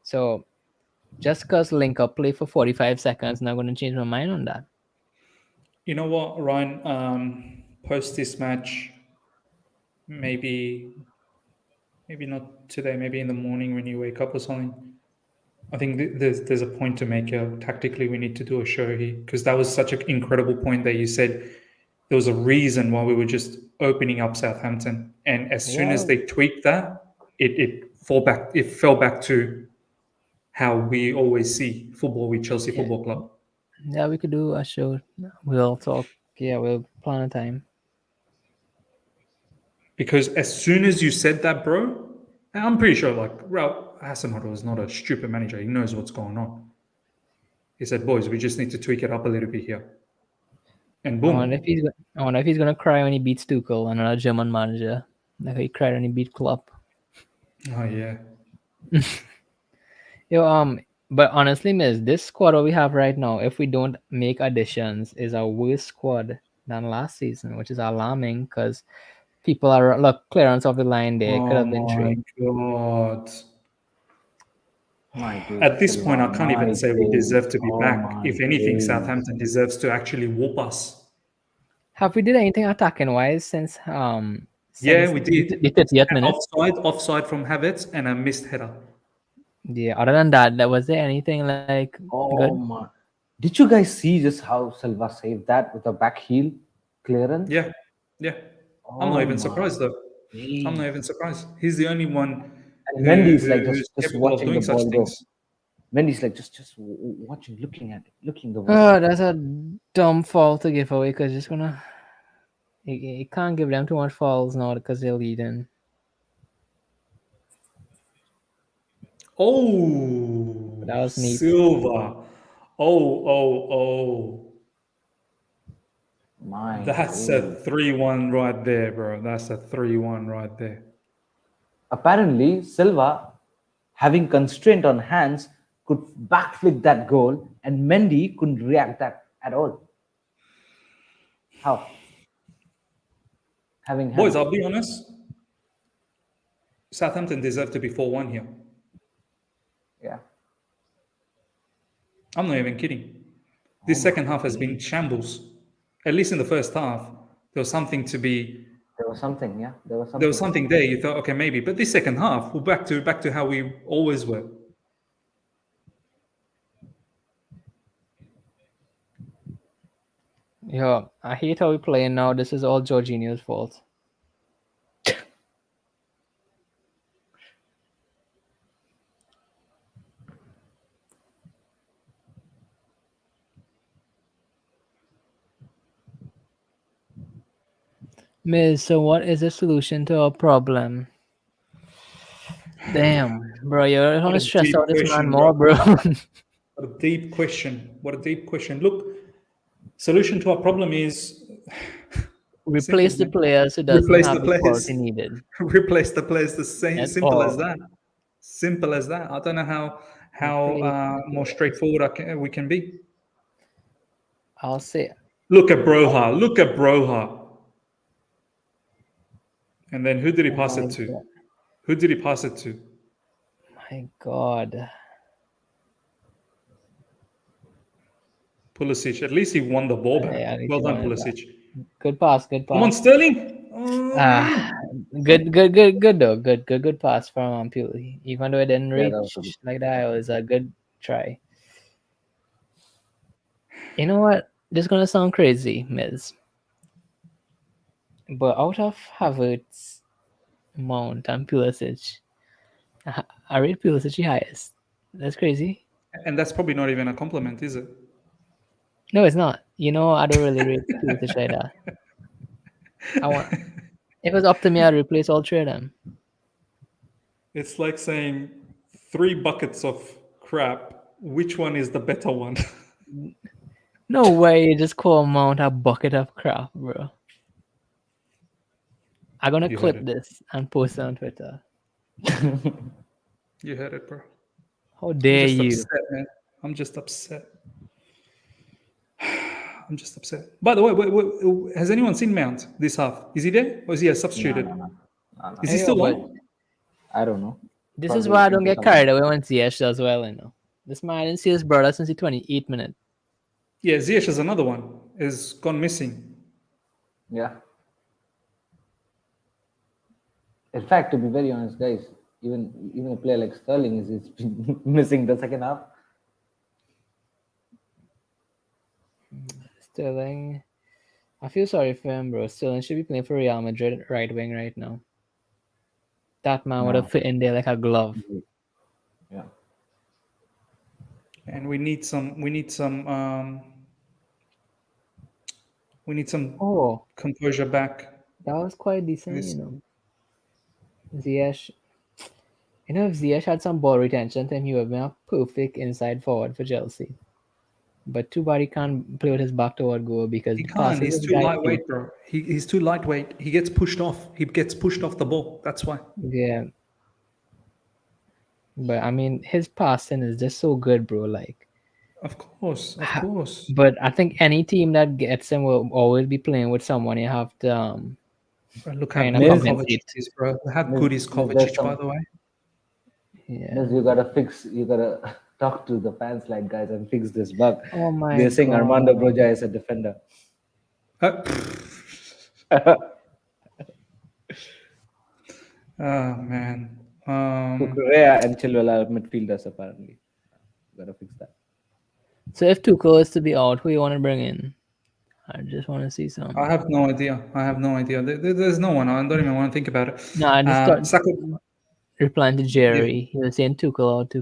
So just because link up play for 45 seconds, not going to change my mind on that. You know what, Ryan? Post this match, maybe not today, maybe in the morning when you wake up or something. I think there's a point to make. Tactically, we need to do a show here because that was such an incredible point that you said. There was a reason why we were just opening up Southampton, and as soon as they tweaked that, it fell back to how we always see football with Chelsea Football Club. Yeah, we could do a show. We'll talk. Yeah, we'll plan a time. Because as soon as you said that, bro, I'm pretty sure like Ralph Hasenhuttl is not a stupid manager. He knows what's going on. He said, "Boys, we just need to tweak it up a little bit here." And boom. I wonder if he's gonna cry when he beats Tuchel, another German manager. Like he cried when he beat Klopp. Oh yeah. But honestly, miss, this squad that we have right now, if we don't make additions, is a worse squad than last season, which is alarming because people are clearance of the line there. Could have been three. God. At this point, I can't even say we deserve to be back. If anything, Southampton deserves to actually whoop us. Have we did anything attacking wise since yeah, we did. The 30th minute. Offside from Havertz and a missed header. Yeah, other than that, was there anything like good? My. Did you guys see just how Silva saved that with a back heel clearance? Yeah. I'm not even surprised though. I'm not even surprised. He's the only one. And Mendy's like just watching the ball go. Mendy's like just watching, looking at it, looking the ball. Oh, that's a dumb foul to give away because it's gonna. You can't give them too much fouls now because they're leading. Oh, that was neat. Silva. Oh. That's a 3-1 right there, bro. That's a 3-1 right there. Apparently, Silva, having constraint on hands, could backflip that goal, and Mendy couldn't react that at all. How? Having Boys, I'll be honest. Southampton deserve to be 4-1 here. Yeah. I'm not even kidding. This second half has been shambles. At least in the first half, there was something to be. There was something, yeah. There was something there. You thought, okay, maybe. But this second half, we're back to how we always were. Yeah, I hate how we're playing now. This is all Jorginho's fault. Miz, so what is the solution to our problem? Damn, bro, you're gonna stress out this man more, bro. What a deep question. What a deep question. Look, solution to our problem is Replace the simple, man. players who doesn't Replace have the the players. quality needed. Replace the players. The same. That's Simple as all. that. Simple as that. I don't know how Replace more straightforward we can be. I'll say Look at Broja. Look at Broja. And then who did he pass it to? God. Who did he pass it to? My God. Pulisic. At least he won the ball back. Yeah, Well done, Pulisic. Good pass. Good Come on, pass. Sterling. Oh, man. Good though. Good pass from Ampadu. Even though it didn't reach like that, it was a good try. You know what? This is gonna sound crazy, Miz. But out of Havertz, Mount, and Pulisic, I rate Pulisic the highest. That's crazy. And that's probably not even a compliment, is it? No, it's not. You know, I don't really rate Pulisic like that. If it was up to me, I'd replace all three of them. It's like saying 3 buckets of crap. Which one is the better one? No way you just call Mount a bucket of crap, bro. I'm gonna clip this and post it on Twitter. You heard it, bro. How dare you? Upset, man. I'm just upset. I'm just upset. By the way, has anyone seen Mount this half? Is he there? Or is he substituted? No. Is he still on? I don't know. This is why I don't get carried away when Ziyech does well, you know. This man didn't see his brother since the 28th minute. Yeah, Ziyech is another one. Is gone missing. Yeah. In fact, to be very honest, guys, even a player like Sterling is been missing the second half. Sterling, I feel sorry for him, bro. Sterling should be playing for Real Madrid right wing right now. That man would have fit in there like a glove. Yeah. And we need some composure back. That was quite decent, you know. Ziyech, you know, if Ziyech had some ball retention, then he would have been a perfect inside forward for Chelsea. But too bad he can't play with his back toward goal because he can't. He's too lightweight, bro. He's too lightweight. He gets pushed off. He gets pushed off the ball. That's why. Yeah. But I mean, his passing is just so good, bro. Like, of course. But I think any team that gets him will always be playing with someone. You have to look how good Kovacic is, bro. How good is Kovacic, by the way? Yeah. You gotta talk to the fans, like, guys, and fix this bug. Oh my! They're saying Armando Broja is a defender. Oh man. Cucurella and Chilwell are midfielders apparently. Gotta fix that. So if Tuchel is to be out, who you want to bring in? I just want to see some. I have no idea. There's no one. I don't even want to think about it. No, I just replying to Jerry. He was saying Tuchel out,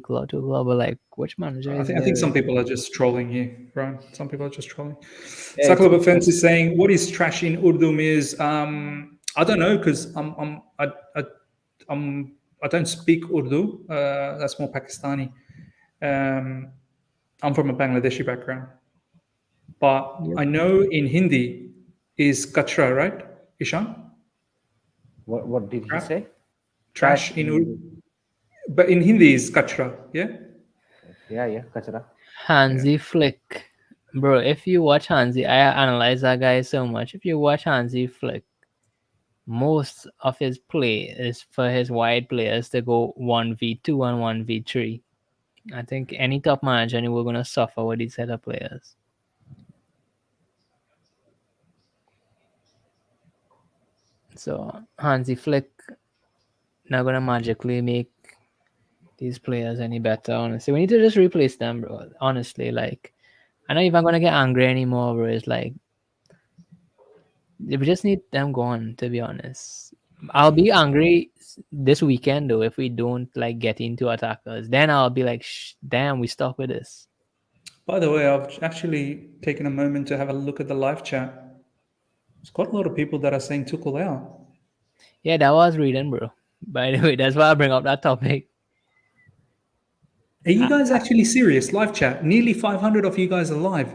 but like, which manager? I think some people are just trolling here, right? Some people are just trolling. Yeah, Club Offense is saying, what is trash in Urdu is I don't know, because I don't speak Urdu. That's more Pakistani. I'm from a Bangladeshi background. But I know in Hindi is kachra, right, Ishan? What did he say? Trash in Urdu. But in Hindi is kachra, yeah? Yeah, kachra. Hansi Flick. Bro, if you watch Hansi, I analyze that guy so much. If you watch Hansi Flick, most of his play is for his wide players to go 1v2 and 1v3. I think any top manager we're going to suffer with these set of players. So Hansi Flick not going to magically make these players any better, honestly. We need to just replace them, bro. Honestly, like, I know if I'm going to get angry anymore, bro, it's like, we just need them gone, to be honest. I'll be angry this weekend, though, if we don't, like, get into attackers. Then I'll be like, damn, we stuck with this. By the way, I've actually taken a moment to have a look at the live chat. There's quite a lot of people that are saying Tuchel out. Yeah, that was reading, bro. By the way, that's why I bring up that topic. Are you guys actually serious? Live chat. Nearly 500 of you guys are live.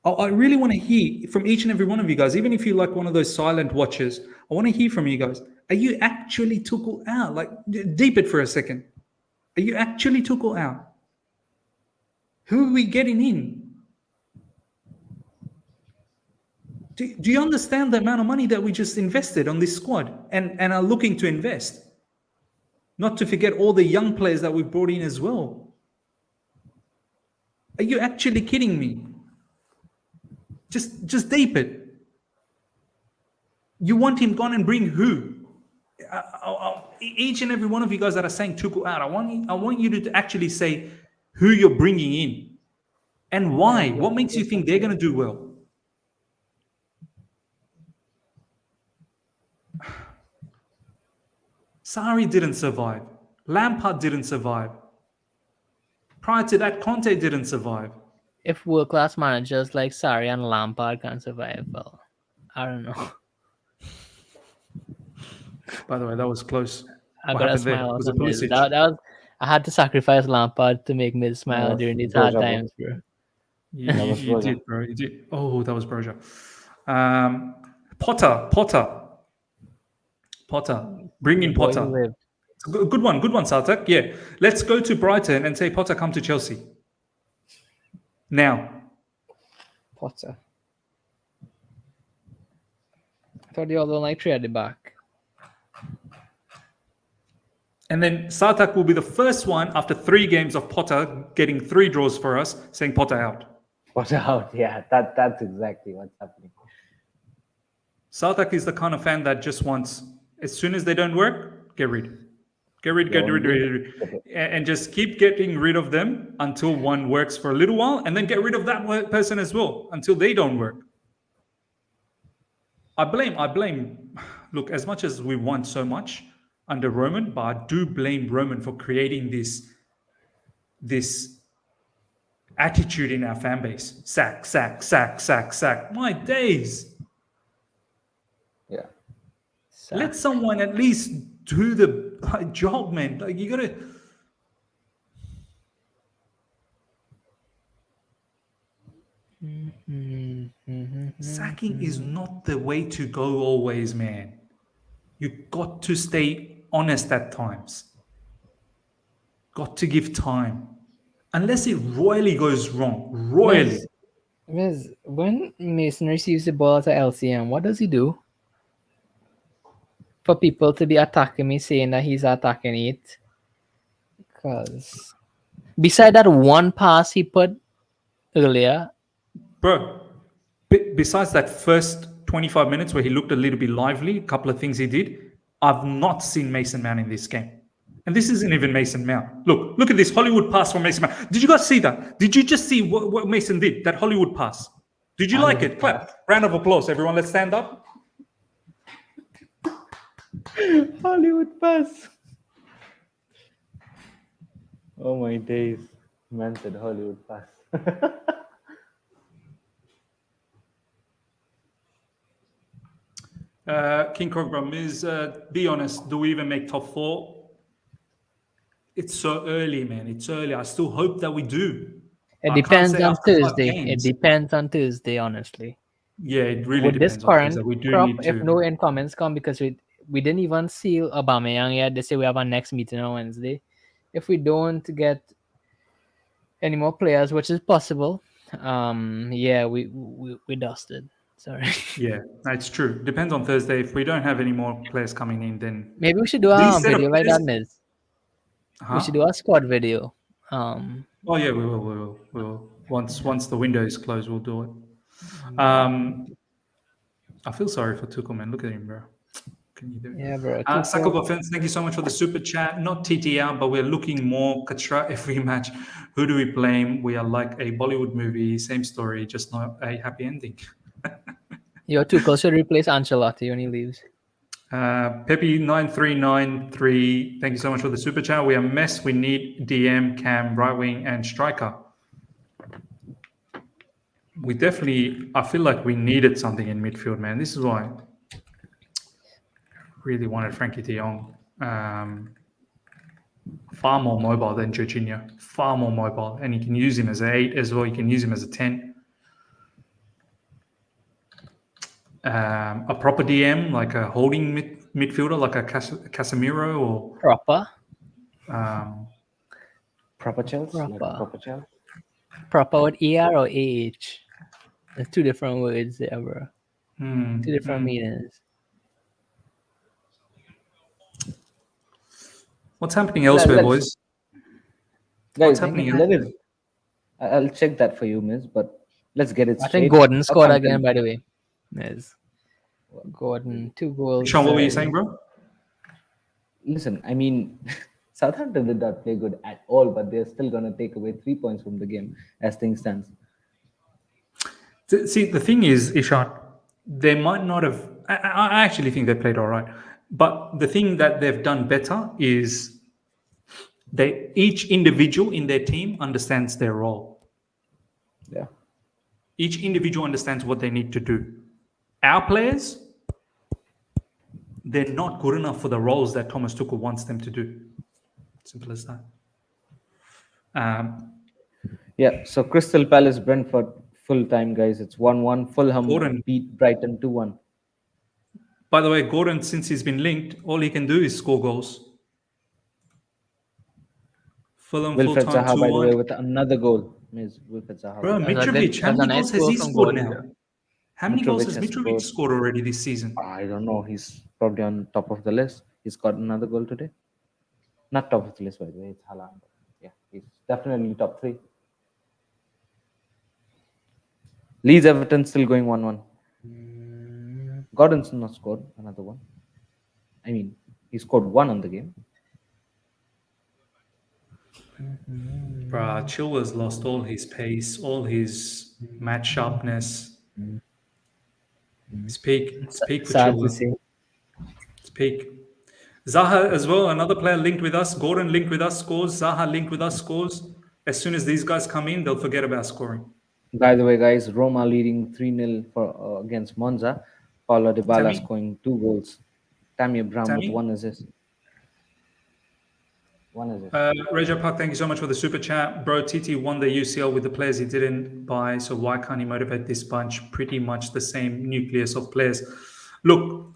I really want to hear from each and every one of you guys, even if you're like one of those silent watchers. I want to hear from you guys. Are you actually Tuchel out? Like, deep it for a second. Are you actually Tuchel out? Who are we getting in? Do you understand the amount of money that we just invested on this squad and are looking to invest? Not to forget all the young players that we brought in as well. Are you actually kidding me? Just deep it. You want him gone and bring who? Each and every one of you guys that are saying Tuchel out, I want you to actually say who you're bringing in and why. What makes you think they're going to do well? Sarri didn't survive. Lampard didn't survive. Prior to that, Conte didn't survive. If world-class managers like Sarri and Lampard can survive, well, I don't know. By the way, that was close. I What got a happened there? smile. Was it Miz. Pulisic? That was, I had to sacrifice Lampard to make Miz smile was during these hard Broja, bro. times, bro. You Broja. did, bro. You did. Oh, that was Broja. Potter. Bring in Boy who Potter. lived. It's a good one, Sartak. Yeah. Let's go to Brighton and say, Potter, come to Chelsea. Now. Potter. I thought you all don't like three at the back. And then Sartak will be the first one after 3 games of Potter getting 3 draws for us, saying Potter out. Potter out. Yeah, that's exactly what's happening. Sartak is the kind of fan that just wants, as soon as they don't work, get rid. And just keep getting rid of them until one works for a little while, and then get rid of that person as well until they don't work. I blame. Look, as much as we want so much under Roman, but I do blame Roman for creating this attitude in our fan base. Sack. My days. Yeah. Let someone at least do the job, man. Like, you gotta. Sacking is not the way to go always, man. You got to stay honest at times. Got to give time. Unless it royally goes wrong. Royally. Miz, when Mason receives the ball at LCM, what does he do? For people to be attacking me, saying that he's attacking it. Because beside that one pass he put earlier. Bro, besides that first 25 minutes where he looked a little bit lively, a couple of things he did, I've not seen Mason Mount in this game. And this isn't even Mason Mount. Look at this Hollywood pass from Mason Mount. Did you guys see that? Did you just see what Mason did? That Hollywood pass. Did you like it? Clap. Round of applause, everyone. Let's stand up. Hollywood pass. Oh my days. Man said Hollywood pass. King Krogbrum is, be honest, do we even make top 4? It's so early, man. It's early. I still hope that we do. It depends on Thursday. It depends on Thursday, honestly. Yeah, it really with depends this current on Thursday. crop, if no incomings come, because we didn't even seal Aubameyang yet. They say we have our next meeting on Wednesday. If we don't get any more players, which is possible, we dusted. Sorry. Yeah, that's true. Depends on Thursday. If we don't have any more players coming in, then maybe we should do a video like that, Miz. We should do a squad video. Oh yeah, we will. Once the window is closed, we'll do it. I feel sorry for Tuchel, man. Look at him, bro. Can you do it? Yeah, bro. Sakov Offense, thank you so much for the super chat. Not TTR, but we're looking more Katra every match. Who do we blame? We are like a Bollywood movie, same story, just not a happy ending. Your Tuchel should replace Ancelotti when he leaves. Pepe9393, thank you so much for the super chat. We are a mess. We need DM, cam, right wing, and striker. I feel like we needed something in midfield, man. This is why I really wanted Frankie de Jong. Far more mobile than Jorginho. Far more mobile. And you can use him as an 8 as well. You can use him as a 10. A proper DM, like a holding midfielder, like a Casemiro or... Proper? Proper Chelsea? Proper. Like proper Chelsea? Proper with ER or AH? There's two different words there, bro. Two different meanings. What's happening elsewhere, boys? Guys, happening? I'll check that for you, miss, but let's get it I straight. think Gordon scored Southampton- again, by the way. Yes. Gordon, 2 goals. Sean, what were you saying, bro? Listen, I mean, Southampton did not play good at all, but they're still going to take away 3 points from the game as things stand. See, the thing is, Ishan, they might not have... I actually think they played all right. But the thing that they've done better is each individual in their team understands their role. Yeah. Each individual understands what they need to do. Our players, they're not good enough for the roles that Thomas Tuchel wants them to do. Simple as that. Yeah, so Crystal Palace, Brentford, full time, guys. It's 1-1. Fulham Gordon. beat Brighton 2-1. By the way, Gordon, since he's been linked, all he can do is score goals. Fulham Wilfred full-time Zaha, by the 2-1. way, with another goal. Miss Wilfred Zaha. Bro, That's a Mitrovic, good- how that's a many nice goals has goal he from scored Gordon, now? though. How many goals Mitrovic has has Mitrovic scored already this season? I don't know. He's probably on top of the list. He's got another goal today. Not top of the list, by the way. It's Haaland. Yeah, he's definitely top 3. Leeds Everton still going 1-1. Gordon's not scored another one. I mean, he scored 1 on the game. Bruh, Chilwell's lost all his pace, all his match sharpness. It's peak. It's peak for Sad to Chilwell. see. It's peak. Zaha as well, another player linked with us. Gordon linked with us, scores. Zaha linked with us, scores. As soon as these guys come in, they'll forget about scoring. By the way, guys, Roma leading 3-0 for against Monza. Paulo Dybala Tammy? scoring 2 goals. Tammy Abraham Tammy? with 1 assist. 1 assist. Reja Park, thank you so much for the super chat. Bro, TT won the UCL with the players he didn't buy, so why can't he motivate this bunch? Pretty much the same nucleus of players. Look,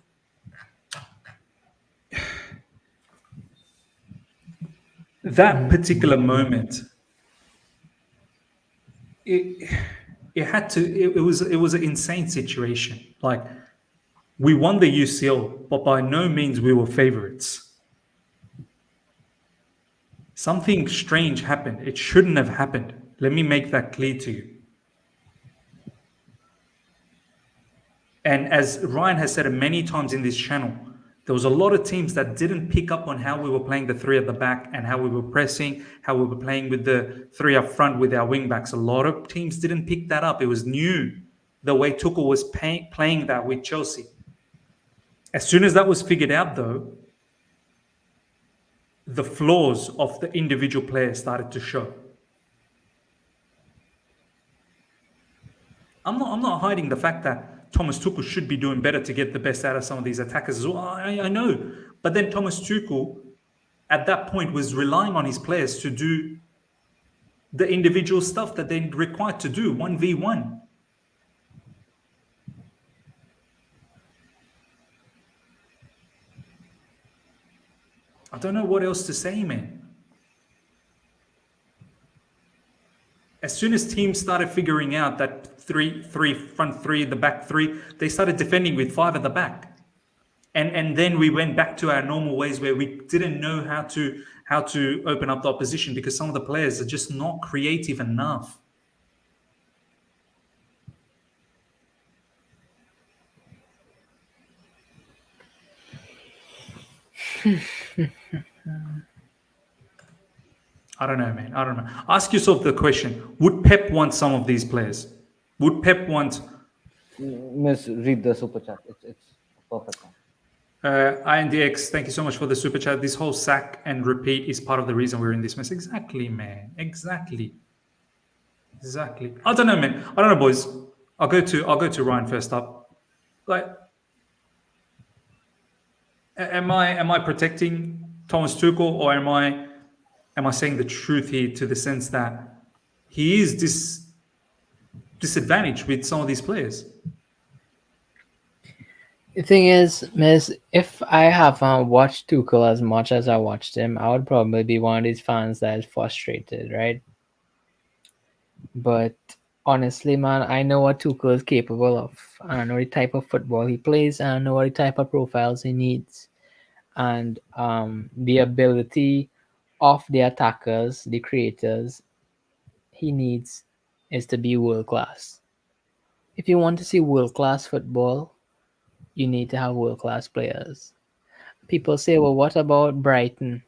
that particular moment, it was an insane situation. Like, we won the UCL, but by no means we were favorites. Something strange happened. It shouldn't have happened. Let me make that clear to you. And as Ryan has said it many times in this channel, there was a lot of teams that didn't pick up on how we were playing the 3 at the back and how we were pressing, how we were playing with the 3 up front with our wing backs. A lot of teams didn't pick that up. It was new, the way Tuchel was playing that with Chelsea. As soon as that was figured out, though, the flaws of the individual players started to show. I'm not hiding the fact that Thomas Tuchel should be doing better to get the best out of some of these attackers as well. I know. But then Thomas Tuchel, at that point, was relying on his players to do the individual stuff that they're required to do, 1v1. I don't know what else to say, man. As soon as teams started figuring out that three front 3, the back 3, they started defending with 5 at the back, and then we went back to our normal ways where we didn't know how to open up the opposition because some of the players are just not creative enough. I don't know, man. I don't know. Ask yourself the question: would Pep want some of these players? Would Pep want? Miss, read the super chat. It's a perfect one. INDX, thank you so much for the super chat. This whole sack and repeat is part of the reason we're in this mess. Exactly, man. Exactly. I don't know, man. I don't know, boys. I'll go to Ryan first up. Like, am I protecting Thomas Tuchel, or am I am I saying the truth here to the sense that he is disadvantaged with some of these players? The thing is, Miss, if I haven't watched Tuchel as much as I watched him, I would probably be one of these fans that is frustrated, right? But honestly, man, I know what Tuchel is capable of. I know the type of football he plays, and I know what the type of profiles he needs. And the ability of the attackers, the creators, he needs is to be world class. If you want to see world class football, you need to have world class players. People say, well, what about Brighton?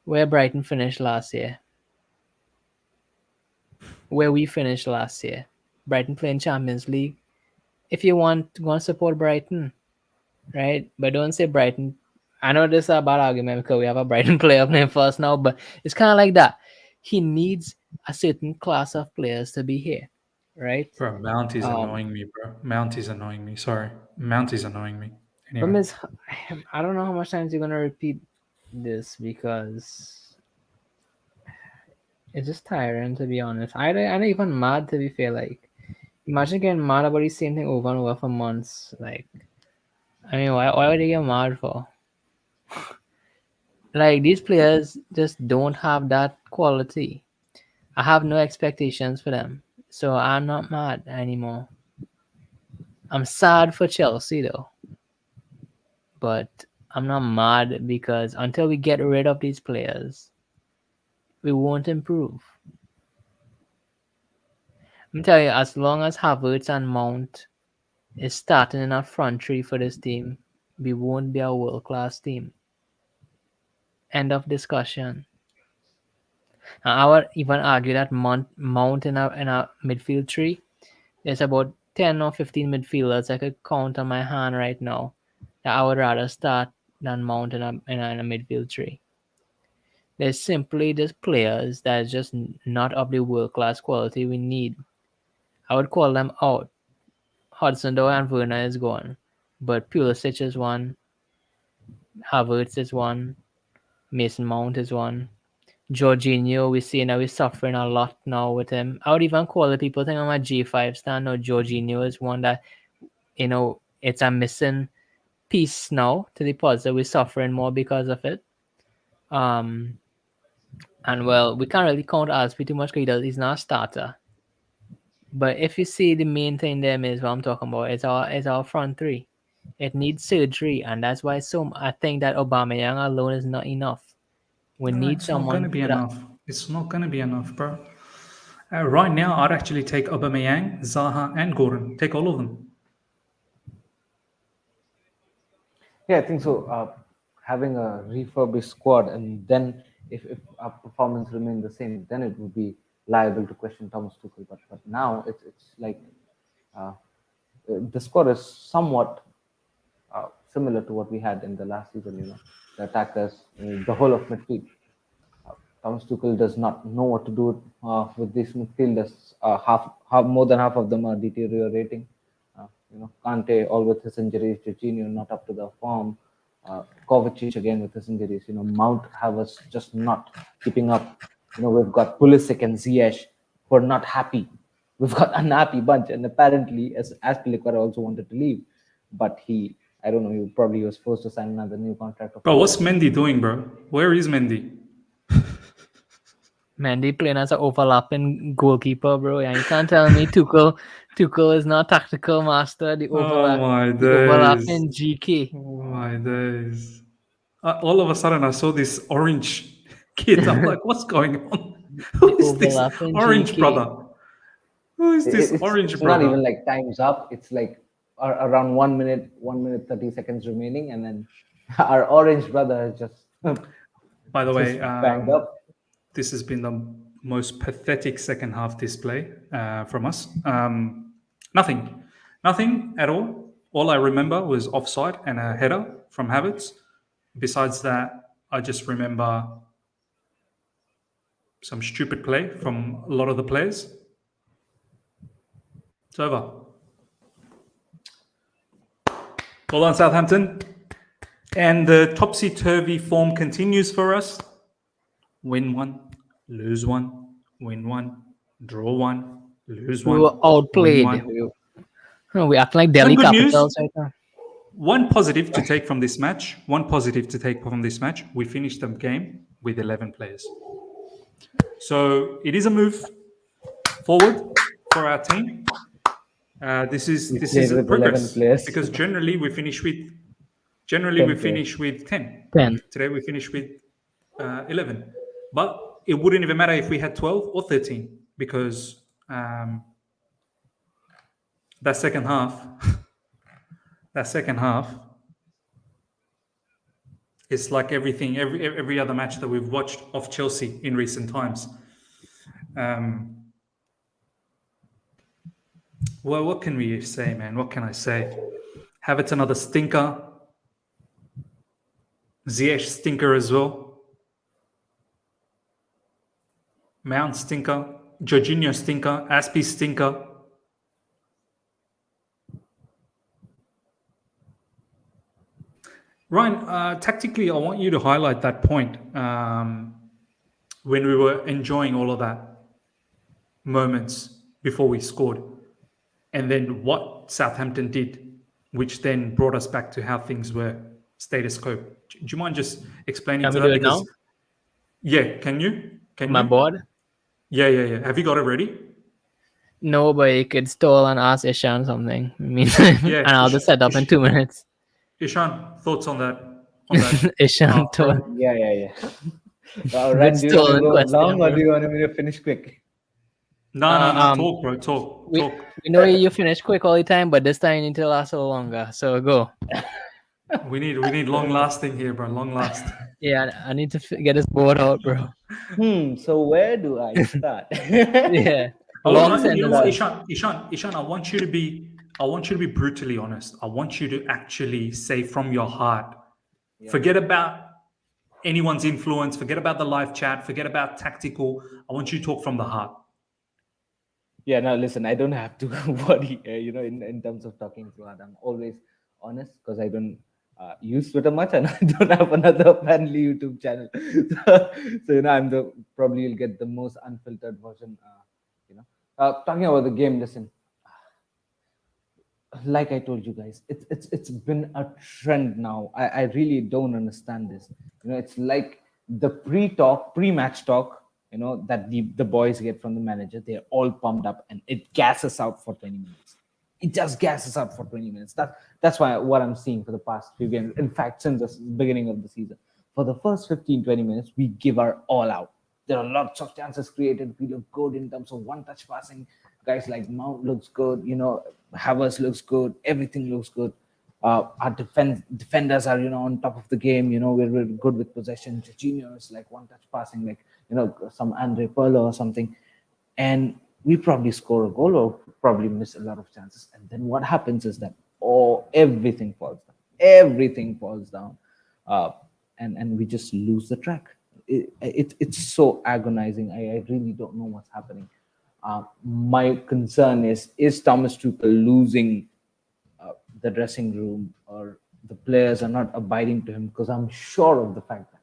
Where Brighton finished last year? Where we finished last year? Brighton playing Champions League. If you want to go and support Brighton, right? But don't say Brighton. I know this is a bad argument because we have a Brighton player playing for us now, but it's kind of like that. He needs a certain class of players to be here, right? Bro, Mount is annoying me, bro. Mount is annoying me. Sorry. Mount is annoying me. Anyway. But Miss, I don't know how much times you're gonna repeat this because it's just tiring, to be honest. I'm not even mad, to be fair. Like, imagine getting mad about the same thing over and over for months. Like, I mean, why would they get mad for? Like, these players just don't have that quality. I have no expectations for them, so I'm not mad anymore. I'm sad for Chelsea though, but I'm not mad because until we get rid of these players, we won't improve. I'm telling you, as long as Havertz and Mount is starting in our front three for this team, we won't be a world-class team. End of discussion. And I would even argue that Mount in our midfield three, there's about 10 or 15 midfielders I could count on my hand right now that I would rather start than Mount in a midfield three. There's simply just players that is just not of the world-class quality we need. I would call them out. Hudson-Odoi and Werner is gone, but Pulisic is one, Havertz is one, Mason Mount is one. Jorginho, we see now we're suffering a lot now with him. I would even call the people think I'm a G5 stand. No, Jorginho is one that, it's a missing piece now to the puzzle. We're suffering more because of it. And well, we can't really count Azpilicueta too much because he's not a starter. But if you see the main thing there is what I'm talking about, it's our front three. It needs surgery, and that's why I think that Aubameyang alone is not enough. We need it's someone. Not gonna be enough. It's not going to be enough, bro. Right now, I'd actually take Aubameyang, Zaha, and Gordon. Take all of them. Yeah, I think so. Having a refurbished squad, and then if our performance remained the same, then it would be liable to question Thomas Tuchel. But now it's like the squad is somewhat similar to what we had in the last season. The attackers, the whole of midfield. Thomas Tuchel does not know what to do with these midfielders. More than half of them are deteriorating. Kante, all with his injuries. Jorginho not up to the form. Kovacic again with his injuries. Mount Havertz just not keeping up. We've got Pulisic and Ziyech who are not happy. We've got an unhappy bunch, and apparently, as Azpilicueta also wanted to leave, but he probably was forced to sign another new contract. Bro, what's Mendy doing, bro? Where is Mendy? Mendy playing as an overlapping goalkeeper, bro. Yeah, you can't tell me Tuchel is not tactical master. The overlapping GK. Oh my days! All of a sudden, I saw this orange kid. I'm like, what's going on? Who is this orange GK. brother? Who is this orange it's brother? Not even like time's up. It's like around 1 minute, 30 seconds remaining, and then our orange brother has just. By the way, banged up. This has been the most pathetic second half display from us. Nothing at all. All I remember was offside and a header from Havertz. Besides that, I just remember some stupid play from a lot of the players. It's over. Well done, Southampton. And the topsy-turvy form continues for us. win 1, lose 1, win 1, draw 1, lose We 1. were outplayed. win 1. We act like Some Delhi good news. Capitals right now. One positive to take from this match. We finished the game with 11 players. So it is a move forward for our team. This is a progress because generally we finish with 10. 10. Today we finish with 11. But it wouldn't even matter if we had 12 or 13 because that second half it's like every other match that we've watched of Chelsea in recent times. Well, what can we say, man? What can I say? Havertz another stinker. Ziyech stinker as well. Mount stinker. Jorginho stinker. Aspi stinker. Ryan, tactically, I want you to highlight that point when we were enjoying all of that moments before we scored, and then what Southampton did, which then brought us back to how things were status quo. Do you mind just explaining Can we to that? do it now? Yeah, can you? My board? Yeah. Have you got it ready? No, but you could stall and ask Ishan something. And I'll just set up in 2 minutes. Ishan, thoughts on that? Ishan told. Yeah. Ran, do you want to go long or do you want me to finish quick? No. Talk, bro. Talk. We know you finish quick all the time, but this time you need to last a little longer. So go. We need long lasting here, bro. Long last. Yeah, I need to get this board out, bro. So where do I start? Yeah. You know what, Ishan, I want you to be brutally honest. I want you to actually say from your heart. Yeah. Forget about anyone's influence. Forget about the live chat. Forget about tactical. I want you to talk from the heart. Yeah, no, listen, I don't have to worry, in terms of talking to her. I'm always honest because I don't use Twitter much and I don't have another apparently YouTube channel. So I'm probably you'll get the most unfiltered version, talking about the game, listen, like I told you guys, it's been a trend now. I really don't understand this. It's like the pre-match talk, that the boys get from the manager. They're all pumped up and it gasses out for 20 minutes. It just gasses out for 20 minutes. That's what I'm seeing for the past few games. In fact, since the beginning of the season, for the first 15-20 minutes, we give our all out. There are lots of chances created. We look good in terms of one-touch passing. Guys like Mount looks good. Havertz looks good. Everything looks good. Our defenders are, on top of the game. We're good with possession. Jorginho is like one-touch passing, like, some Andre Pirlo or something. And we probably score a goal or probably miss a lot of chances. And then what happens is that everything falls down. Everything falls down. And we just lose the track. It's so agonizing. I really don't know what's happening. My concern is Thomas Tuchel losing the dressing room, or the players are not abiding to him, because I'm sure of the fact that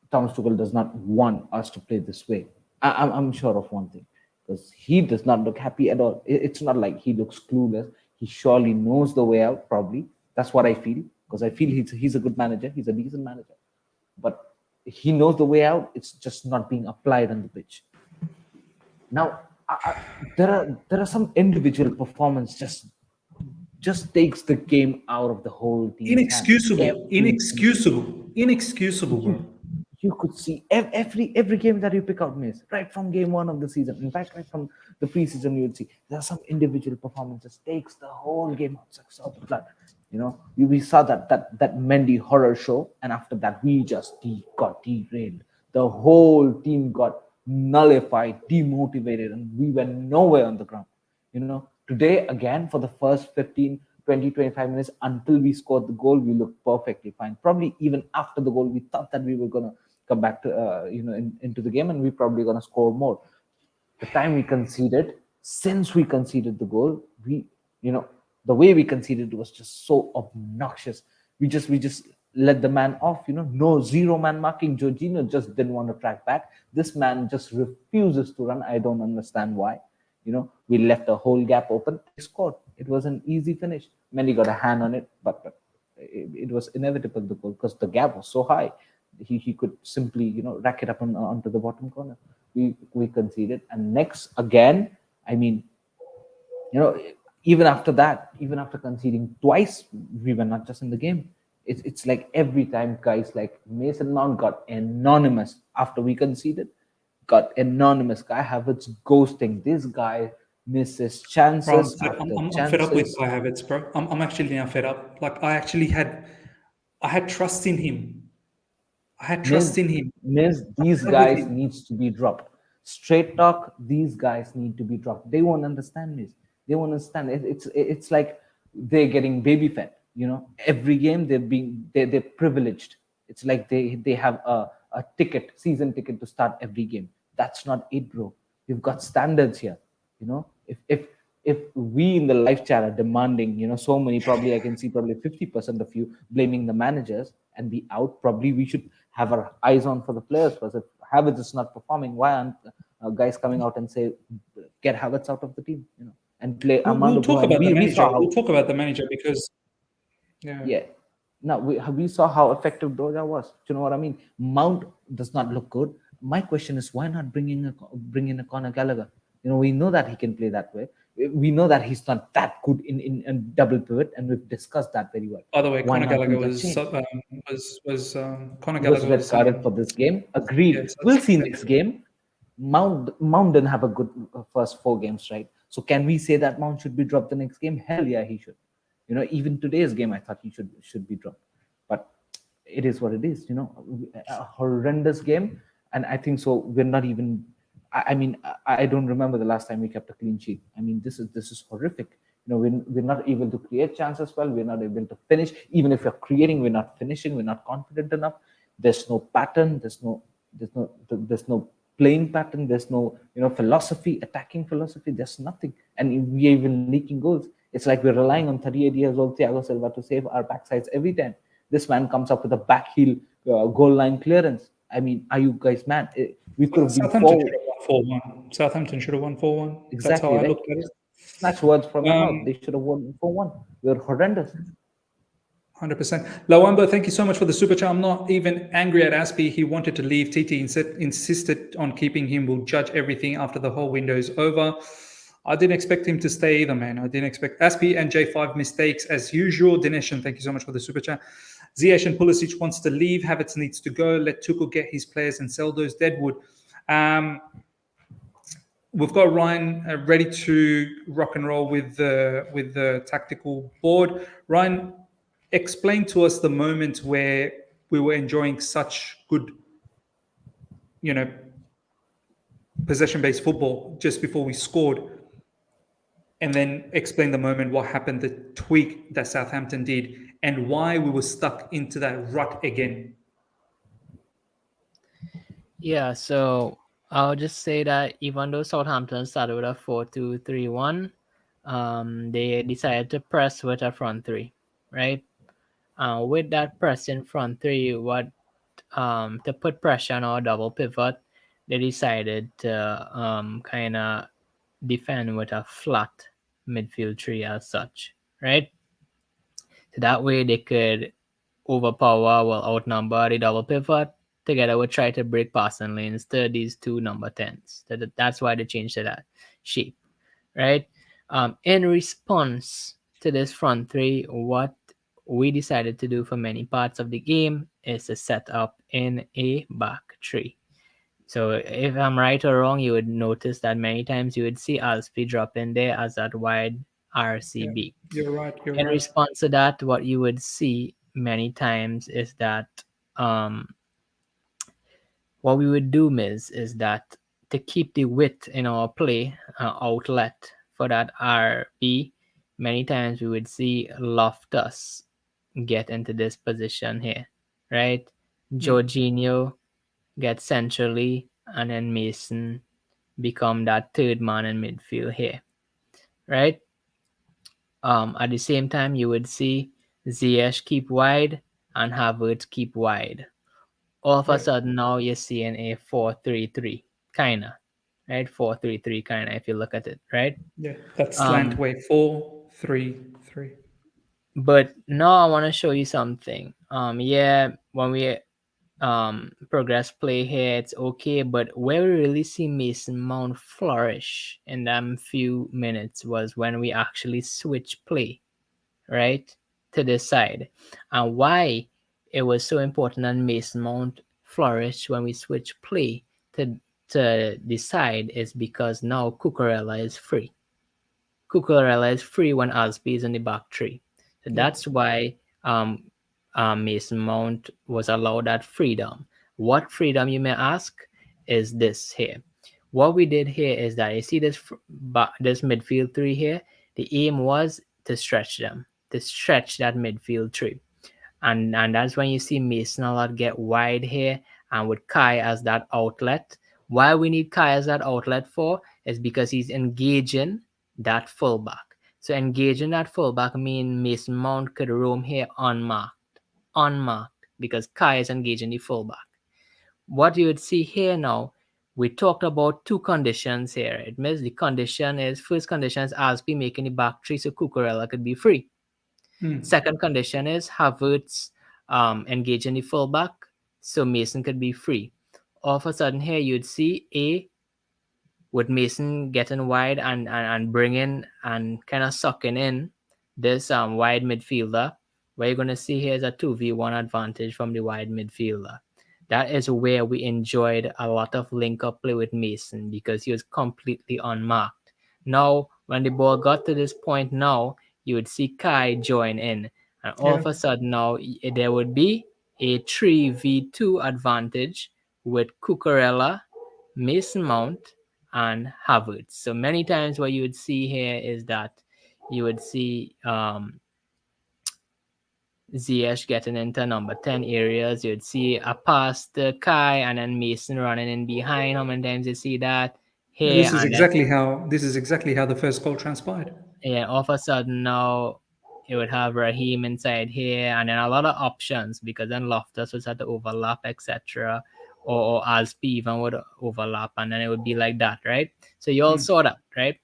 Thomas Tuchel does not want us to play this way. I'm sure of one thing, because he does not look happy at all. It's not like he looks clueless. He surely knows the way out, probably. That's what I feel, because I feel he's a good manager. He's a decent manager. But he knows the way out. It's just not being applied on the pitch. Now, there are some individual performance just takes the game out of the whole team. Inexcusable, bro. You could see every game that you pick out, miss, right from game one of the season. In fact, right from the preseason, you would see there are some individual performances takes the whole game out of the blood. We saw that Mendy horror show, and after that, we just got derailed. The whole team got nullified, demotivated, and we were nowhere on the ground. Today, again, for the first 15, 20, 25 minutes, until we scored the goal, we looked perfectly fine. Probably even after the goal, we thought that we were going to come back to, into the game, and we're probably going to score more. The time we conceded, since we conceded the goal, the way we conceded was just so obnoxious. We just let the man off. No zero man marking. Jorginho just didn't want to track back. This man just refuses to run. I don't understand why. We left a whole gap open. They scored. It was an easy finish. Mendy got a hand on it, but it was inevitable, the goal, because the gap was so high. He could simply, rack it up onto the bottom corner. We conceded. And next, again, I mean, even after that, even after conceding twice, we were not just in the game. It's like every time guys like Mason Mount got anonymous after we conceded, got anonymous. Kai Havertz ghosting. This guy misses chances. Bro, I'm fed up with Kai Havertz, bro. I'm actually now fed up. Like I had trust in him. These guys needs to be dropped. Straight talk. These guys need to be dropped. They won't understand this. They won't understand. It's like they're getting baby fed. Every game they're privileged. It's like they have a season ticket to start every game. That's not it, bro. We've got standards here. If we in the live chat are demanding, so many, probably I can see probably 50% of you blaming the managers and be out, probably we should have our eyes on for the players. Because if Havertz is not performing, why aren't guys coming out and say, get Havertz out of the team, and play Ampadu? We'll talk about the manager. We'll talk about the manager because, yeah. Now we saw how effective Broja was. Do you know what I mean? Mount does not look good. My question is, why not bring in a Conor Gallagher? We know that he can play that way. We know that he's not that good in double pivot, and we've discussed that very well. By the way, Conor Gallagher was red carded for this game. Agreed. Yes, we'll see next game. Mount didn't have a good first 4 games, right? So can we say that Mount should be dropped the next game? Hell yeah, he should. Even today's game, I thought he should be dropped. But it is what it is. A horrendous game, and I think so. We're not even. I mean, I don't remember the last time we kept a clean sheet. I mean, this is horrific. We're not able to create chances well. We're not able to finish. Even if we're creating, we're not finishing. We're not confident enough. There's no pattern. There's no playing pattern. There's no philosophy, attacking philosophy. There's nothing, and we're even leaking goals. It's like we're relying on 38 years old Thiago Silva to save our backsides every time. This man comes up with a back heel goal line clearance. I mean, are you guys mad? We could have been Southampton should have won 4-1. Southampton should have won 4-1. Exactly. That's how I looked at it. Snatch words from your mouth. They should have won 4-1. We're horrendous. 100%. Lawamba, thank you so much for the super chat. I'm not even angry at Aspi. He wanted to leave. TT insisted on keeping him. We'll judge everything after the whole window is over. I didn't expect him to stay either, man. I didn't expect Aspi and J5 mistakes as usual. Dinesh, and thank you so much for the super chat. Ziyech and Pulisic wants to leave. Havertz needs to go. Let Tuchel get his players and sell those deadwood. We've got Ryan ready to rock and roll with the tactical board. Ryan, explain to us the moment where we were enjoying such good, possession-based football just before we scored. And then explain the moment, what happened, the tweak that Southampton did, and why we were stuck into that rut again. Yeah, so I'll just say that even though Southampton started with a 4-2-3-1, they decided to press with a front three, right? With that press in front three, to put pressure on our double pivot, they decided to kind of defend with a flat midfield three as such, right? So that way they could outnumber the double pivot. Together we'll try to break passing lanes to these 2 number 10s. That's why they changed to that shape, right? In response to this front three, what we decided to do for many parts of the game is to set up in a back three. So if I'm right or wrong, you would notice that many times you would see Azpi drop in there as that wide RCB. Yeah, you're right. In response to that, what you would see many times is that what we would do, Miz, is that to keep the width in our play outlet for that RB, many times we would see Loftus get into this position here, right? Jorginho get centrally, and then Mason become that third man in midfield here, right? At the same time, you would see Ziyech keep wide, and Havertz keep wide. All of a Yeah. sudden now you're seeing a 4-3-3 kinda, right? 4-3-3 kinda if you look at it, right? Yeah. That slant Um, way. 4-3-3. but now I want to show you something. Yeah, when we progress play here, it's okay, but where we really see Mason Mount flourish in them few minutes was when we actually switch play, right, to this side. And why it was so important that Mason Mount flourished when we switch play to the side is because now Cucurella is free. Cucurella is free when Azpi is in the back three. So Yeah. that's why Mason Mount was allowed that freedom. What freedom, you may ask, is this here. What we did here is that you see this midfield three here. The aim was to stretch them, to stretch that midfield three. And that's when you see Mason a lot get wide here, and with Kai as that outlet. Why we need Kai as that outlet for is because he's engaging that fullback. So engaging that fullback mean Mason Mount could roam here unmarked, because Kai is engaging the fullback. What you would see here now, we talked about two conditions here. It means the condition is, first condition is Aspi making the back three so Cucurella could be free. Second condition is Havertz engaging the fullback so Mason could be free. All of a sudden here you'd see with Mason getting wide and bringing and kind of sucking in this wide midfielder. What you're going to see here is a 2v1 advantage from the wide midfielder. That is where we enjoyed a lot of link-up play with Mason because he was completely unmarked. Now, when the ball got to this point now, you would see Kai join in. And all of a sudden now, there would be a 3v2 advantage with Cucurella, Mason Mount, and Havertz. So many times what you would see here is that you would see Ziyech getting into number 10 areas. You'd see a pass to Kai and then Mason running in behind. How many times you see that here? This is exactly how the first goal transpired. Yeah, all of a sudden now you would have Raheem inside here, and then a lot of options because then Loftus was had to overlap, etc. Or Aspi even would overlap, and then it would be like that, right? So you all saw that, right?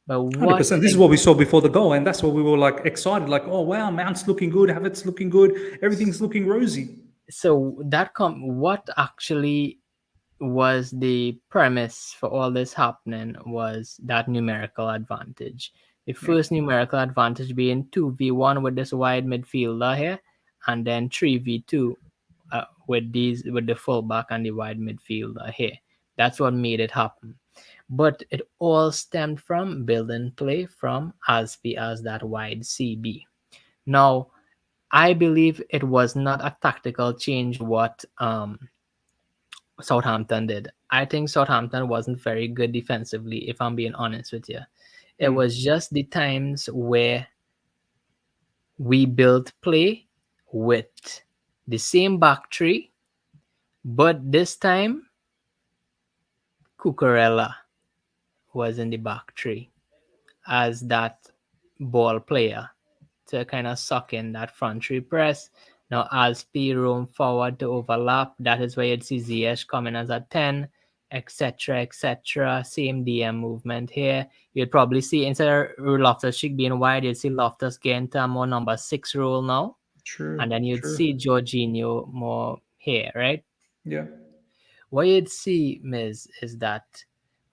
But 100%. This is what we saw before the goal, and that's what we were like excited, like, oh wow, Mount's looking good, Havertz looking good, everything's looking rosy. So what actually was the premise for all this happening was that numerical advantage. The first numerical advantage being 2v1 with this wide midfielder here, and then 3v2 with the fullback and the wide midfielder here. That's what made it happen. But it all stemmed from building play from Aspi as that wide CB. Now, I believe it was not a tactical change what Southampton did. I think Southampton wasn't very good defensively, if I'm being honest with you. It was just the times where we built play with the same back three, but this time Cucurella was in the back three as that ball player to kind of suck in that front three press. Now Aspi roam forward to overlap. That is where you'd see Ziyech coming as a 10, etc., etc. Same DM movement here. You'd probably see instead of Loftus-Cheek being wide, you'd see Loftus getting to a more number 6 role now. True. And then you'd see Jorginho more here, right? Yeah. What you'd see, Miz, is that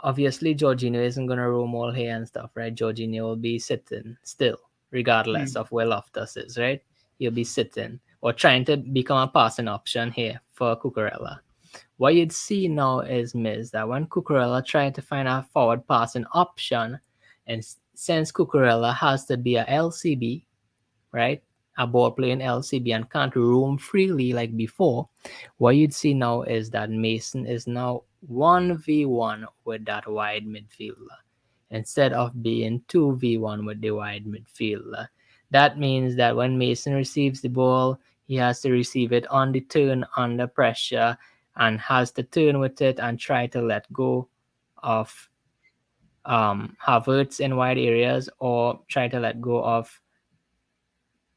obviously Jorginho isn't going to roam all here and stuff, right? Jorginho will be sitting still, regardless of where Loftus is, right? He'll be sitting or trying to become a passing option here for Cucurella. What you'd see now is, Miz, that when Cucurella tried to find a forward passing option, and since Cucurella has to be a LCB, right? A ball playing LCB and can't roam freely like before, what you'd see now is that Mason is now 1v1 with that wide midfielder instead of being 2v1 with the wide midfielder. That means that when Mason receives the ball, he has to receive it on the turn under pressure and has to turn with it and try to let go of Havertz in wide areas or try to let go of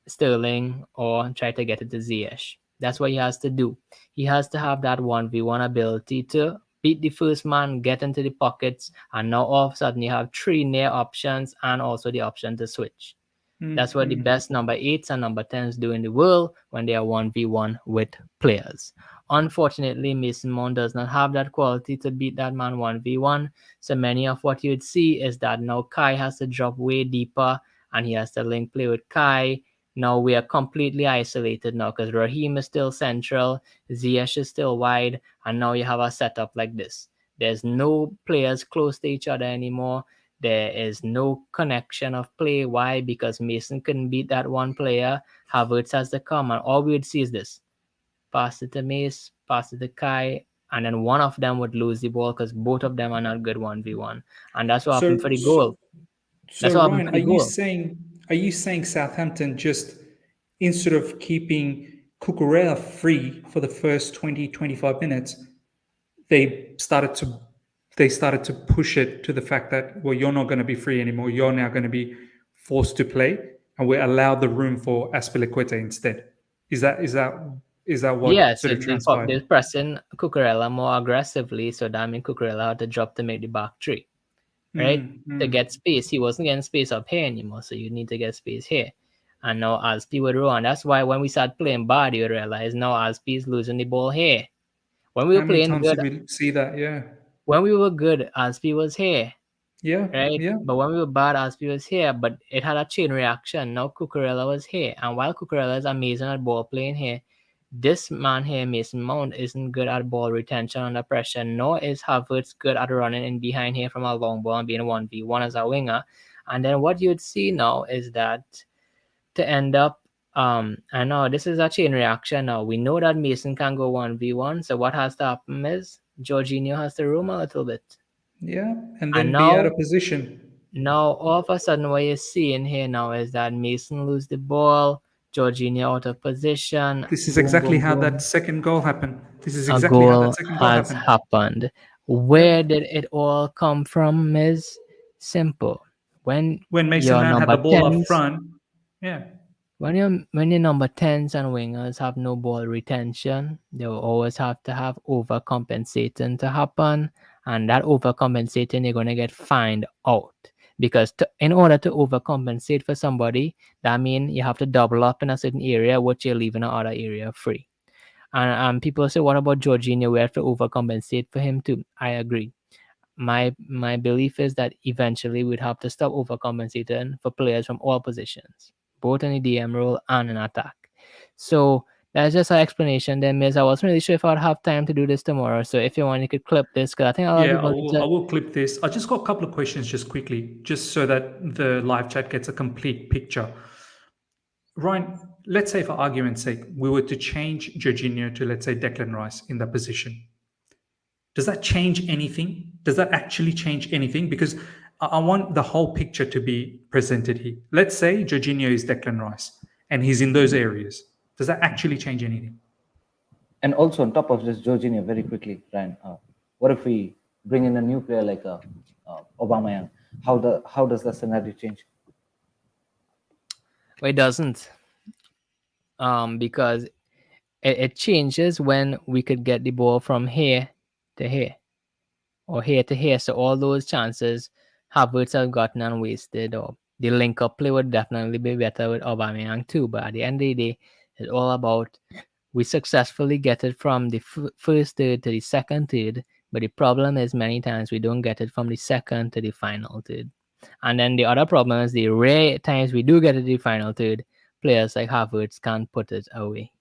Sterling or try to get it to Ziyech. That's what he has to do. He has to have that 1v1 ability to beat the first man, get into the pockets, and now all of a sudden you have 3 near options and also the option to switch. That's what the best number 8s and number 10s do in the world when they are 1v1 with players. Unfortunately, Mason Mount does not have that quality to beat that man 1v1. So many of what you'd see is that now Kai has to drop way deeper and he has to link play with Kai. Now we are completely isolated now because Raheem is still central, Ziyech is still wide, and now you have a setup like this. There's no players close to each other anymore. There is no connection of play. Why? Because Mason couldn't beat that one player. Havertz has to come, and all we would see is this. Pass it to Mace, pass it to Kai, and then one of them would lose the ball because both of them are not good 1v1. And that's what happened for the goal. So Ryan, are you saying Southampton just, instead of keeping Cucurella free for the first 20-25 minutes, they started to push it to the fact that, well, you're not going to be free anymore. You're now going to be forced to play, and we allowed the room for Azpilicueta instead. Is that what Yes, sort of transpired? they're pressing Cucurella more aggressively, so that means Cucurella had to drop to make the back 3. Right? To get space. He wasn't getting space up here anymore, so you need to get space here. And now Azpi would run. That's why when we start playing bad, you realize now Azpi is losing the ball here. When we were playing good, did we see that? Yeah. When we were good, Azpi was here. Yeah. Right? Yeah. But when we were bad, Azpi was here. But it had a chain reaction. Now Cucurella was here. And while Cucurella is amazing at ball playing here, this man here, Mason Mount, isn't good at ball retention under pressure, nor is Havertz good at running in behind here from a long ball and being 1v1 as a winger. And then what you'd see now is that to end up, I know this is a chain reaction now. We know that Mason can go 1v1, so what has to happen is Jorginho has to roam a little bit. Yeah, and then be out of position. Now, all of a sudden, what you're seeing here now is that Mason lose the ball, Jorginho out of position. This is exactly how that second goal happened. This is exactly how that second goal happened. Where did it all come from, Miz? Simple. When Mason Mount had the ball up front, yeah. When your number 10s and wingers have no ball retention, they will always have to have overcompensating to happen. And that overcompensating, you're going to get fined out. Because in order to overcompensate for somebody, that means you have to double up in a certain area, which you're leaving another area free. And people say, what about Jorginho? We have to overcompensate for him too. I agree. My belief is that eventually we'd have to stop overcompensating for players from all positions, both in the DM role and in attack. So that's just our explanation there, Miz. I wasn't really sure if I'd have time to do this tomorrow. So if you want, you could clip this, because I think I will clip this. I just got a couple of questions just quickly, just so that the live chat gets a complete picture. Ryan, let's say for argument's sake, we were to change Jorginho to, let's say, Declan Rice in that position. Does that change anything? Does that actually change anything? Because I want the whole picture to be presented here. Let's say Jorginho is Declan Rice and he's in those areas. Does that actually change anything? And also on top of this, Jorginho, very quickly, Ryan, what if we bring in a new player like Aubameyang? How does the scenario change? Well, it doesn't, because it changes when we could get the ball from here to here or here to here. So all those chances Havertz have gotten and wasted, or the link-up play would definitely be better with Aubameyang too. But at the end of the day, it's all about we successfully get it from the first third to the second third. But the problem is many times we don't get it from the second to the final third. And then the other problem is the rare times we do get it to the final third, players like Havertz can't put it away.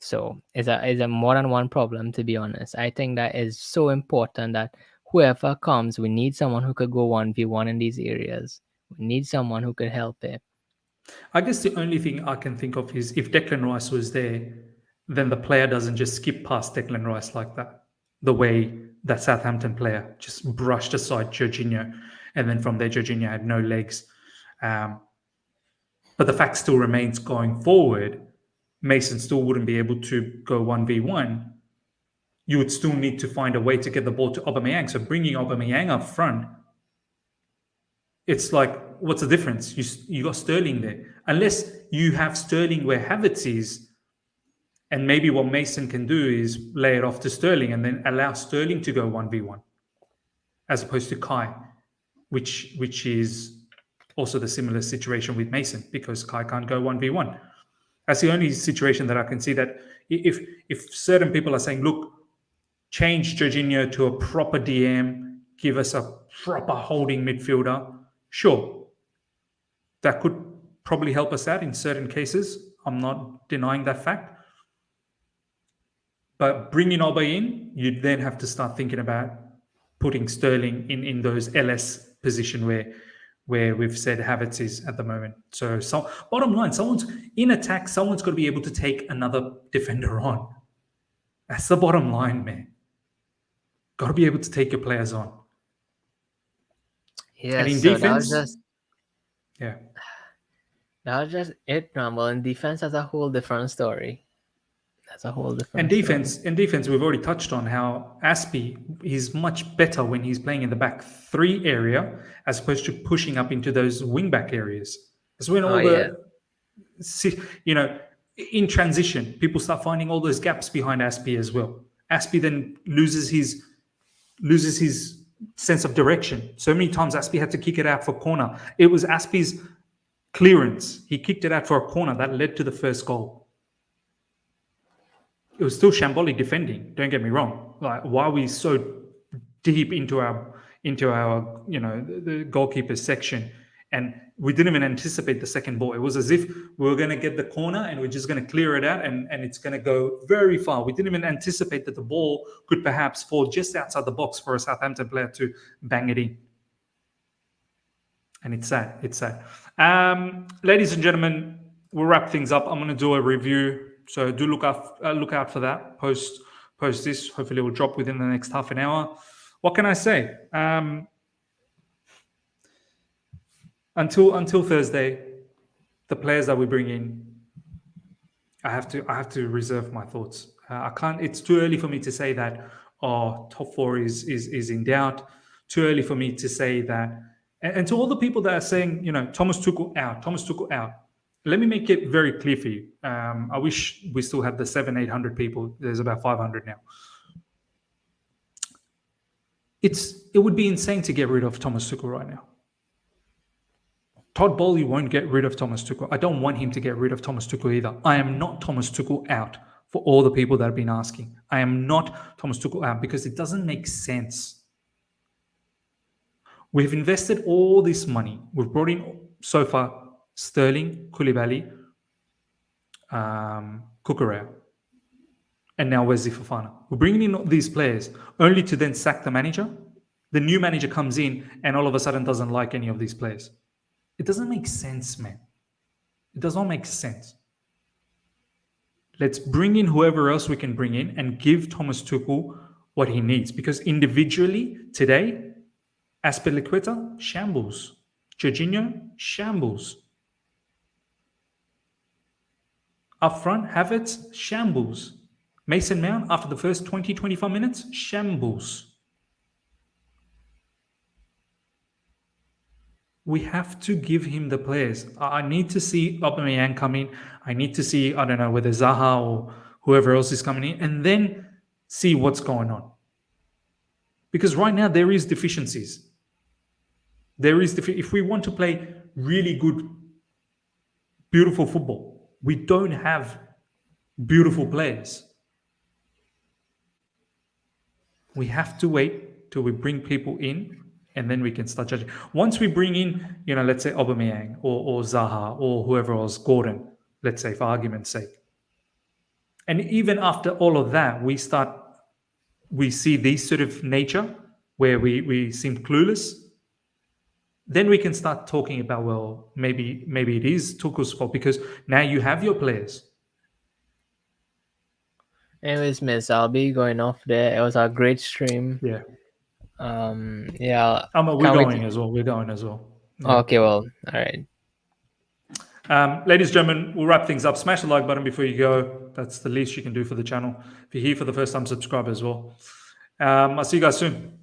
So it's a more than one problem, to be honest. I think that is so important that whoever comes, we need someone who could go 1v1 in these areas. We need someone who could help it. I guess the only thing I can think of is if Declan Rice was there, then the player doesn't just skip past Declan Rice like that. The way that Southampton player just brushed aside Jorginho, and then from there Jorginho had no legs. But the fact still remains, going forward, Mason still wouldn't be able to go 1v1. You would still need to find a way to get the ball to Aubameyang. So bringing Aubameyang up front, it's like what's the difference? You got Sterling there. Unless you have Sterling where Havertz is, and maybe what Mason can do is lay it off to Sterling and then allow Sterling to go 1v1 as opposed to Kai, which is also the similar situation with Mason because Kai can't go 1v1. That's the only situation that I can see that if certain people are saying, look, change Jorginho to a proper DM, give us a proper holding midfielder, sure, that could probably help us out in certain cases. I'm not denying that fact. But bringing Oba in, you then have to start thinking about putting Sterling in those LS position where we've said Havertz is at the moment. So bottom line, someone's in attack, someone's got to be able to take another defender on. That's the bottom line, man. Got to be able to take your players on. Yeah, and in so defense, that was just it, Rumble. In defense, that's a whole different story. That's a whole different. In defense, we've already touched on how Aspi is much better when he's playing in the back three area as opposed to pushing up into those wing back areas. That's when in transition, people start finding all those gaps behind Aspi as well. Aspi then loses his sense of direction. So many times Aspi had to kick it out for corner. It was Aspi's clearance. He kicked it out for a corner that led to the first goal. It was still shambolic defending. Don't get me wrong. Like, why are we so deep into our the goalkeeper section, and we didn't even anticipate the second ball. It was as if we were going to get the corner and we're just going to clear it out, and it's going to go very far. We didn't even anticipate that the ball could perhaps fall just outside the box for a Southampton player to bang it in. And it's sad. It's sad. Ladies and gentlemen, we'll wrap things up. I'm going to do a review. So do look out for that post this. Hopefully it will drop within the next half an hour. What can I say? Until Thursday, the players that we bring in, I have to reserve my thoughts. I can't. It's too early for me to say that top four is in doubt. Too early for me to say that. And to all the people that are saying, Thomas Tuchel out. Let me make it very clear for you. I wish we still had the 700-800 people. There's about 500 now. It would be insane to get rid of Thomas Tuchel right now. Todd Bowley won't get rid of Thomas Tuchel. I don't want him to get rid of Thomas Tuchel either. I am not Thomas Tuchel out for all the people that have been asking. I am not Thomas Tuchel out because it doesn't make sense. We've invested all this money. We've brought in so far Sterling, Koulibaly, Cucurella, and now Wesley Fofana. We're bringing in these players only to then sack the manager. The new manager comes in and all of a sudden doesn't like any of these players. It doesn't make sense, man. It does not make sense. Let's bring in whoever else we can bring in and give Thomas Tuchel what he needs. Because individually, today, Azpilicueta, shambles. Jorginho, shambles. Up front, Havertz, shambles. Mason Mount, after the first 20-25 minutes, shambles. We have to give him the players. I need to see Aubameyang come in. I need to see, I don't know, whether Zaha or whoever else is coming in, and then see what's going on. Because right now, there is deficiencies. If we want to play really good, beautiful football, we don't have beautiful players. We have to wait till we bring people in, and then we can start judging. Once we bring in, let's say Aubameyang or Zaha or whoever else, Gordon, let's say for argument's sake. And even after all of that, we see this sort of nature where we seem clueless. Then we can start talking about, well, maybe it is Tuchel's fault because now you have your players. Anyways, Miss, I'll be going off there. It was a great stream. Yeah. Yeah. We're going as well. Yeah. Okay, well, all right. Ladies and gentlemen, we'll wrap things up. Smash the like button before you go. That's the least you can do for the channel. If you're here for the first time, subscribe as well. I'll see you guys soon.